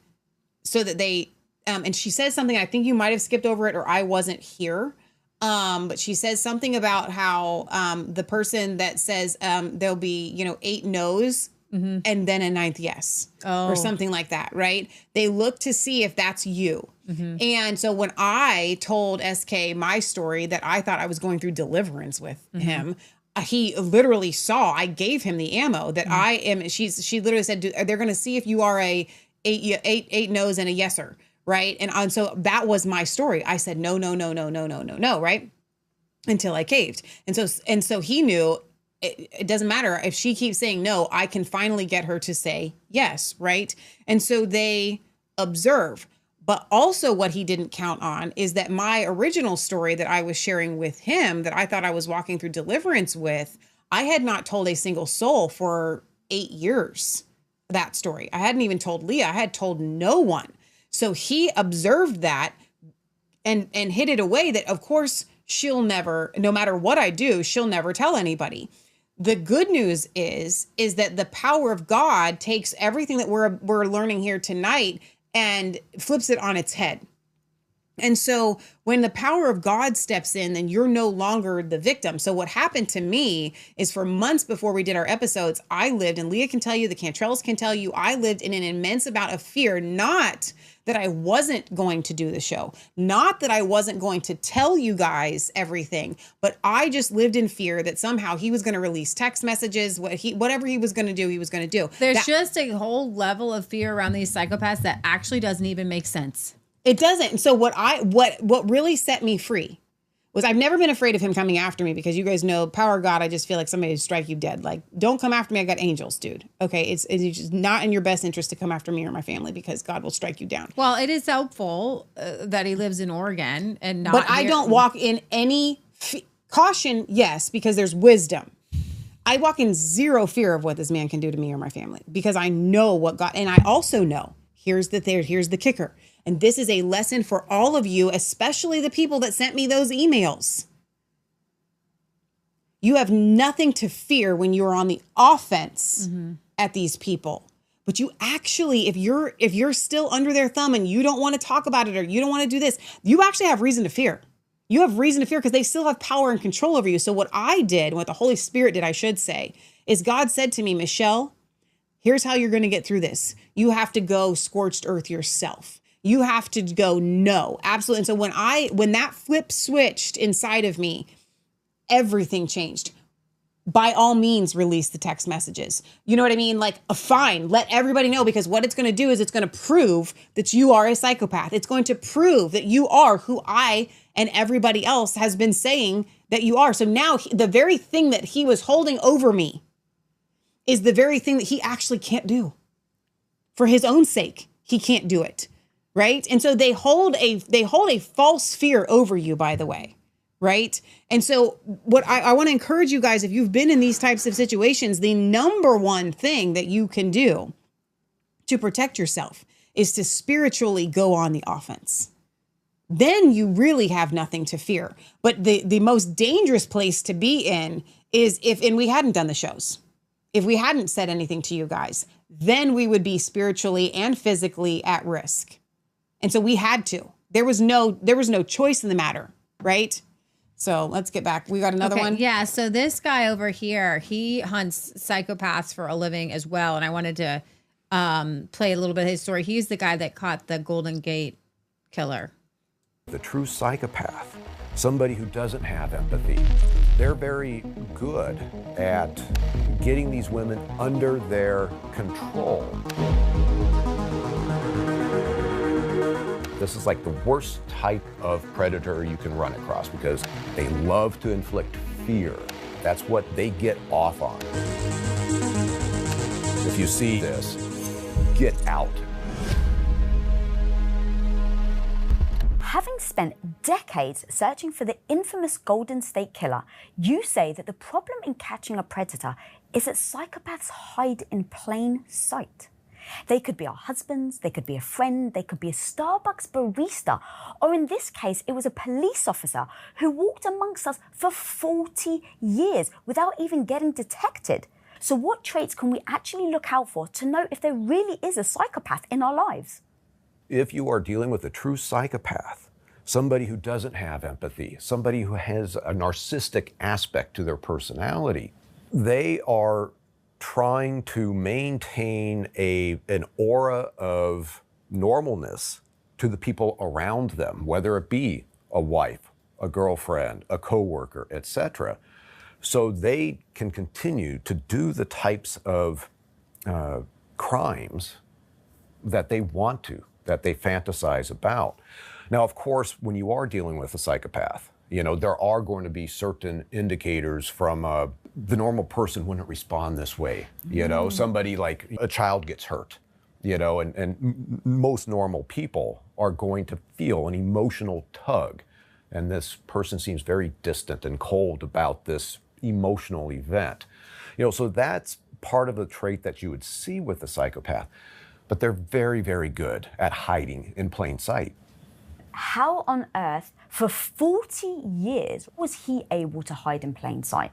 so that they, and she says something, I think you might have skipped over it or I wasn't here. But she says something about how the person that says there'll be, 8 no's and then a 9th yes or something like that, right? They look to see if that's you. And so when I told SK my story that I thought I was going through deliverance with him, he literally saw, I gave him the ammo that I am. She literally said, they're going to see if you are a 8 no's and a yeser. Right. And so that was my story. I said, no, right? Until I caved. And so he knew it doesn't matter if she keeps saying no, I can finally get her to say yes. Right. And so they observe. But also what he didn't count on is that my original story that I was sharing with him, that I thought I was walking through deliverance with, I had not told a single soul for 8 years, that story. I hadn't even told Leah. I had told no one. So he observed that and hid it away, that of course she'll never, no matter what I do, she'll never tell anybody. The good news is that the power of God takes everything that we're learning here tonight and flips it on its head. And so when the power of God steps in, then you're no longer the victim. So what happened to me is for months before we did our episodes, I lived, and Leah can tell you, the Cantrells can tell you, I lived in an immense amount of fear, not that I wasn't going to do the show, not that I wasn't going to tell you guys everything, but I just lived in fear that somehow he was going to release text messages, whatever he was going to do, he was going to do. There's just a whole level of fear around these psychopaths that actually doesn't even make sense. It doesn't. And so what really set me free was I've never been afraid of him coming after me, because you guys know, power of God, I just feel like somebody would strike you dead. Like, don't come after me. I got angels, dude. Okay. It's just not in your best interest to come after me or my family, because God will strike you down. Well, it is helpful that he lives in Oregon and not. But I don't walk in any caution. Yes, because there's wisdom. I walk in zero fear of what this man can do to me or my family, because I know what God, and I also know, here's the kicker. And this is a lesson for all of you, especially the people that sent me those emails. You have nothing to fear when you're on the offense at these people. But you actually, if you're still under their thumb and you don't want to talk about it, or you don't want to do this, you actually have reason to fear. You have reason to fear because they still have power and control over you. So what I did, what the Holy Spirit did, I should say, is God said to me, Michelle, here's how you're going to get through this. You have to go scorched earth yourself. You have to go, no, absolutely. And so when that flip switched inside of me, everything changed. By all means, release the text messages. You know what I mean? Like, fine, let everybody know, because what it's going to do is it's going to prove that you are a psychopath. It's going to prove that you are who I and everybody else has been saying that you are. So now the very thing that he was holding over me is the very thing that he actually can't do. For his own sake, he can't do it. Right. And so they hold a false fear over you, by the way. Right. And so what I want to encourage you guys, if you've been in these types of situations, the number one thing that you can do to protect yourself is to spiritually go on the offense. Then you really have nothing to fear. But the most dangerous place to be in is and we hadn't done the shows, if we hadn't said anything to you guys, then we would be spiritually and physically at risk. And so we had to. There was no choice in the matter, right? So let's get back. We got another one. Yeah. So this guy over here, he hunts psychopaths for a living as well. And I wanted to play a little bit of his story. He's the guy that caught the Golden Gate killer. The true psychopath, somebody who doesn't have empathy. They're very good at getting these women under their control. This is like the worst type of predator you can run across, because they love to inflict fear. That's what they get off on. If you see this, get out. Having spent decades searching for the infamous Golden State Killer, you say that the problem in catching a predator is that psychopaths hide in plain sight. They could be our husbands, they could be a friend, they could be a Starbucks barista, or in this case, it was a police officer who walked amongst us for 40 years without even getting detected. So what traits can we actually look out for to know if there really is a psychopath in our lives? If you are dealing with a true psychopath, somebody who doesn't have empathy, somebody who has a narcissistic aspect to their personality, they are trying to maintain an aura of normalness to the people around them, whether it be a wife, a girlfriend, a coworker, etc. So they can continue to do the types of crimes that they want to, that they fantasize about. Now, of course, when you are dealing with a psychopath, there are going to be certain indicators from the normal person wouldn't respond this way. Somebody like a child gets hurt, and most normal people are going to feel an emotional tug. And this person seems very distant and cold about this emotional event. So that's part of the trait that you would see with the psychopath. But they're very, very good at hiding in plain sight. How on earth, for 40 years, was he able to hide in plain sight?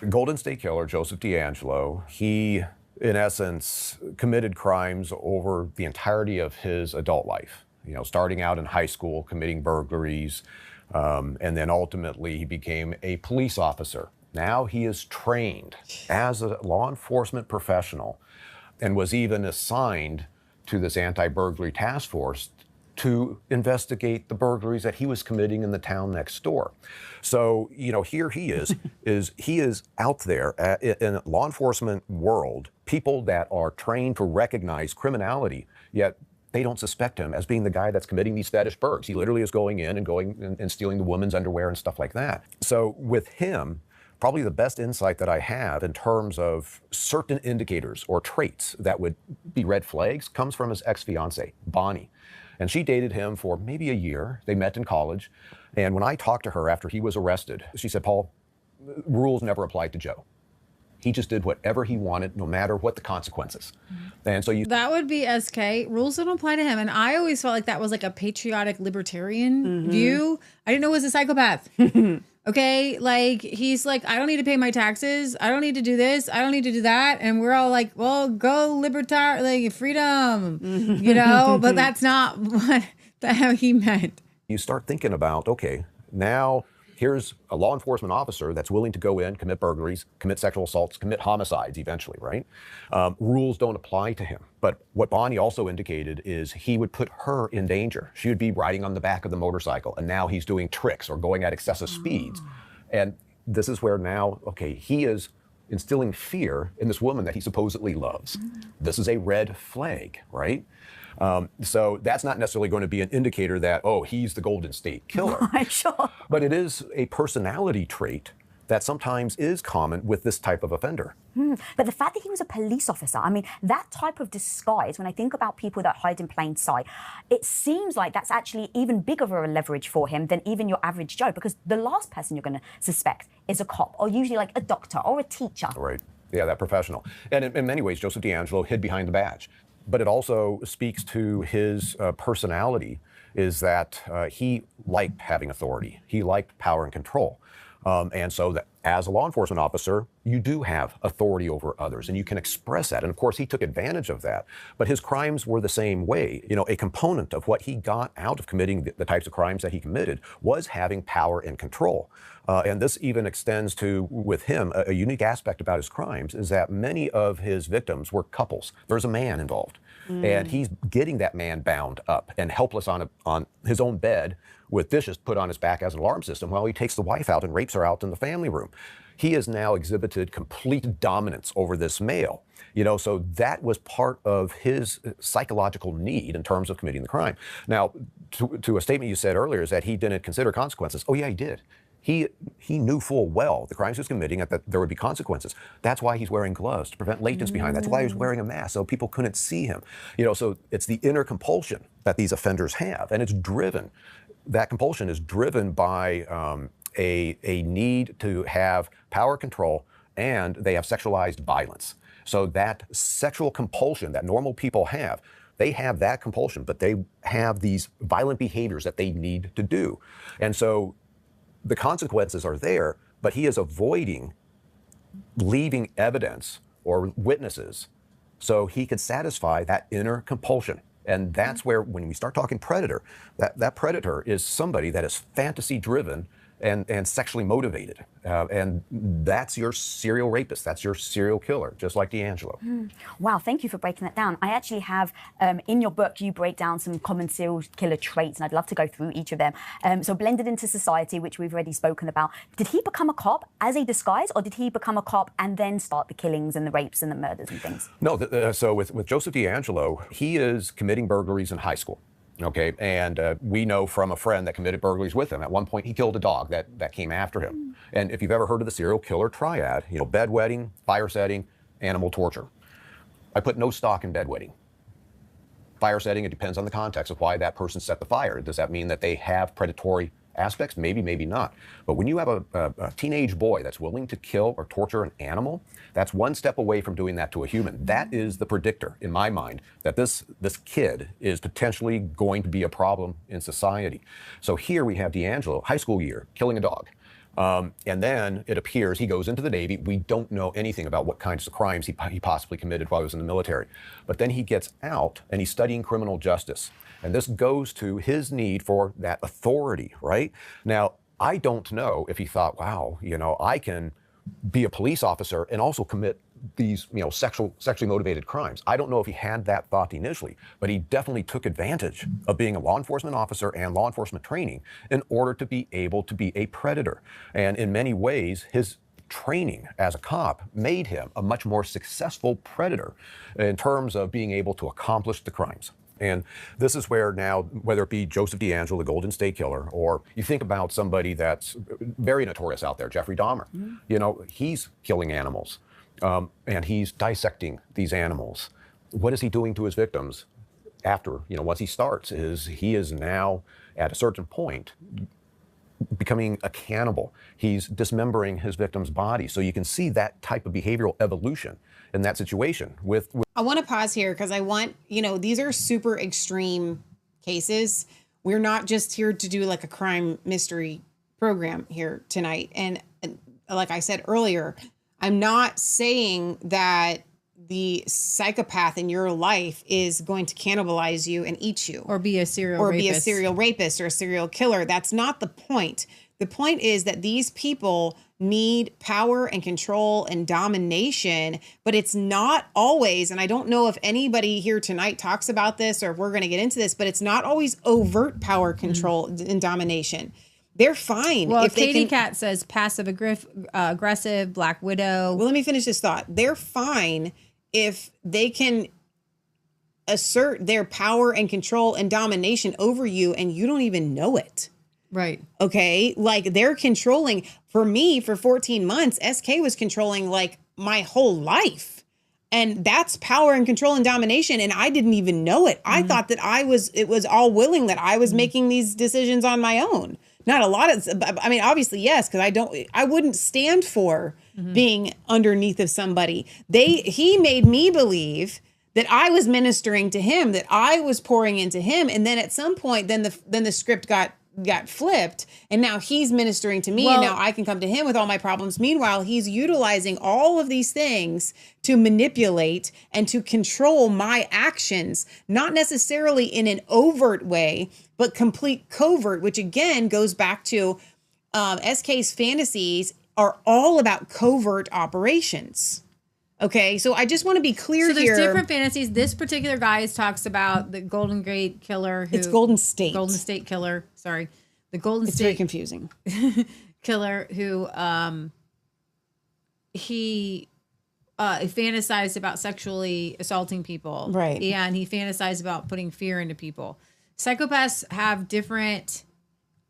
Golden State Killer, Joseph D'Angelo, he, in essence, committed crimes over the entirety of his adult life. starting out in high school, committing burglaries, and then ultimately he became a police officer. Now he is trained as a law enforcement professional and was even assigned to this anti-burglary task force to investigate the burglaries that he was committing in the town next door. So, here he is out there in a law enforcement world, people that are trained to recognize criminality, yet they don't suspect him as being the guy that's committing these fetish burgs. He literally is going in and stealing the woman's underwear and stuff like that. So with him, probably the best insight that I have in terms of certain indicators or traits that would be red flags comes from his ex-fiancée, Bonnie. And she dated him for maybe a year. They met in college. And when I talked to her after he was arrested, she said, Paul, rules never applied to Joe. He just did whatever he wanted, no matter what the consequences. And so that would be SK. Rules don't apply to him. And I always felt like that was like a patriotic libertarian view. I didn't know it was a psychopath. Okay, like he's like, I don't need to pay my taxes. I don't need to do this. I don't need to do that. And we're all like, well, go libertarian, like freedom, but that's not what the hell he meant. You start thinking about, okay, now here's a law enforcement officer that's willing to go in, commit burglaries, commit sexual assaults, commit homicides eventually, right? Rules don't apply to him. But what Bonnie also indicated is he would put her in danger. She would be riding on the back of the motorcycle, and now he's doing tricks or going at excessive speeds. And this is where now, okay, he is instilling fear in this woman that he supposedly loves. This is a red flag, right? So that's not necessarily going to be an indicator that, oh, he's the Golden State Killer. Sure. But it is a personality trait that sometimes is common with this type of offender. But the fact that he was a police officer, I mean, that type of disguise, when I think about people that hide in plain sight, it seems like that's actually even bigger of a leverage for him than even your average Joe, because the last person you're going to suspect is a cop, or usually like a doctor or a teacher. Right. Yeah, that professional. And in many ways, Joseph DeAngelo hid behind the badge. But it also speaks to his personality, is that he liked having authority. He liked power and control. And so that as a law enforcement officer, you do have authority over others, and you can express that. And of course, he took advantage of that. But his crimes were the same way. A component of what he got out of committing the types of crimes that he committed was having power and control. And this even extends to, with him, a unique aspect about his crimes is that many of his victims were couples. There's a man involved. And he's getting that man bound up and helpless on his own bed with dishes put on his back as an alarm system while he takes the wife out and rapes her out in the family room. He has now exhibited complete dominance over this male. So that was part of his psychological need in terms of committing the crime. Now, to a statement you said earlier is that he didn't consider consequences. Oh yeah, he did. He knew full well the crimes he was committing, that there would be consequences. That's why he's wearing gloves, to prevent latents behind. That's why he was wearing a mask, so people couldn't see him. So it's the inner compulsion that these offenders have, and it's driven. That compulsion is driven by a need to have power control, and they have sexualized violence. So that sexual compulsion that normal people have, they have that compulsion, but they have these violent behaviors that they need to do. And so the consequences are there, but he is avoiding leaving evidence or witnesses so he could satisfy that inner compulsion. And that's where, when we start talking predator, that predator is somebody that is fantasy driven and sexually motivated. And that's your serial rapist. That's your serial killer, just like DeAngelo. Wow, thank you for breaking that down. I actually have, in your book, you break down some common serial killer traits, and I'd love to go through each of them. So blended into society, which we've already spoken about. Did he become a cop as a disguise, or did he become a cop and then start the killings and the rapes and the murders and things? No, so with Joseph DeAngelo, he is committing burglaries in high school. Okay, and we know from a friend that committed burglaries with him. At one point, he killed a dog that came after him. And if you've ever heard of the serial killer triad, bedwetting, fire setting, animal torture. I put no stock in bedwetting. Fire setting, it depends on the context of why that person set the fire. Does that mean that they have predatory aspects? Maybe, maybe not. But when you have a teenage boy that's willing to kill or torture an animal, that's one step away from doing that to a human. That is the predictor, in my mind, that this kid is potentially going to be a problem in society. So here we have DeAngelo, high school year, killing a dog. And then it appears he goes into the Navy. We don't know anything about what kinds of crimes he possibly committed while he was in the military. But then he gets out and he's studying criminal justice. And this goes to his need for that authority, right? Now, I don't know if he thought, wow, I can be a police officer and also commit these, sexually motivated crimes. I don't know if he had that thought initially, but he definitely took advantage of being a law enforcement officer and law enforcement training in order to be able to be a predator. And in many ways, his training as a cop made him a much more successful predator in terms of being able to accomplish the crimes. And this is where now, whether it be Joseph DeAngelo, the Golden State Killer, or you think about somebody that's very notorious out there, Jeffrey Dahmer, he's killing animals and he's dissecting these animals. What is he doing to his victims after, once he starts, he is now at a certain point becoming a cannibal. He's dismembering his victim's body. So you can see that type of behavioral evolution in that situation with I want to pause here because I want, these are super extreme cases. We're not just here to do like a crime mystery program here tonight. And like I said earlier, I'm not saying that the psychopath in your life is going to cannibalize you and eat you. Or be a serial rapist or a serial killer. That's not the point. The point is that these people need power and control and domination, but it's not always, and I don't know if anybody here tonight talks about this or if we're going to get into this, but it's not always overt power control and domination. They're fine. Well, if Katie Cat says passive aggressive, Black Widow. Well, let me finish this thought. They're fine if they can assert their power and control and domination over you and you don't even know it. Right. Okay. Like they're controlling. For me, for 14 months, SK was controlling like my whole life. And that's power and control and domination. And I didn't even know it. I thought that it was all willing that I was making these decisions on my own. Not a lot of, I mean, obviously, yes, because I wouldn't stand for being underneath of somebody. He made me believe that I was ministering to him, that I was pouring into him. And then at some point, then the script got flipped and now he's ministering to me and now I can come to him with all my problems. Meanwhile, he's utilizing all of these things to manipulate and to control my actions, not necessarily in an overt way, but complete covert, which again goes back to SK's fantasies are all about covert operations. Okay, so I just want to be clear here. So there's different fantasies. This particular guy talks about the Golden Gate Killer. It's Golden State. Golden State Killer. Sorry. The Golden State. It's very confusing. Killer who he fantasized about sexually assaulting people. Right. And he fantasized about putting fear into people. Psychopaths have different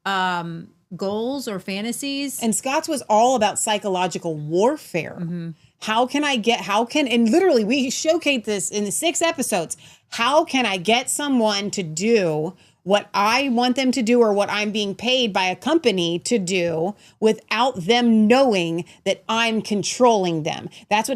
goals or fantasies. And Scott's was all about psychological warfare. Mm-hmm. And literally we showcase this in the 6 episodes. How can I get someone to do what I want them to do or what I'm being paid by a company to do without them knowing that I'm controlling them? That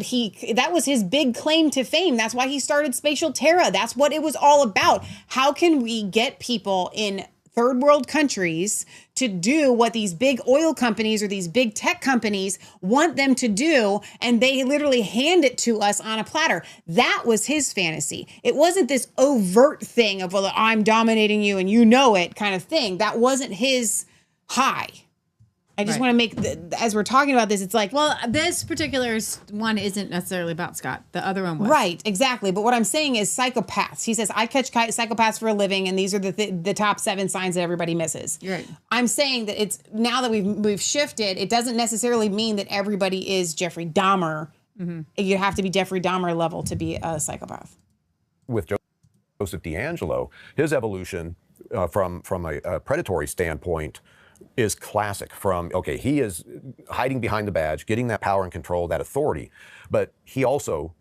was his big claim to fame. That's why he started Spatial Terra. That's what it was all about. How can we get people in third world countries to do what these big oil companies or these big tech companies want them to do, and they literally hand it to us on a platter? That was his fantasy. It wasn't this overt thing of, well, I'm dominating you and you know it kind of thing. That wasn't his high. I just want to make, as we're talking about this, it's like... Well, this particular one isn't necessarily about Scott. The other one was. Right, exactly. But what I'm saying is psychopaths. He says, I catch psychopaths for a living, and these are the top 7 signs that everybody misses. Right. I'm saying that it's, now that we've shifted, it doesn't necessarily mean that everybody is Jeffrey Dahmer. Mm-hmm. You have to be Jeffrey Dahmer level to be a psychopath. With Joseph DeAngelo, his evolution from a predatory standpoint is classic. He is hiding behind the badge, getting that power and control, that authority, but he also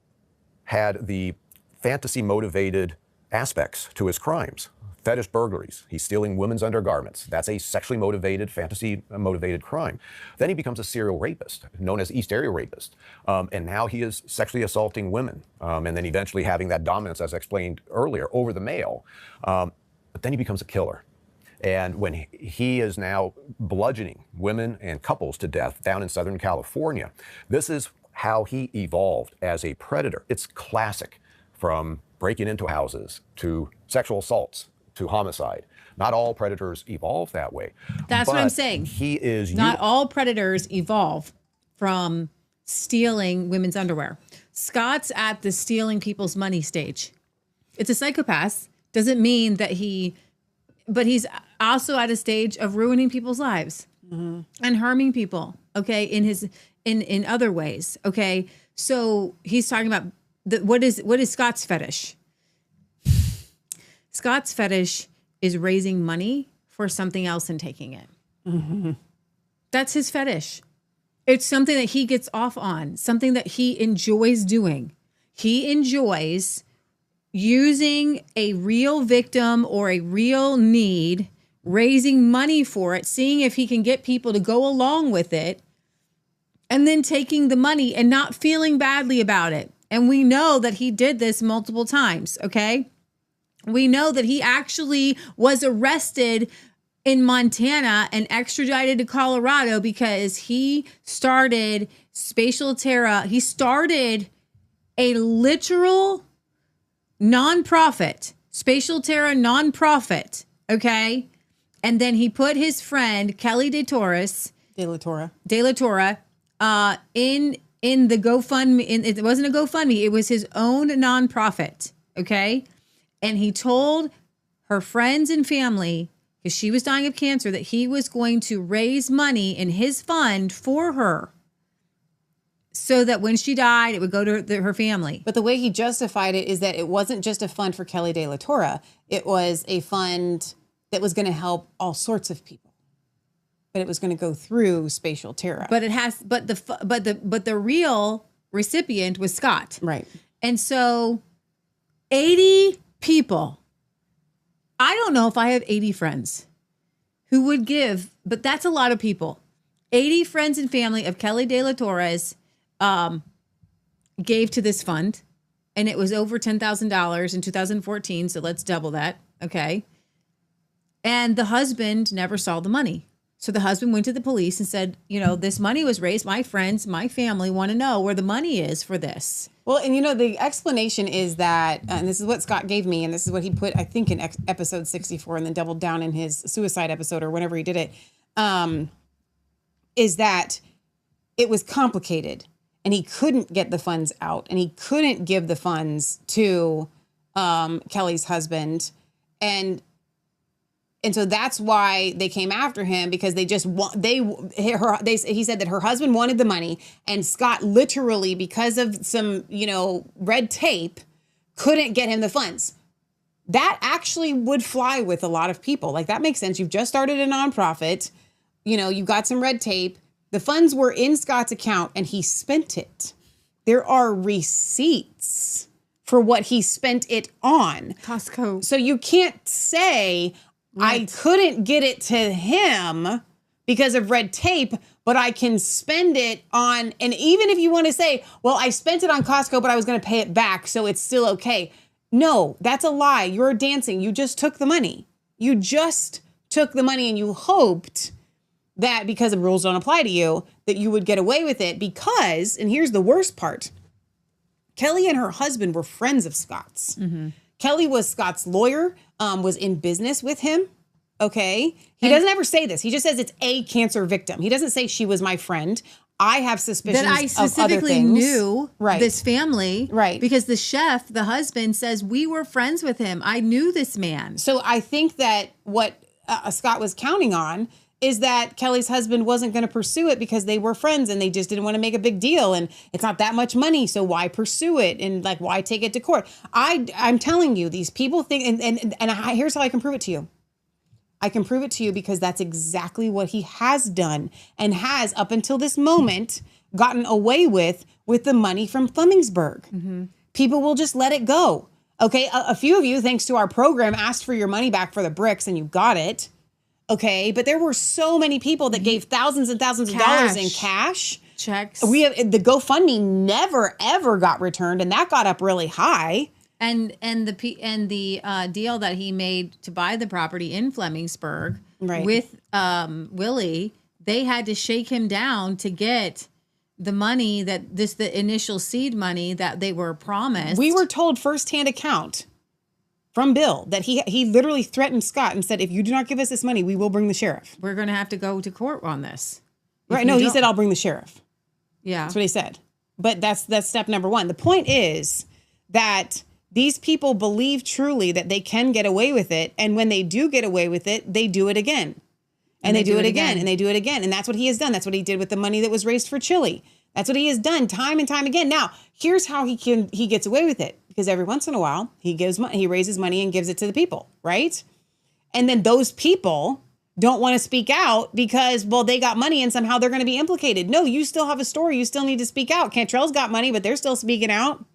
had the fantasy motivated aspects to his crimes. Fetish burglaries. He's stealing women's undergarments. That's a sexually motivated, fantasy motivated crime. Then he becomes a serial rapist, known as East Area Rapist. And now he is sexually assaulting women. And then eventually having that dominance, as I explained earlier, over the male. But then he becomes a killer. And when he is now bludgeoning women and couples to death down in Southern California, this is how he evolved as a predator. It's classic, from breaking into houses to sexual assaults to homicide. Not all predators evolve that way. That's what I'm But saying. He is Not all predators evolve from stealing women's underwear. Scott's at the stealing people's money stage. It's a psychopath. Doesn't mean that but he's also at a stage of ruining people's lives and harming people. Okay, in other ways. Okay, so he's talking about what is Scott's fetish? Scott's fetish is raising money for something else and taking it. That's his fetish. It's something that he gets off on, something that he enjoys doing. He enjoys using a real victim or a real need, raising money for it, seeing if he can get people to go along with it, and then taking the money and not feeling badly about it. And we know that he did this multiple times, okay? We know that he actually was arrested in Montana and extradited to Colorado because he started Spatial Terra. He started a literal nonprofit, Spatial Terra nonprofit, okay? And then he put his friend Kelly De La Torre, in the GoFundMe. It wasn't a GoFundMe. It was his own nonprofit, okay? And he told her friends and family, because she was dying of cancer, that he was going to raise money in his fund for her so that when she died, it would go to her family. But the way he justified it is that it wasn't just a fund for Kelly De La Torre. It was a fund that was going to help all sorts of people. But it was going to go through Spatial Terra. But the real recipient was Scott. Right. And so 80 people. I don't know if I have 80 friends who would give, but that's a lot of people. 80 friends and family of Kelly De La Torres gave to this fund, and it was over $10,000 in 2014. So let's double that. Okay. And the husband never saw the money. So the husband went to the police and said, this money was raised. My friends, my family want to know where the money is for this. Well, and the explanation is that, and this is what Scott gave me, and this is what he put, I think, in episode 64 and then doubled down in his suicide episode or whenever he did it, is that it was complicated and he couldn't get the funds out and he couldn't give the funds to Kelly's husband. And so that's why they came after him, because they just he said that her husband wanted the money, and Scott literally, because of some, red tape, couldn't get him the funds. That actually would fly with a lot of people. Like, that makes sense. You've just started a nonprofit, you've got some red tape. The funds were in Scott's account and he spent it. There are receipts for what he spent it on. Costco. So you can't say, right, I couldn't get it to him because of red tape, but I can spend it on, and even if you want to say, well, I spent it on Costco, but I was going to pay it back, so it's still okay. No, that's a lie. You're dancing. You just took the money. You just took the money and you hoped that because the rules don't apply to you, that you would get away with it because, and here's the worst part, Kelly and her husband were friends of Scott's. Mm-hmm. Kelly was Scott's lawyer, was in business with him. Okay. He doesn't ever say this. He just says it's a cancer victim. He doesn't say she was my friend. I have suspicions that I specifically knew this family. Right. Because the chef, the husband, says we were friends with him. I knew this man. So I think that what Scott was counting on is that Kelly's husband wasn't going to pursue it because they were friends and they just didn't want to make a big deal. And it's not that much money, so why pursue it? And like, why take it to court? I'm telling you, these people think, and here's how I can prove it to you. I can prove it to you because that's exactly what he has done and has, up until this moment, gotten away with the money from Flemingsburg. Mm-hmm. People will just let it go. Okay, a few of you, thanks to our program, asked for your money back for the bricks and you got it. Okay, but there were so many people that gave thousands and thousands of dollars in cash. Checks. The GoFundMe never, ever got returned, and that got up really high. And the deal that he made to buy the property in Flemingsburg with Willie, they had to shake him down to get the money the initial seed money that they were promised. We were told firsthand account from Bill that he literally threatened Scott and said, if you do not give us this money, we will bring the sheriff. We're going to have to go to court on this. Right. No, he said, I'll bring the sheriff. Yeah. That's what he said. But that's step number one. The point is that these people believe truly that they can get away with it. And when they do get away with it, they do it again. And they do it again. And they do it again. And that's what he has done. That's what he did with the money that was raised for Chile. That's what he has done time and time again. Now, here's how he gets away with it. Because every once in a while, he raises money and gives it to the people, right? And then those people don't want to speak out because, well, they got money and somehow they're going to be implicated. No, you still have a story. You still need to speak out. Cantrell's got money, but they're still speaking out.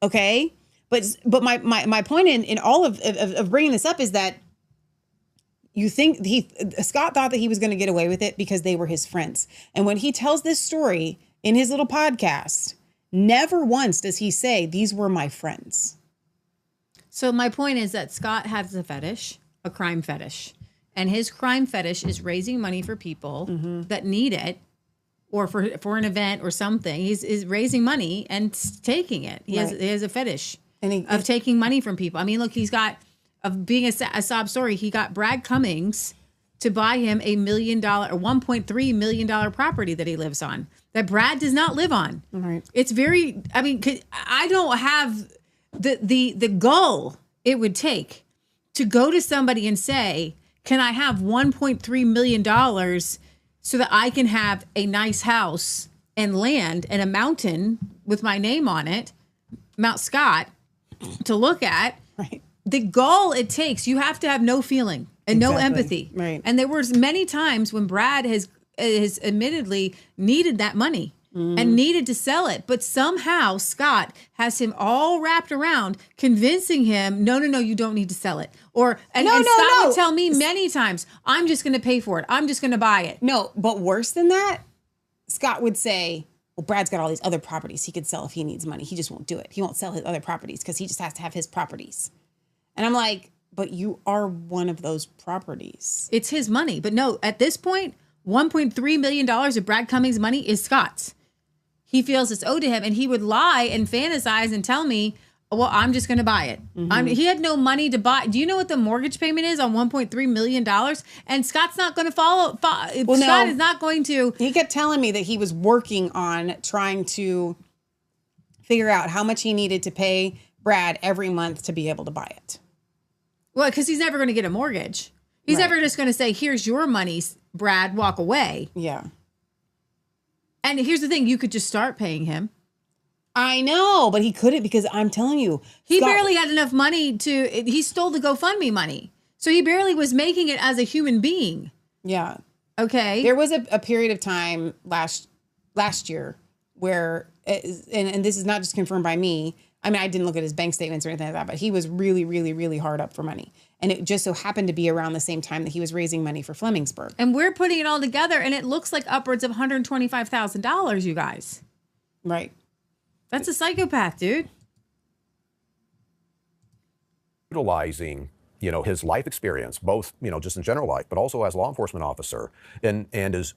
Okay? But my point in all of bringing this up is that you think Scott thought that he was going to get away with it because they were his friends. And when he tells this story in his little podcast, never once does he say, these were my friends. So my point is that Scott has a fetish, a crime fetish. And his crime fetish is raising money for people that need it or for an event or something. He's raising money and taking it. He has a fetish of taking money from people. I mean, look, he's got, of being a sob story, he got Brad Cummings to buy him $1 million or $1.3 million property that he lives on, that Brad does not live on. Right. It's very, I mean, I don't have the gall it would take to go to somebody and say, can I have $1.3 million so that I can have a nice house and land and a mountain with my name on it, Mount Scott, to look at? Right. The gall it takes, you have to have no feeling and no empathy. Right. And there was many times when Brad has admittedly needed that money and needed to sell it. But somehow Scott has him all wrapped around, convincing him, no, you don't need to sell it. And Scott would tell me many times, I'm just going to pay for it. I'm just going to buy it. No, but worse than that, Scott would say, well, Brad's got all these other properties he could sell if he needs money. He just won't do it. He won't sell his other properties because he just has to have his properties. And I'm like, but you are one of those properties. It's his money. But no, at this point, $1.3 million of Brad Cummings' money is Scott's. He feels it's owed to him, and he would lie and fantasize and tell me, well, I'm just going to buy it. He had no money to buy. Do you know what the mortgage payment is on $1.3 million? And Scott's not going to Scott is not going to. He kept telling me that he was working on trying to figure out how much he needed to pay Brad every month to be able to buy it. Well, because he's never going to get a mortgage. He's never just going to say, here's your money, Brad, walk away. Yeah. And here's the thing, you could just start paying him. I know, but he couldn't because I'm telling you. He barely had enough money he stole the GoFundMe money. So he barely was making it as a human being. Yeah. Okay. There was a period of time last year where, and this is not just confirmed by me. I mean, I didn't look at his bank statements or anything like that, but he was really, really, really hard up for money. And it just so happened to be around the same time that he was raising money for Flemingsburg. And we're putting it all together, and it looks like upwards of $125,000, you guys. Right. That's a psychopath, dude. Utilizing, his life experience, both, just in general life, but also as a law enforcement officer, and is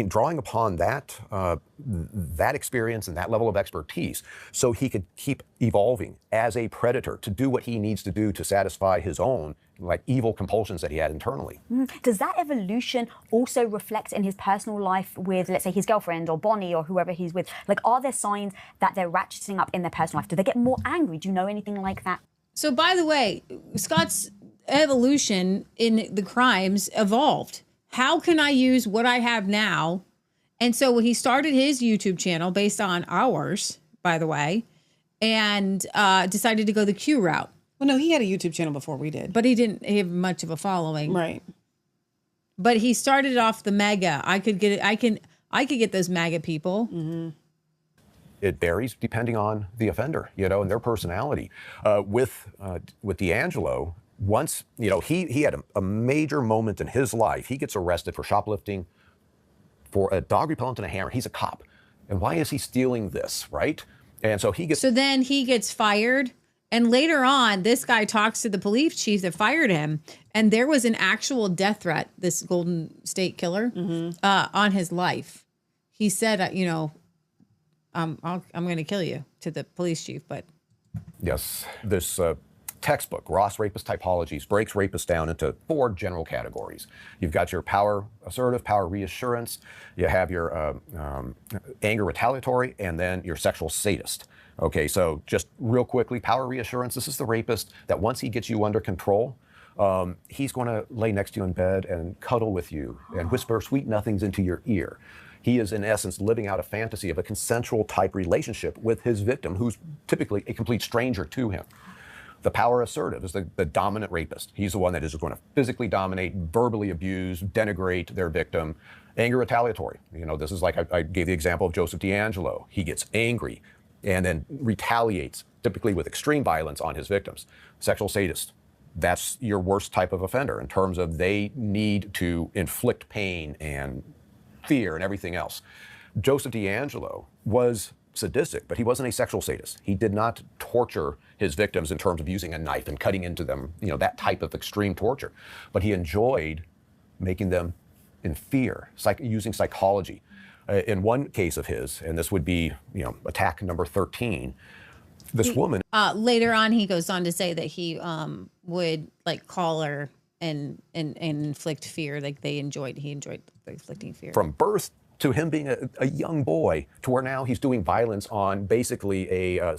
drawing upon that experience and that level of expertise so he could keep evolving as a predator to do what he needs to do to satisfy his own evil compulsions that he had internally. Does that evolution also reflect in his personal life with, let's say, his girlfriend or Bonnie or whoever he's with? Are there signs that they're ratcheting up in their personal life? Do they get more angry? Do you know anything like that? So, by the way, Scott's evolution in the crimes evolved. How can I use what I have now? And so he started his YouTube channel based on ours, by the way, and decided to go the Q route. Well, no, he had a YouTube channel before we did. But he didn't have much of a following. Right. But he started off the MAGA. I could get those MAGA people. Mm-hmm. It varies depending on the offender, and their personality. With D'Angelo, once, he had a major moment in his life. He gets arrested for shoplifting, for a dog repellent and a hammer. He's a cop. And why is he stealing this, right? And so then he gets fired. And later on, this guy talks to the police chief that fired him. And there was an actual death threat, this Golden State Killer, on his life. He said, I'm going to kill you, to the police chief. But yes, this textbook, Ross Rapist Typologies, breaks rapists down into 4 general categories. You've got your power assertive, power reassurance, you have your anger retaliatory, and then your sexual sadist. Okay, so just real quickly, power reassurance, this is the rapist that once he gets you under control, he's going to lay next to you in bed and cuddle with you and whisper sweet nothings into your ear. He is, in essence, living out a fantasy of a consensual type relationship with his victim, who's typically a complete stranger to him. The power assertive is the dominant rapist. He's the one that is going to physically dominate, verbally abuse, denigrate their victim. Anger retaliatory. You know, this is like I gave the example of Joseph D'Angelo. He gets angry and then retaliates, typically with extreme violence on his victims. Sexual sadist. That's your worst type of offender in terms of they need to inflict pain and fear and everything else. Joseph D'Angelo was sadistic, but he wasn't a sexual sadist. He did not torture his victims in terms of using a knife and cutting into them, you know, that type of extreme torture. But he enjoyed making them in fear, using psychology. In one case of his, and this would be, you know, attack number 13, this woman. Later on, he goes on to say that he would like call her and inflict fear. Like he enjoyed inflicting fear. From birth to him being a young boy, to where now he's doing violence on basically a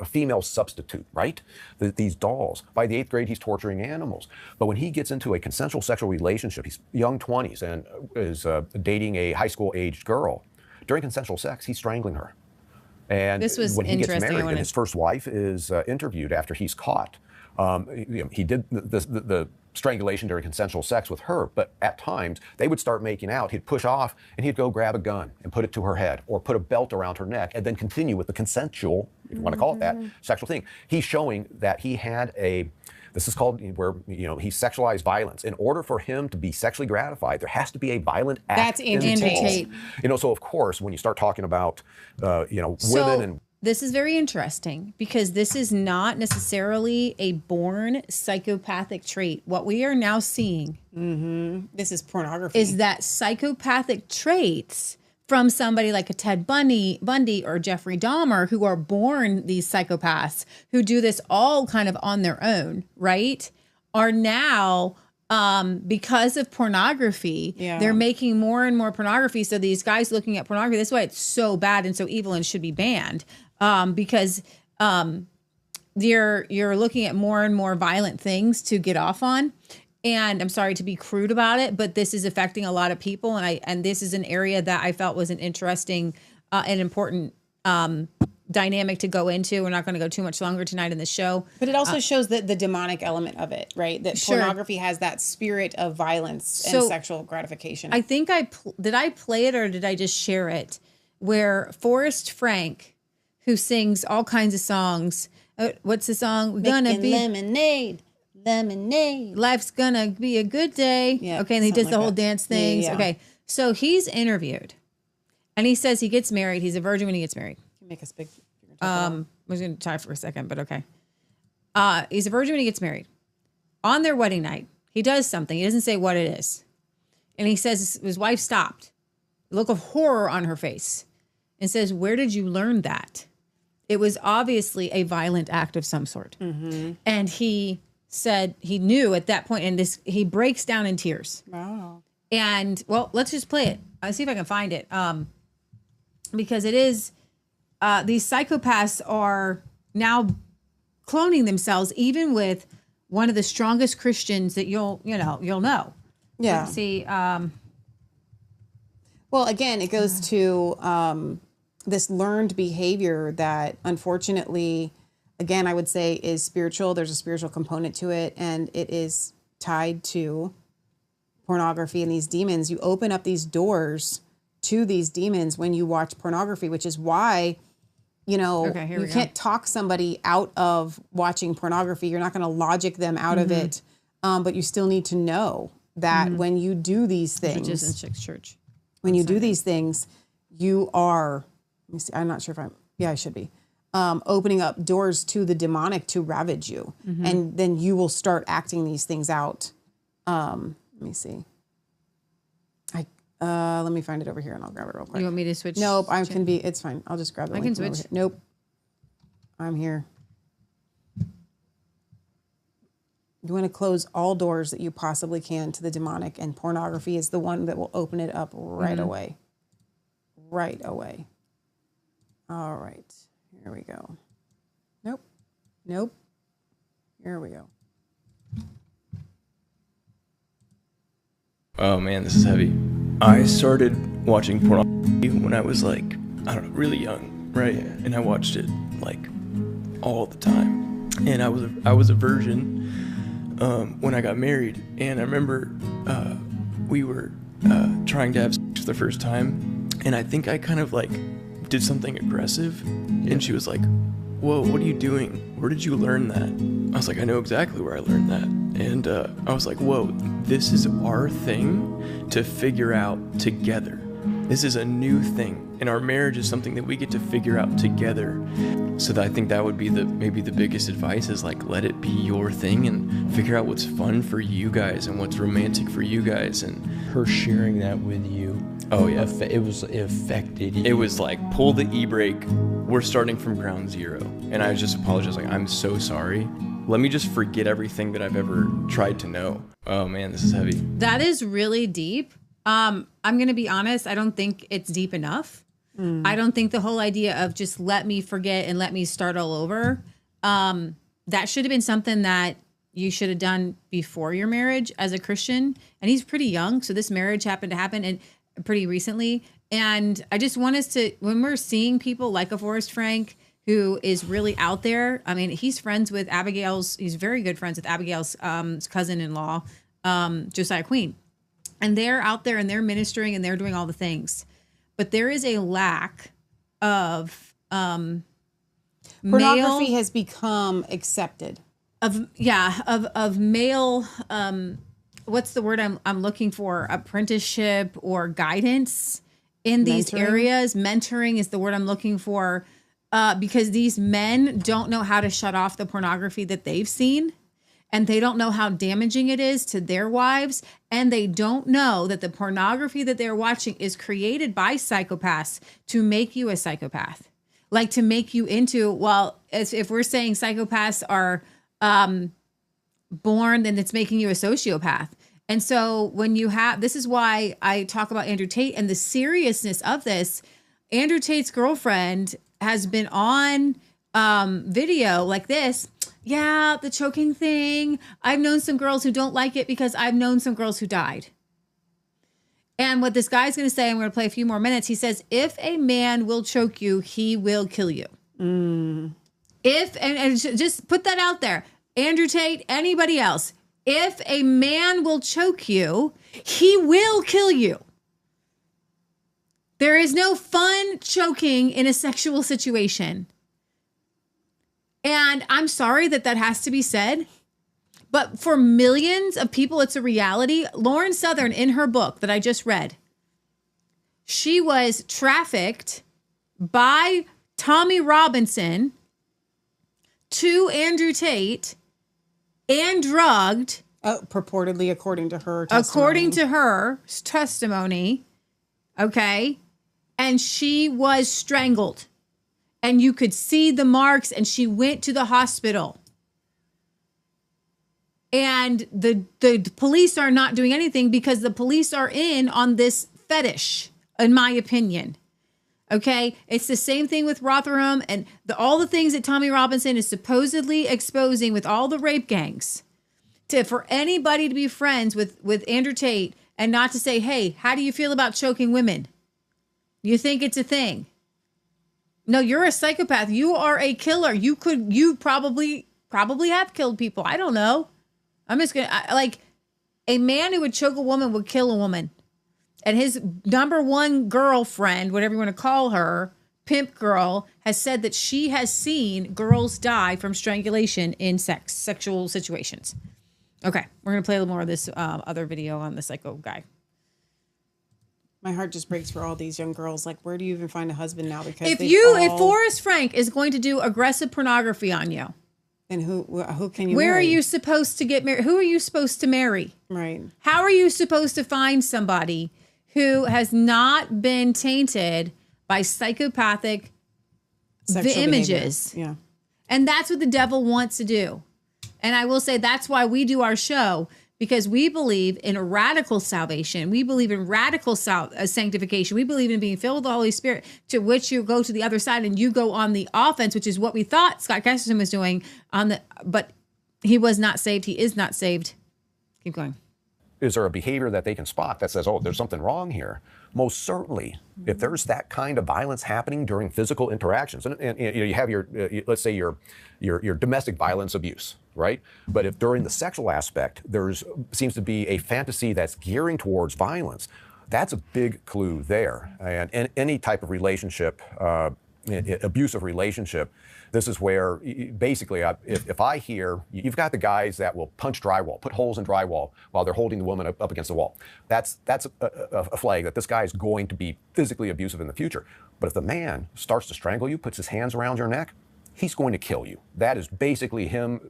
female substitute, right? These dolls. By the 8th grade, he's torturing animals. But when he gets into a consensual sexual relationship, he's young 20s and is dating a high school aged girl. During consensual sex, he's strangling her. And this was when he gets interesting. married and his first wife is interviewed after he's caught, he did the strangulation during consensual sex with her, but at times they would start making out. He'd push off and he'd go grab a gun and put it to her head or put a belt around her neck and then continue with the consensual, if you want to call it that, sexual thing. He's showing that he had this is called where, you know, he sexualized violence. In order for him to be sexually gratified, there has to be a violent act. That's Andrew Tate. You know, so of course, when you start talking about, women and this is very interesting because this is not necessarily a born psychopathic trait. What we are now seeing this is pornography. Is that psychopathic traits from somebody like a Ted Bundy or Jeffrey Dahmer, who are born these psychopaths, who do this all kind of on their own, right? Are now, because of pornography, they're making more and more pornography. So these guys looking at pornography, that's why it's so bad and so evil and should be banned. Because you're looking at more and more violent things to get off on. And I'm sorry to be crude about it, but this is affecting a lot of people. And this is an area that I felt was an interesting and important dynamic to go into. We're not going to go too much longer tonight in the show. But it also shows the demonic element of it, right? That pornography has that spirit of violence and sexual gratification. I think did I play it or did I just share it? Where Forrest Frank, who sings all kinds of songs. What's the song? We're gonna be lemonade. Life's gonna be a good day. Yeah, okay, and he does the whole dance things. Yeah. Okay, so he's interviewed, and he says he gets married. He's a virgin when he gets married. You can make us big. I was gonna try for a second, but okay. He's a virgin when he gets married. On their wedding night, he does something. He doesn't say what it is, and he says his wife stopped, a look of horror on her face, and says, "Where did you learn that?" It was obviously a violent act of some sort. And he said he knew at that point, and he breaks down in tears. Wow. And, well, let's just play it. I'll see if I can find it. Because it is, these psychopaths are now cloning themselves, even with one of the strongest Christians that you'll know. Yeah. Let's see. Well, again, it goes to this learned behavior that, unfortunately, again, I would say is spiritual. There's a spiritual component to it, and it is tied to pornography and these demons. You open up these doors to these demons when you watch pornography, which is why, you can't talk somebody out of watching pornography. You're not going to logic them out of it, but you still need to know that when you do these things, which is in Chick's church. When you do these things, you are, let me see, I'm not sure if I should be, opening up doors to the demonic to ravage you. And then you will start acting these things out. Let me see. Let me find it over here and I'll grab it real quick. You want me to switch? Nope, it's fine. I'll just grab it. I can switch. Nope. I'm here. You want to close all doors that you possibly can to the demonic, and pornography is the one that will open it up right away. Right away. All right. Here we go. Nope. Nope. Here we go. Oh man, this is heavy. I started watching pornography when I was like, I don't know, really young, right? And I watched it like all the time. And I was a virgin when I got married. And I remember we were trying to have sex for the first time. And I think I kind of like did something aggressive. And she was like, whoa, what are you doing? Where did you learn that? I was like, I know exactly where I learned that. And I was like, whoa, this is our thing to figure out together. This is a new thing. And our marriage is something that we get to figure out together. So that I think that would be maybe the biggest advice is like, let it be your thing and figure out what's fun for you guys and what's romantic for you guys. And her sharing that with you. Oh yeah. It affected you. It was like, pull the e-brake. We're starting from ground zero. And I just apologized, like, I'm so sorry. Let me just forget everything that I've ever tried to know. Oh man, this is heavy. That is really deep. I'm going to be honest. I don't think it's deep enough. I don't think the whole idea of just let me forget and let me start all over. That should have been something that you should have done before your marriage as a Christian. And he's pretty young. So this marriage happened to happen and pretty recently. And I just want us to, when we're seeing people like a Forrest Frank, who is really out there. I mean, he's friends with he's very good friends with Abigail's cousin-in-law, Josiah Queen. And they're out there and they're ministering and they're doing all the things. But there is a lack of pornography has become accepted. Of male, what's the word I'm looking for? Apprenticeship or guidance in these areas. Mentoring is the word I'm looking for. Because these men don't know how to shut off the pornography that they've seen, and they don't know how damaging it is to their wives, and they don't know that the pornography that they're watching is created by psychopaths to make you a psychopath, like to make you into, well, if we're saying psychopaths are born, then it's making you a sociopath. And so when you have, this is why I talk about Andrew Tate and the seriousness of this. Andrew Tate's girlfriend has been on video like this. Yeah, the choking thing. I've known some girls who don't like it because I've known some girls who died. And what this guy's going to say, I'm going to play a few more minutes. He says, if a man will choke you, he will kill you. If, and just put that out there. Andrew Tate, anybody else. If a man will choke you, he will kill you. There is no fun choking in a sexual situation. And I'm sorry that has to be said, but for millions of people, it's a reality. Lauren Southern, in her book that I just read, she was trafficked by Tommy Robinson to Andrew Tate and drugged. Purportedly, according to her testimony. According to her testimony, okay? And she was strangled. And you could see the marks, and she went to the hospital. And the police are not doing anything because the police are in on this fetish, in my opinion. Okay? It's the same thing with Rotherham and all the things that Tommy Robinson is supposedly exposing with all the rape gangs. For anybody to be friends with Andrew Tate and not to say, hey, how do you feel about choking women? You think it's a thing? No, you're a psychopath. You are a killer. You probably have killed people. I don't know. I'm just going to, like, a man who would choke a woman would kill a woman. And his number one girlfriend, whatever you want to call her, pimp girl, has said that she has seen girls die from strangulation in sexual situations. Okay, we're going to play a little more of this other video on the psycho guy. My heart just breaks for all these young girls. Like, where do you even find a husband now? Because if Forrest Frank is going to do aggressive pornography on you, then who can you? Where marry? are you supposed to get married? Who are you supposed to marry? Right. How are you supposed to find somebody who has not been tainted by psychopathic Sexual images? Behavior. Yeah. And that's what the devil wants to do. And I will say that's why we do our show, because we believe in radical salvation. We believe in radical sanctification. We believe in being filled with the Holy Spirit, to which you go to the other side and you go on the offense, which is what we thought Scott Kesterson was doing but he was not saved. He is not saved. Keep going. Is there a behavior that they can spot that says, oh, there's something wrong here? Most certainly, if there's that kind of violence happening during physical interactions, and you have your, let's say your domestic violence abuse, right? But if during the sexual aspect, seems to be a fantasy that's gearing towards violence, that's a big clue there. And any type of relationship, abusive relationship, this is where basically, if I hear, you've got the guys that will punch drywall, put holes in drywall while they're holding the woman up against the wall. That's a flag that this guy is going to be physically abusive in the future. But if the man starts to strangle you, puts his hands around your neck, he's going to kill you. That is basically him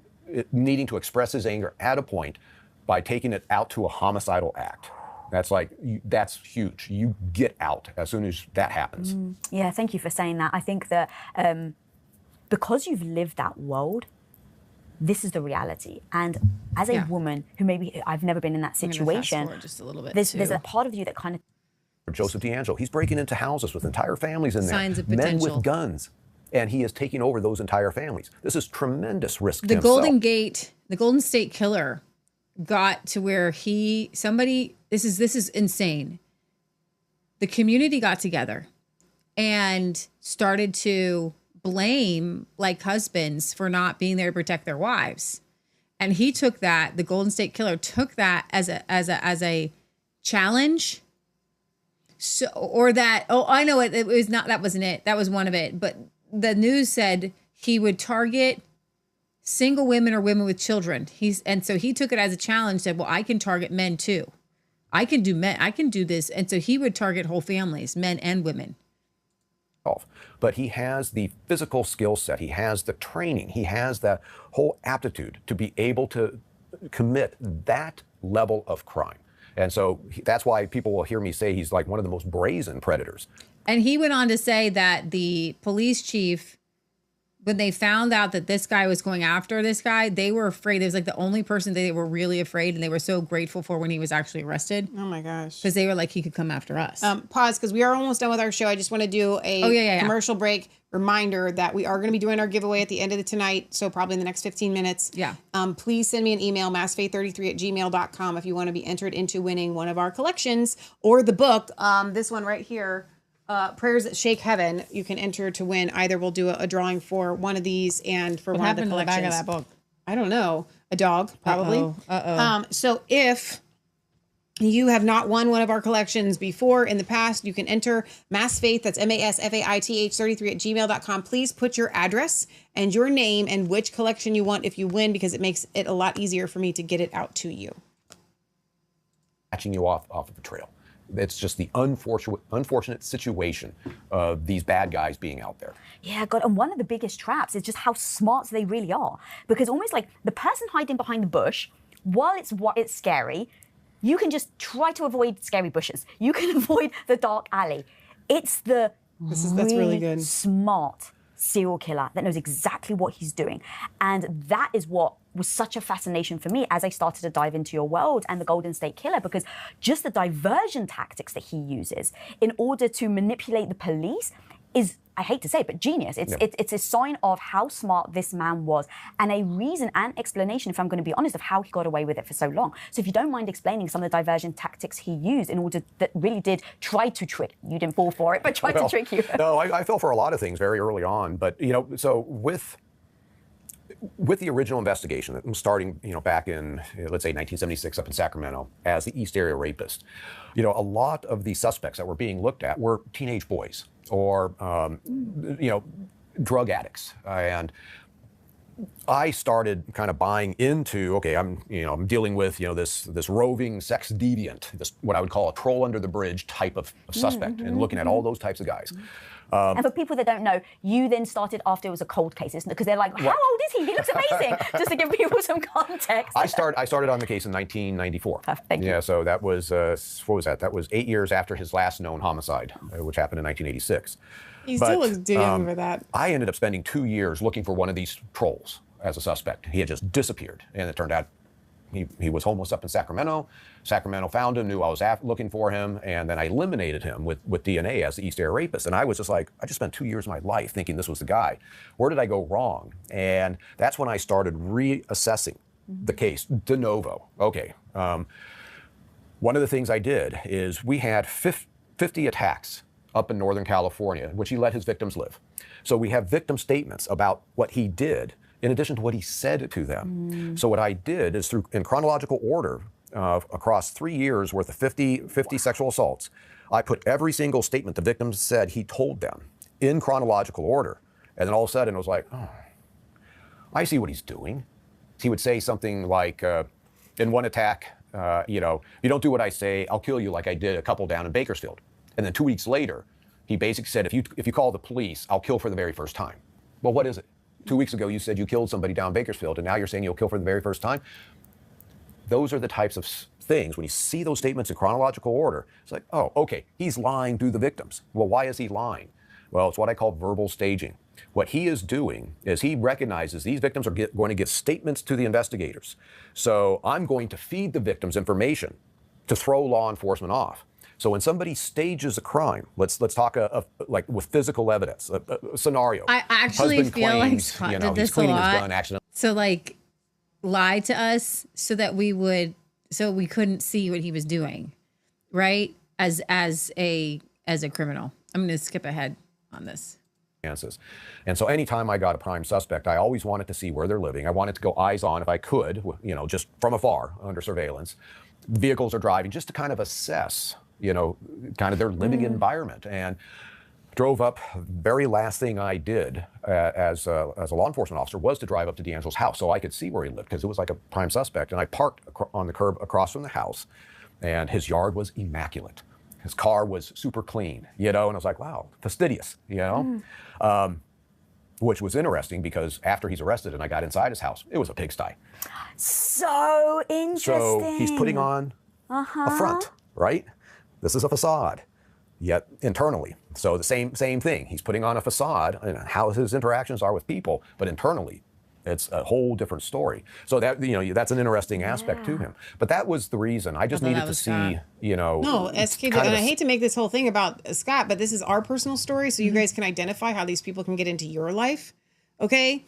needing to express his anger at a point by taking it out to a homicidal act. That's huge. You get out as soon as that happens. Yeah, thank you for saying that. I think that because you've lived that world, this is the reality. And as a woman who maybe I've never been in that situation, just a little bit there's a part of you that kind of... Joseph DeAngelo, he's breaking into houses with entire families in there. Signs of men potential. with guns. And he is taking over those entire families. This is tremendous risk to The himself. the Golden State Killer got to where this is insane. The community got together and started to blame like husbands for not being there to protect their wives. And he took that, the Golden State Killer took that as a challenge. So, or that, I know it was not, that wasn't it. That was one of it. But the news said he would target single women or women with children. And so he took it as a challenge, said, well, I can target men too. I can do this. And so he would target whole families, men and women. But he has the physical skill set. He has the training. He has the whole aptitude to be able to commit that level of crime. And so that's why people will hear me say he's like one of the most brazen predators. And he went on to say that the police chief, when they found out that this guy was going after this guy, they were afraid. It was like the only person they were really afraid, and they were so grateful for when he was actually arrested. Oh my gosh. Because they were like, he could come after us. Pause, because we are almost done with our show. I just want to do a commercial break reminder that we are going to be doing our giveaway at the end of tonight. So probably in the next 15 minutes. Yeah. Please send me an email, massfaith33@gmail.com, if you want to be entered into winning one of our collections or the book. This one right here. Prayers That Shake Heaven, you can enter to win. Either we'll do a drawing for one of these and for one of the collections. What happened to the back of that book? I don't know. A dog, probably. Uh-oh. So if you have not won one of our collections before in the past, you can enter MassFaith, that's MassFaith 33@gmail.com. Please put your address and your name and which collection you want if you win, because it makes it a lot easier for me to get it out to you. Catching you off of the trail. It's just the unfortunate situation of these bad guys being out there. Yeah, God, and one of the biggest traps is just how smart they really are. Because almost like the person hiding behind the bush, while it's scary, you can just try to avoid scary bushes. You can avoid the dark alley. It's the that's really good. Smart serial killer that knows exactly what he's doing. And that is what was such a fascination for me as I started to dive into your world and the Golden State Killer, because just the diversion tactics that he uses in order to manipulate the police is, I hate to say it, but genius. It's a sign of how smart this man was, and a reason and explanation, if I'm going to be honest, of how he got away with it for so long. So if you don't mind explaining some of the diversion tactics he used in order that really did try to trick you, didn't fall for it, but tried to trick you. No, I fell for a lot of things very early on, but so with the original investigation that was starting, back in, let's say 1976 up in Sacramento as the East Area rapist, a lot of the suspects that were being looked at were teenage boys or, drug addicts. And I started kind of buying into, okay, I'm dealing with, this roving sex deviant, this what I would call a troll under the bridge type of suspect, and looking at all those types of guys. And for people that don't know, you then started after it was a cold case, isn't it? Because they're like, how old is he? He looks amazing. Just to give people some context. I started on the case in 1994. Perfect, thank you. Yeah, so that was, what was that? That was 8 years after his last known homicide, which happened in 1986. He still looks young for that. I ended up spending 2 years looking for one of these trolls. as a suspect. He had just disappeared, and it turned out he was homeless up in Sacramento. Sacramento found him, knew I was looking for him, and then I eliminated him with DNA as the East Area rapist. And I was just like, I just spent 2 years of my life thinking this was the guy. Where did I go wrong? And that's when I started reassessing the case de novo. Okay. One of the things I did is we had 50 attacks up in Northern California, in which he let his victims live. So we have victim statements about what he did, in addition to what he said to them. So what I did is in chronological order, across 3 years worth of 50 sexual assaults, I put every single statement the victims said he told them in chronological order. And then all of a sudden it was like, oh, I see what he's doing. He would say something like, in one attack, you don't do what I say, I'll kill you like I did a couple down in Bakersfield. And then 2 weeks later, he basically said, if you call the police, I'll kill for the very first time. Well, what is it? 2 weeks ago, you said you killed somebody down Bakersfield, and now you're saying you'll kill for the very first time? Those are the types of things, when you see those statements in chronological order, it's like, oh, okay, he's lying to the victims. Well, why is he lying? Well, it's what I call verbal staging. What he is doing is he recognizes these victims are going to give statements to the investigators. So I'm going to feed the victims information to throw law enforcement off. So when somebody stages a crime, let's talk like with physical evidence, a scenario. I actually Husband feel like claims, Scott he's did this a cleaning his lot. gun accidentally. So like lie to us so that we couldn't see what he was doing, right? As a criminal. I'm going to skip ahead on this. And so anytime I got a prime suspect, I always wanted to see where they're living. I wanted to go eyes on if I could, just from afar under surveillance. Vehicles are driving, just to kind of assess, kind of their living environment. And drove up. Very last thing I did as a law enforcement officer was to drive up to D'Angelo's house so I could see where he lived, because it was like a prime suspect. And I parked on the curb across from the house, and his yard was immaculate. His car was super clean, and I was like, wow, fastidious, which was interesting because after he's arrested and I got inside his house, it was a pigsty. So interesting. So he's putting on a front, right? This is a facade, yet internally. So the same thing. He's putting on a facade and how his interactions are with people, but internally, it's a whole different story. So that that's an interesting aspect to him. But that was the reason. I just needed to see, No, SK, and I hate to make this whole thing about Scott, but this is our personal story, so you guys can identify how these people can get into your life. Okay?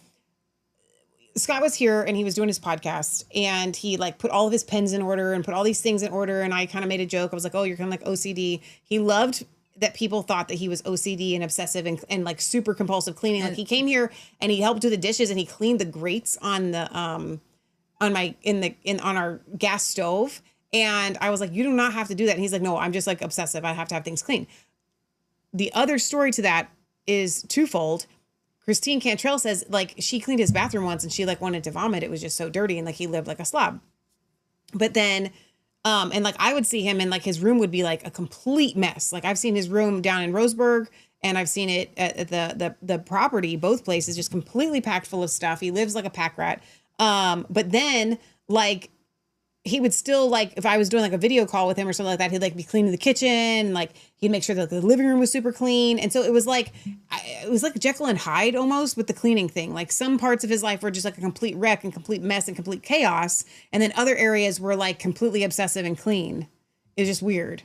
Scott was here and he was doing his podcast, and he like put all of his pens in order and put all these things in order. And I kind of made a joke. I was like, oh, you're kind of like OCD. He loved that people thought that he was OCD and obsessive and like super compulsive cleaning. Like he came here and he helped do the dishes and he cleaned the grates on the on our gas stove. And I was like, you do not have to do that. And he's like, no, I'm just like obsessive. I have to have things clean. The other story to that is twofold. Christine Cantrell says like she cleaned his bathroom once and she like wanted to vomit. It was just so dirty and like he lived like a slob. But then and like I would see him and like his room would be like a complete mess. Like I've seen his room down in Roseburg and I've seen it at the property, both places, just completely packed full of stuff. He lives like a pack rat. But then like he would still like, if I was doing like a video call with him or something like that, he'd like be cleaning the kitchen and like he'd make sure that the living room was super clean. And so it was like Jekyll and Hyde almost with the cleaning thing. Like some parts of his life were just like a complete wreck and complete mess and complete chaos. And then other areas were like completely obsessive and clean. It was just weird.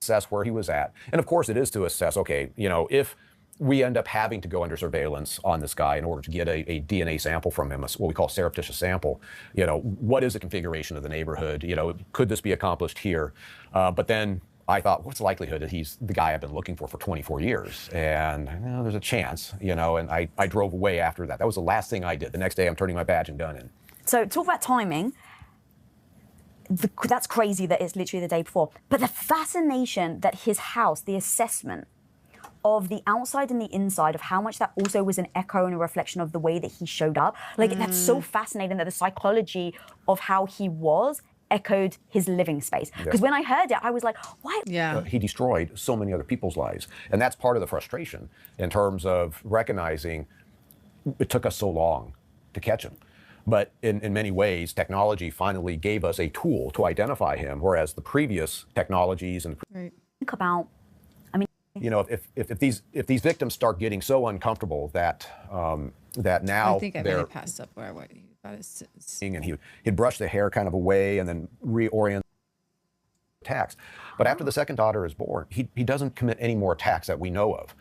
Assess where he was at. And of course it is to assess, okay, if we end up having to go under surveillance on this guy in order to get a DNA sample from him, what we call surreptitious sample. What is the configuration of the neighborhood? Could this be accomplished here? But then I thought, what's the likelihood that he's the guy I've been looking for 24 years? And there's a chance, and I drove away after that. That was the last thing I did. The next day I'm turning my badge and gun in. So talk about timing. That's crazy that it's literally the day before. But the fascination that his house, the assessment of the outside and the inside, of how much that also was an echo and a reflection of the way that he showed up. Like, that's so fascinating that the psychology of how he was echoed his living space. Because when I heard it, I was like, why? Yeah. He destroyed so many other people's lives. And that's part of the frustration in terms of recognizing it took us so long to catch him. But in many ways, technology finally gave us a tool to identify him, whereas the previous technologies and... Think about, You know, if these victims start getting so uncomfortable that that now I think I may have passed up where I was. And he'd brush the hair kind of away and then reorient attacks. But after the second daughter is born, he doesn't commit any more attacks that we know of.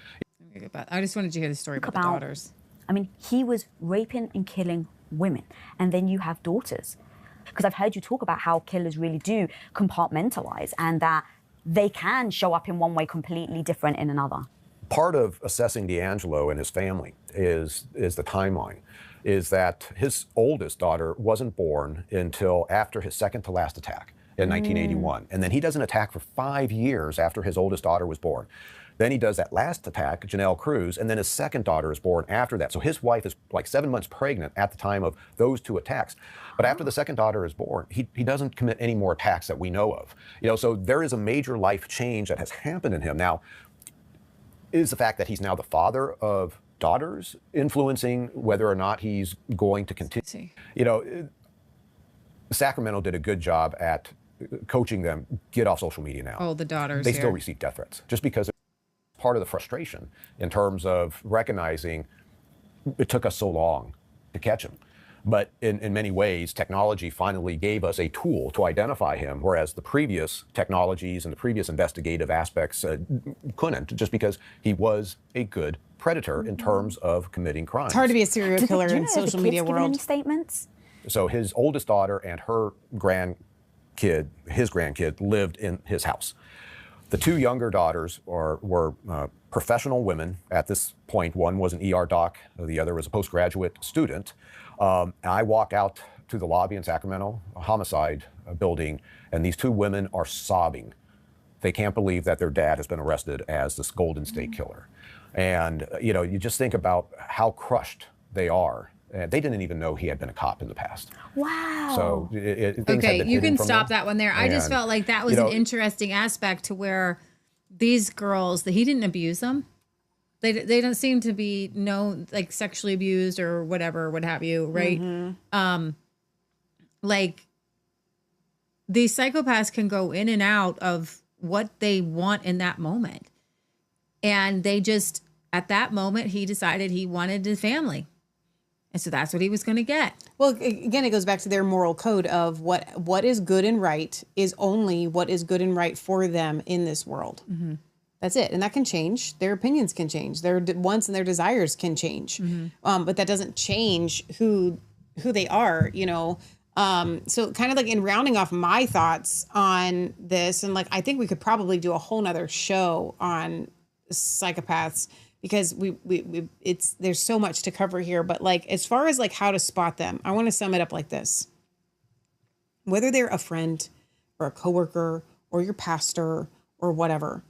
I just wanted to hear the story about the daughters. I mean, he was raping and killing women, and then you have daughters. Because I've heard you talk about how killers really do compartmentalize, and that they can show up in one way completely different in another. Part of assessing D'Angelo and his family is the timeline, is that his oldest daughter wasn't born until after his second to last attack in 1981. And then he does an attack for 5 years after his oldest daughter was born. Then he does that last attack, Janelle Cruz, and then his second daughter is born after that. So his wife is like 7 months pregnant at the time of those two attacks. But after the second daughter is born, he doesn't commit any more attacks that we know of. You know, so there is a major life change that has happened in him. Now, is the fact that he's now the father of daughters influencing whether or not he's going to continue? You know, Sacramento did a good job at coaching them, get off social media now. Oh, the daughters. They still receive death threats just because it's part of the frustration in terms of recognizing it took us so long to catch him. But in many ways, technology finally gave us a tool to identify him, whereas the previous technologies and the previous investigative aspects couldn't, just because he was a good predator in terms of committing crimes. It's hard to be a serial killer in social media world. Any statements? So his oldest daughter and her his grandkid, lived in his house. The two younger daughters were professional women at this point. One was an ER doc, the other was a postgraduate student. I walk out to the lobby in Sacramento, a homicide building, and these two women are sobbing. They can't believe that their dad has been arrested as this Golden State Killer. And, you know, you just think about how crushed they are. They didn't even know he had been a cop in the past. Wow. So okay, you can stop that one there. I just felt like that was an interesting aspect to where these girls, that he didn't abuse them. They don't seem to be like sexually abused or whatever, what have you, right? Mm-hmm. Like these psychopaths can go in and out of what they want in that moment. And they just, at that moment, he decided he wanted a family. And so that's what he was going to get. Well, again, it goes back to their moral code of what is good and right is only what is good and right for them in this world. Mm-hmm. That's it. And that can change. Their opinions can change. Their wants and their desires can change. Mm-hmm. But that doesn't change who they are, you know. So kind of like in rounding off my thoughts on this, and like I think we could probably do a whole nother show on psychopaths, because there's so much to cover here. But like as far as like how to spot them, I want to sum it up like this. Whether they're a friend or a coworker or your pastor or whatever,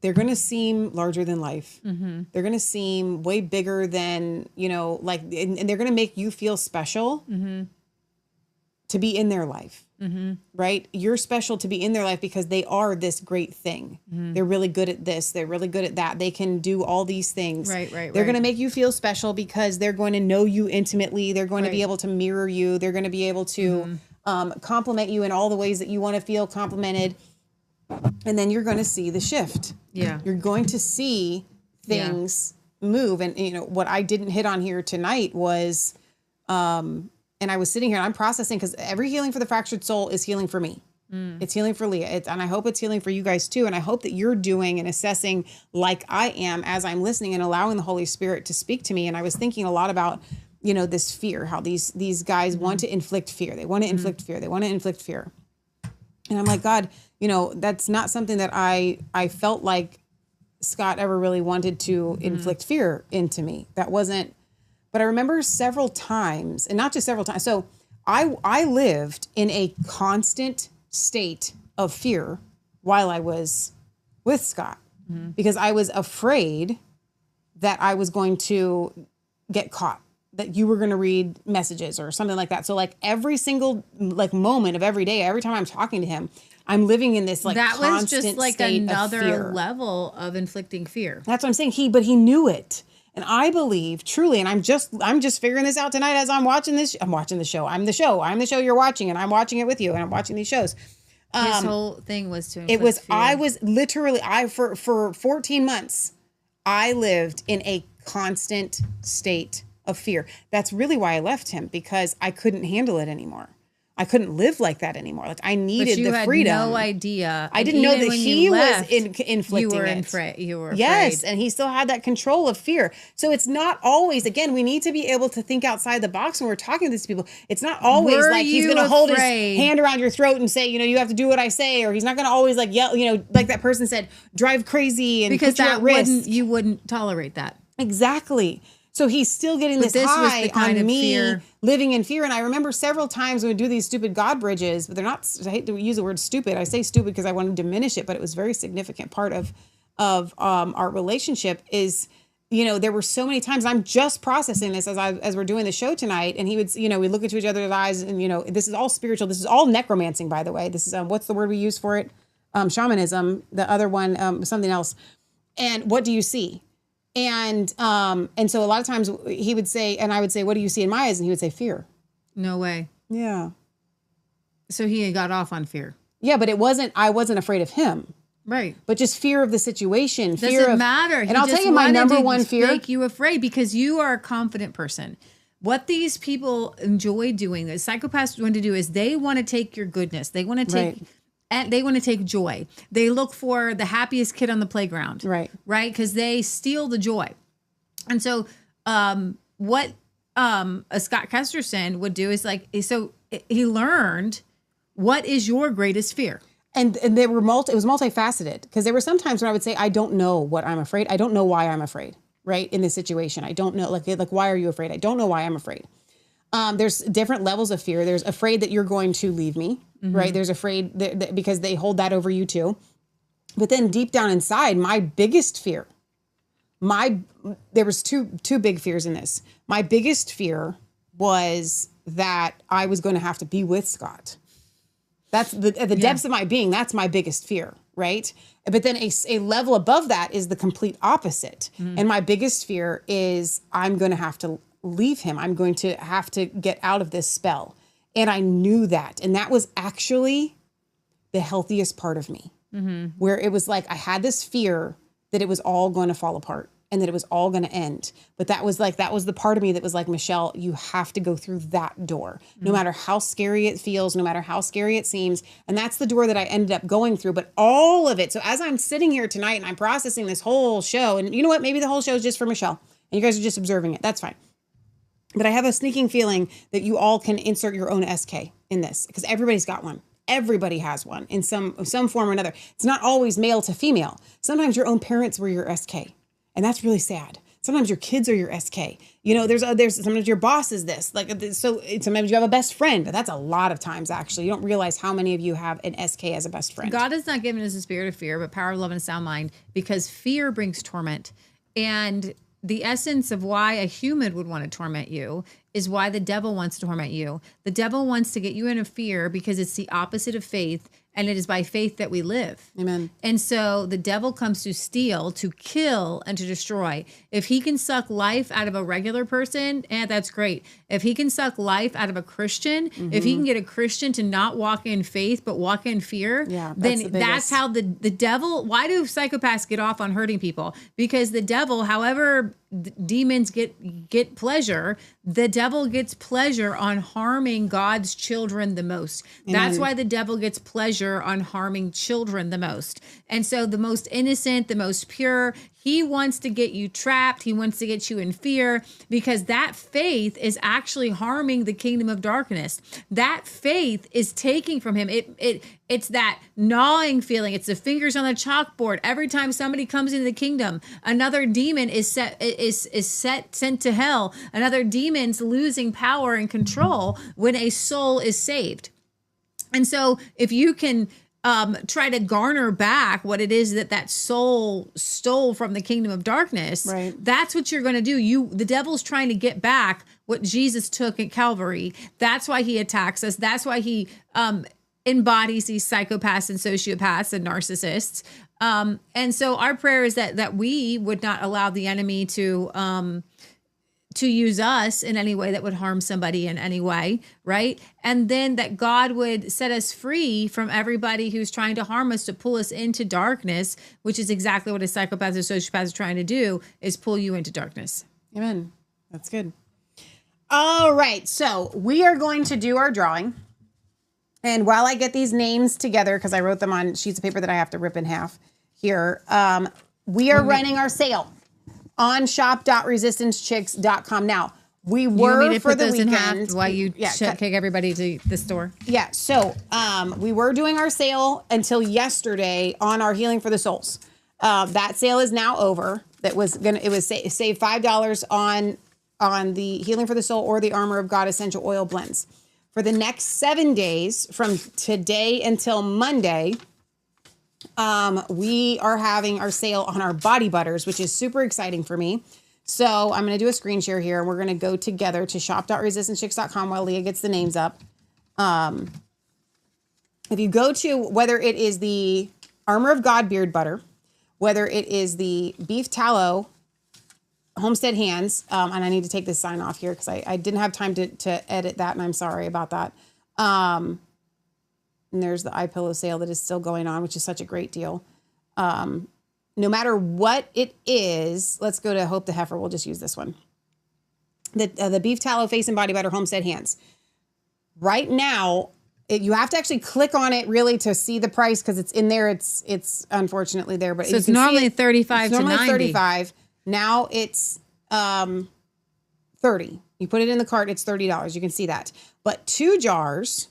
they're going to seem larger than life. Mm-hmm. They're going to seem way bigger than, you know, like, and they're going to make you feel special to be in their life, right? You're special to be in their life because they are this great thing. They're really good at this. They're really good at that. They can do all these things. Right. They're going to make you feel special because they're going to know you intimately. They're going to be able to mirror you. They're going to be able to compliment you in all the ways that you want to feel complimented. And then you're going to see the shift. Yeah. You're going to see things move. And, you know, what I didn't hit on here tonight was, and I was sitting here and I'm processing, because every healing for the fractured soul is healing for me. It's healing for Leah. And I hope it's healing for you guys too. And I hope that you're doing and assessing like I am as I'm listening and allowing the Holy Spirit to speak to me. And I was thinking a lot about, you know, this fear, how these guys want to inflict fear. They want to inflict fear. They want to inflict fear. And I'm like, God, you know, that's not something that I felt like Scott ever really wanted to inflict fear into me. That wasn't, but I remember several times, and not just several times. So I lived in a constant state of fear while I was with Scott, because I was afraid that I was going to get caught, that you were going to read messages or something like that. So like every single like moment of every day, every time I'm talking to him, I'm living in this like that constant was just like state another of fear. level of inflicting fear. That's what I'm saying. But he knew it. And I believe truly, and I'm just figuring this out tonight as I'm watching this. I'm watching the show. I'm the show you're watching, and I'm watching it with you, and I'm watching these shows. His whole thing was to It was, fear. I was literally, for 14 months, I lived in a constant state of fear. That's really why I left him, because I couldn't handle it anymore. I couldn't live like that anymore. Like, I needed the freedom. You had no idea. I didn't know that he was inflicting you were it. You were afraid. Yes, and he still had that control of fear. So it's not always, again, we need to be able to think outside the box when we're talking to these people. It's not always like he's going to hold his hand around your throat and say, you have to do what I say, or he's not going to always like yell, like that person said, drive crazy and because put you at risk. You wouldn't tolerate that. Exactly. So he's still getting this high on me living in fear. And I remember several times when we do these stupid God bridges, but they're not, I hate to use the word stupid. I say stupid because I want to diminish it, but it was a very significant part of our relationship is, there were so many times I'm just processing this as we're doing the show tonight. And he would, we look into each other's eyes and, this is all spiritual. This is all necromancing, by the way. This is, what's the word we use for it? Shamanism. The other one, something else. And what do you see? And so a lot of times he would say, and I would say, what do you see in my eyes? And he would say, fear. No way. Yeah. So he got off on fear. Yeah, but I wasn't afraid of him. Right. But just fear of the situation. Doesn't matter. And I'll tell you my number one fear. Make you afraid because you are a confident person. What these people enjoy doing, the psychopaths want to do is they want to take your goodness. They want to take... Right. And they want to take joy. They look for the happiest kid on the playground. Right. Right? Because they steal the joy. And so what a Scott Kesterson would do is so he learned what is your greatest fear. And they were it was multifaceted, because there were some times when I would say, I don't know what I'm afraid. I don't know why I'm afraid, right? In this situation. I don't know, like why are you afraid? I don't know why I'm afraid. There's different levels of fear. There's afraid that you're going to leave me, right? There's afraid that because they hold that over you too. But then deep down inside, my biggest fear, there was two big fears in this. My biggest fear was that I was going to have to be with Scott. That's at the depths of my being. That's my biggest fear, right? But then a level above that is the complete opposite. And my biggest fear is I'm going to have to leave him. I'm going to have to get out of this spell. And I knew that. And that was actually the healthiest part of me, where it was like I had this fear that it was all going to fall apart and that it was all going to end. But that was the part of me that was like, Michelle, you have to go through that door, no matter how scary it feels, no matter how scary it seems. And that's the door that I ended up going through. But all of it. So as I'm sitting here tonight and I'm processing this whole show, and you know what? Maybe the whole show is just for Michelle and you guys are just observing it. That's fine. But I have a sneaking feeling that you all can insert your own SK in this, because everybody's got one. Everybody has one in some form or another. It's not always male to female. Sometimes your own parents were your SK, and that's really sad. Sometimes your kids are your SK. There's sometimes your boss is this. So sometimes you have a best friend. That's a lot of times, actually. You don't realize how many of you have an SK as a best friend. God has not given us a spirit of fear, but power, love, and a sound mind, because fear brings torment. And the essence of why a human would want to torment you is why the devil wants to torment you. The devil wants to get you in a fear because it's the opposite of faith, and it is by faith that we live. Amen. And so the devil comes to steal, to kill, and to destroy. If he can suck life out of a regular person, that's great. If he can suck life out of a Christian, if he can get a Christian to not walk in faith but walk in fear, then that's how the devil, why do psychopaths get off on hurting people? Because the devil, however demons get pleasure, the devil gets pleasure on harming God's children the most. Amen. That's why the devil gets pleasure on harming children the most. And so the most innocent, the most pure, he wants to get you trapped. He wants to get you in fear, because that faith is actually harming the kingdom of darkness. That faith is taking from him. It's that gnawing feeling. It's the fingers on the chalkboard. Every time somebody comes into the kingdom, another demon is sent to hell. Another demon's losing power and control when a soul is saved. And so if you can try to garner back what it is that soul stole from the kingdom of darkness, right, that's what you're going to do. The devil's trying to get back what Jesus took at Calvary. That's why he attacks us. That's why he embodies these psychopaths and sociopaths and narcissists. And so our prayer is that we would not allow the enemy to to use us in any way that would harm somebody in any way, right? And then that God would set us free from everybody who's trying to harm us, to pull us into darkness, which is exactly what a psychopath or sociopath is trying to do, is pull you into darkness. Amen. That's good. All right. So we are going to do our drawing. And while I get these names together, because I wrote them on sheets of paper that I have to rip in half here, we are running our sale on shop.resistancechicks.com. Now, we were for the weekend. While you take everybody to the store. Yeah. So we were doing our sale until yesterday on our Healing for the Souls. That sale is now over. It was save $5 on the Healing for the Soul or the Armor of God essential oil blends. For the next 7 days, from today until Monday, we are having our sale on our body butters, which is super exciting for me. So I'm going to do a screen share here, and we're going to go together to shop.resistancechicks.com while Leah gets the names up. If you go to, whether it is the Armor of God beard butter, whether it is the beef tallow Homestead hands, and I need to take this sign off here because I didn't have time to edit that, and I'm sorry about that. And there's the iPillow sale that is still going on, which is such a great deal. No matter what it is, let's go to Hope the Heifer. We'll just use this one. The beef tallow face and body butter Homestead hands. Right now, you have to actually click on it really to see the price because it's in there. It's unfortunately there, but so it's normally $35 to $90. $35. Now it's 30. You put it in the cart, it's $30. You can see that. But 2 jars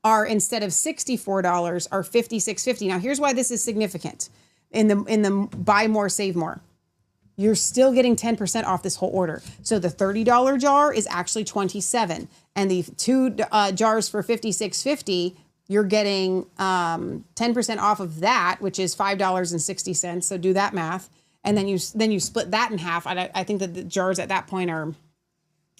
are, instead of $64, are $56.50. Now here's why this is significant. In the buy more, save more. You're still getting 10% off this whole order. So the $30 jar is actually $27, and the 2 jars for $56.50, you're getting 10% off of that, which is $5.60. So do that math. And then you split that in half. I think that the jars at that point are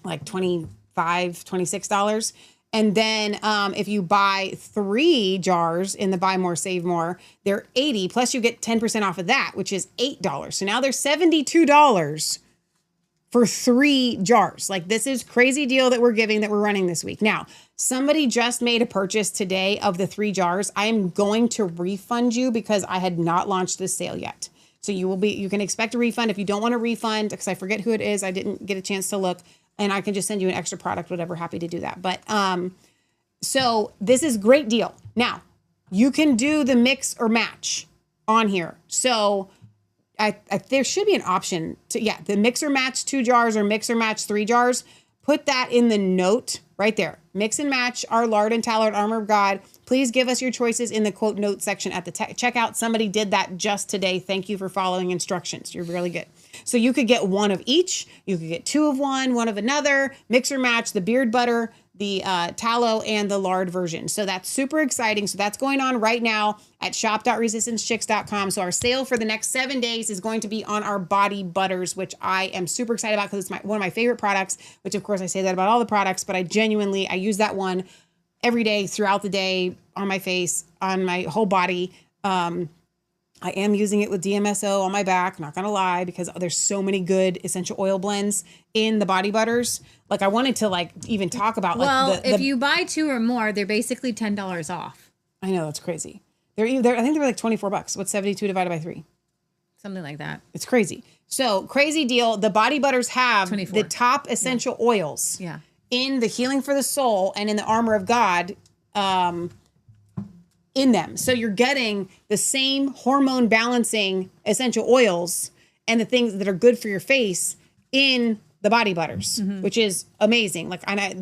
like $25, $26. And then if you buy 3 jars in the buy more, save more, they're $80. Plus you get 10% off of that, which is $8. So now there's $72 for 3 jars. Like, this is crazy deal that we're giving, that we're running this week. Now, somebody just made a purchase today of the 3 jars. I am going to refund you because I had not launched this sale yet. So you can expect a refund. If you don't want a refund, because I forget who it is, I didn't get a chance to look, and I can just send you an extra product, whatever, happy to do that. But so this is great deal. Now, you can do the mix or match on here. So there should be an option to, the mix or match 2 jars or mix or match 3 jars. Put that in the note right there. Mix and match our lard and tallard Armor of God. Please give us your choices in the quote note section at the checkout. Somebody did that just today. Thank you for following instructions. You're really good. So you could get 1 of each. You could get 2 of one of another. Mix or match the beard butter, the tallow, and the lard version. So that's super exciting. So that's going on right now at shop.resistancechicks.com. So our sale for the next 7 days is going to be on our body butters, which I am super excited about because it's one of my favorite products, which of course I say that about all the products, but I use that one every day throughout the day on my face, on my whole body. I am using it with DMSO on my back, not gonna lie, because there's so many good essential oil blends in the body butters. Like, I wanted to even talk about if you buy 2 or more, they're basically $10 off. I know, that's crazy. I think they're like $24. What's 72 divided by 3? Something like that. It's crazy. So crazy deal. The body butters have 24. The top essential oils in the Healing for the Soul and in the Armor of God in them. So you're getting the same hormone balancing essential oils and the things that are good for your face in the body butters, which is amazing.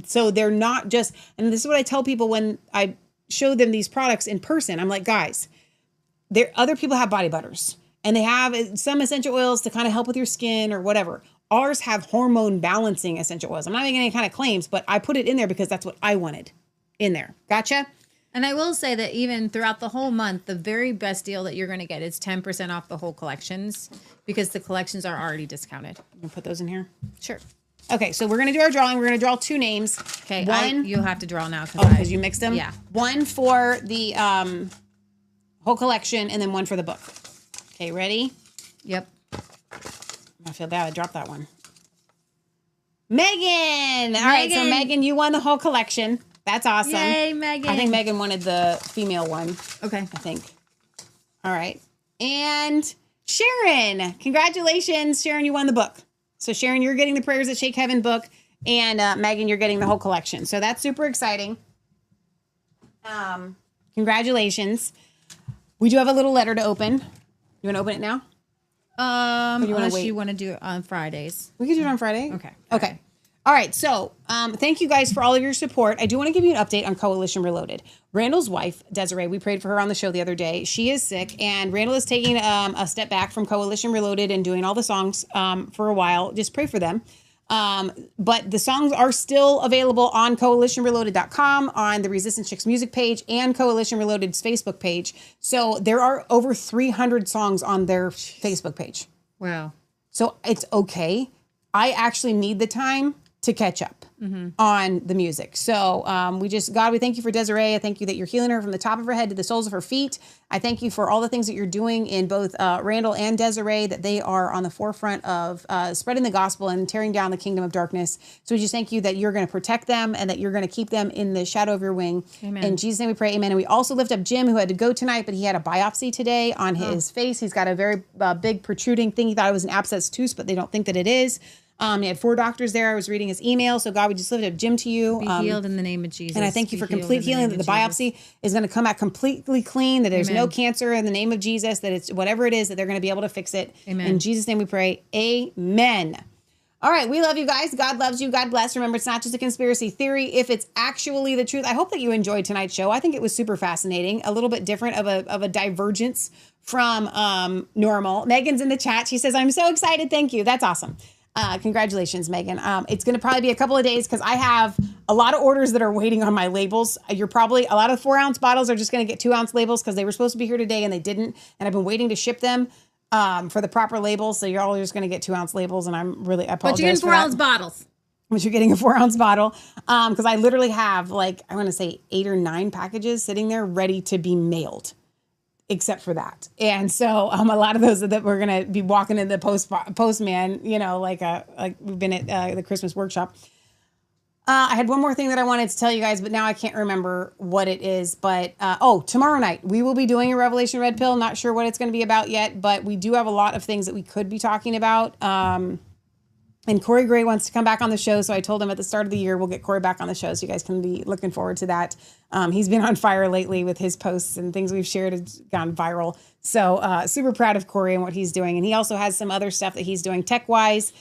So they're not just, and this is what I tell people when I show them these products in person. I'm like, guys, other people have body butters and they have some essential oils to kind of help with your skin or whatever. Ours have hormone balancing essential oils. I'm not making any kind of claims, but I put it in there because that's what I wanted in there. Gotcha? And I will say that even throughout the whole month, the very best deal that you're going to get is 10% off the whole collections because the collections are already discounted. You can put those in here? Sure. Okay, so we're going to do our drawing. We're going to draw 2 names. Okay, one you'll have to draw now. Because you mixed them? Yeah. 1 for the whole collection and then 1 for the book. Okay, ready? Yep. I feel bad. I dropped that one. Megan. All right, so Megan, you won the whole collection. That's awesome. Yay, Megan. I think Megan wanted the female one. Okay. I think. All right. And Sharon, congratulations. Sharon, you won the book. So Sharon, you're getting the Prayers That Shake Heaven book. And Megan, you're getting the whole collection. So that's super exciting. Congratulations. We do have a little letter to open. You want to open it now? Unless you want to do it on Fridays. We can do it on Friday. Okay. Okay. All right. So thank you guys for all of your support. I do want to give you an update on Coalition Reloaded. Randall's wife, Desiree, we prayed for her on the show the other day. She is sick, and Randall is taking a step back from Coalition Reloaded and doing all the songs for a while. Just pray for them. But the songs are still available on coalitionreloaded.com, on the Resistance Chicks music page, and Coalition Reloaded's Facebook page. So there are over 300 songs on their Facebook page. Wow. So it's okay. I actually need the time to catch up on the music. So God, we thank you for Desiree. I thank you that you're healing her from the top of her head to the soles of her feet. I thank you for all the things that you're doing in both Randall and Desiree, that they are on the forefront of spreading the gospel and tearing down the kingdom of darkness. So we just thank you that you're going to protect them and that you're going to keep them in the shadow of your wing. Amen. In Jesus' name we pray, amen. And we also lift up Jim, who had to go tonight, but he had a biopsy today on his face. He's got a very big protruding thing. He thought it was an abscess tooth, but they don't think that it is. He had 4 doctors there. I was reading his email. So God, we just lift up Jim to you. Be healed in the name of Jesus. And I thank you for complete healing, that the biopsy is going to come out completely clean, that there's no cancer in the name of Jesus, that it's whatever it is, that they're going to be able to fix it. Amen. In Jesus' name we pray. Amen. All right. We love you guys. God loves you. God bless. Remember, it's not just a conspiracy theory. If it's actually the truth, I hope that you enjoyed tonight's show. I think it was super fascinating, a little bit different of a divergence from normal. Megan's in the chat. She says, I'm so excited. Thank you. That's awesome. Congratulations, Megan. It's going to probably be a couple of days because I have a lot of orders that are waiting on my labels. A lot of 4-ounce bottles are just going to get 2-ounce labels because they were supposed to be here today and they didn't. And I've been waiting to ship them for the proper labels. So you're all just going to get 2-ounce labels. And I apologize. But you're getting 4-ounce bottles. But you're getting a 4-ounce bottle because I literally have I want to say 8 or 9 packages sitting there ready to be mailed. Except for that. And so a lot of those that we're going to be walking in the postman, like we've been at the Christmas workshop. I had one more thing that I wanted to tell you guys, but now I can't remember what it is. But, tomorrow night we will be doing a Revelation Red Pill. Not sure what it's going to be about yet, but we do have a lot of things that we could be talking about. And Corey Gray wants to come back on the show. So I told him at the start of the year, we'll get Corey back on the show. So you guys can be looking forward to that. He's been on fire lately with his posts and things we've shared have gone viral. So super proud of Corey and what he's doing. And he also has some other stuff that he's doing tech-wise.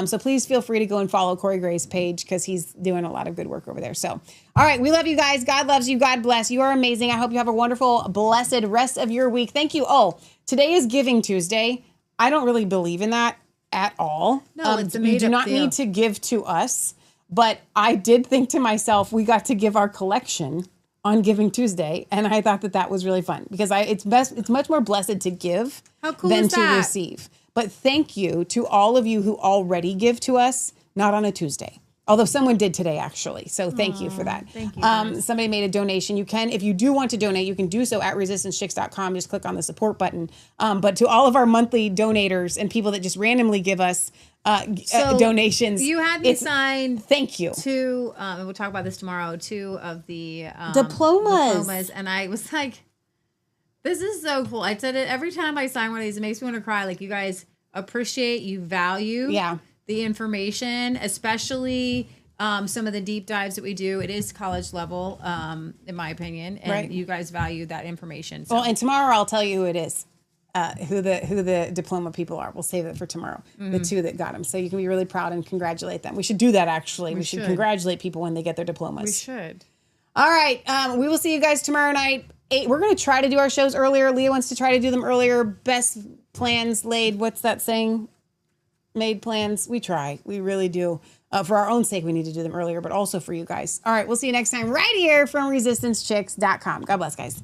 So please feel free to go and follow Corey Gray's page because he's doing a lot of good work over there. So, all right, we love you guys. God loves you. God bless. You are amazing. I hope you have a wonderful, blessed rest of your week. Thank you. Oh, today is Giving Tuesday. I don't really believe in that at all. No, it's a you do not deal. need to give to us, but I did think to myself, we got to give our collection on Giving Tuesday, and I thought that was really fun because it's much more blessed to give than to receive. But thank you to all of you who already give to us, not on a Tuesday. Although someone did today, actually. So thank you for that. Thank you. Somebody made a donation. You can, if you do want to donate, you can do so at resistancechicks.com. Just click on the support button. But to all of our monthly donators and people that just randomly give us donations. You had me sign. Thank you. 2, and we'll talk about this tomorrow, 2 of the diplomas. And I was like, this is so cool. I said it every time I sign one of these, it makes me want to cry. Like, you guys appreciate, you value the information, especially some of the deep dives that we do. It is college level, in my opinion, and you guys value that information. So. Well, and tomorrow I'll tell you who it is, who the diploma people are. We'll save it for tomorrow. The 2 that got them, so you can be really proud and congratulate them. We should do that. Actually, we should congratulate people when they get their diplomas. We should. All right, we will see you guys tomorrow night. 8. We're going to try to do our shows earlier. Leah wants to try to do them earlier. Best plans laid. What's that saying? Made plans. We try. We really do. For our own sake, we need to do them earlier, but also for you guys. All right, we'll see you next time right here from resistancechicks.com. God bless, guys.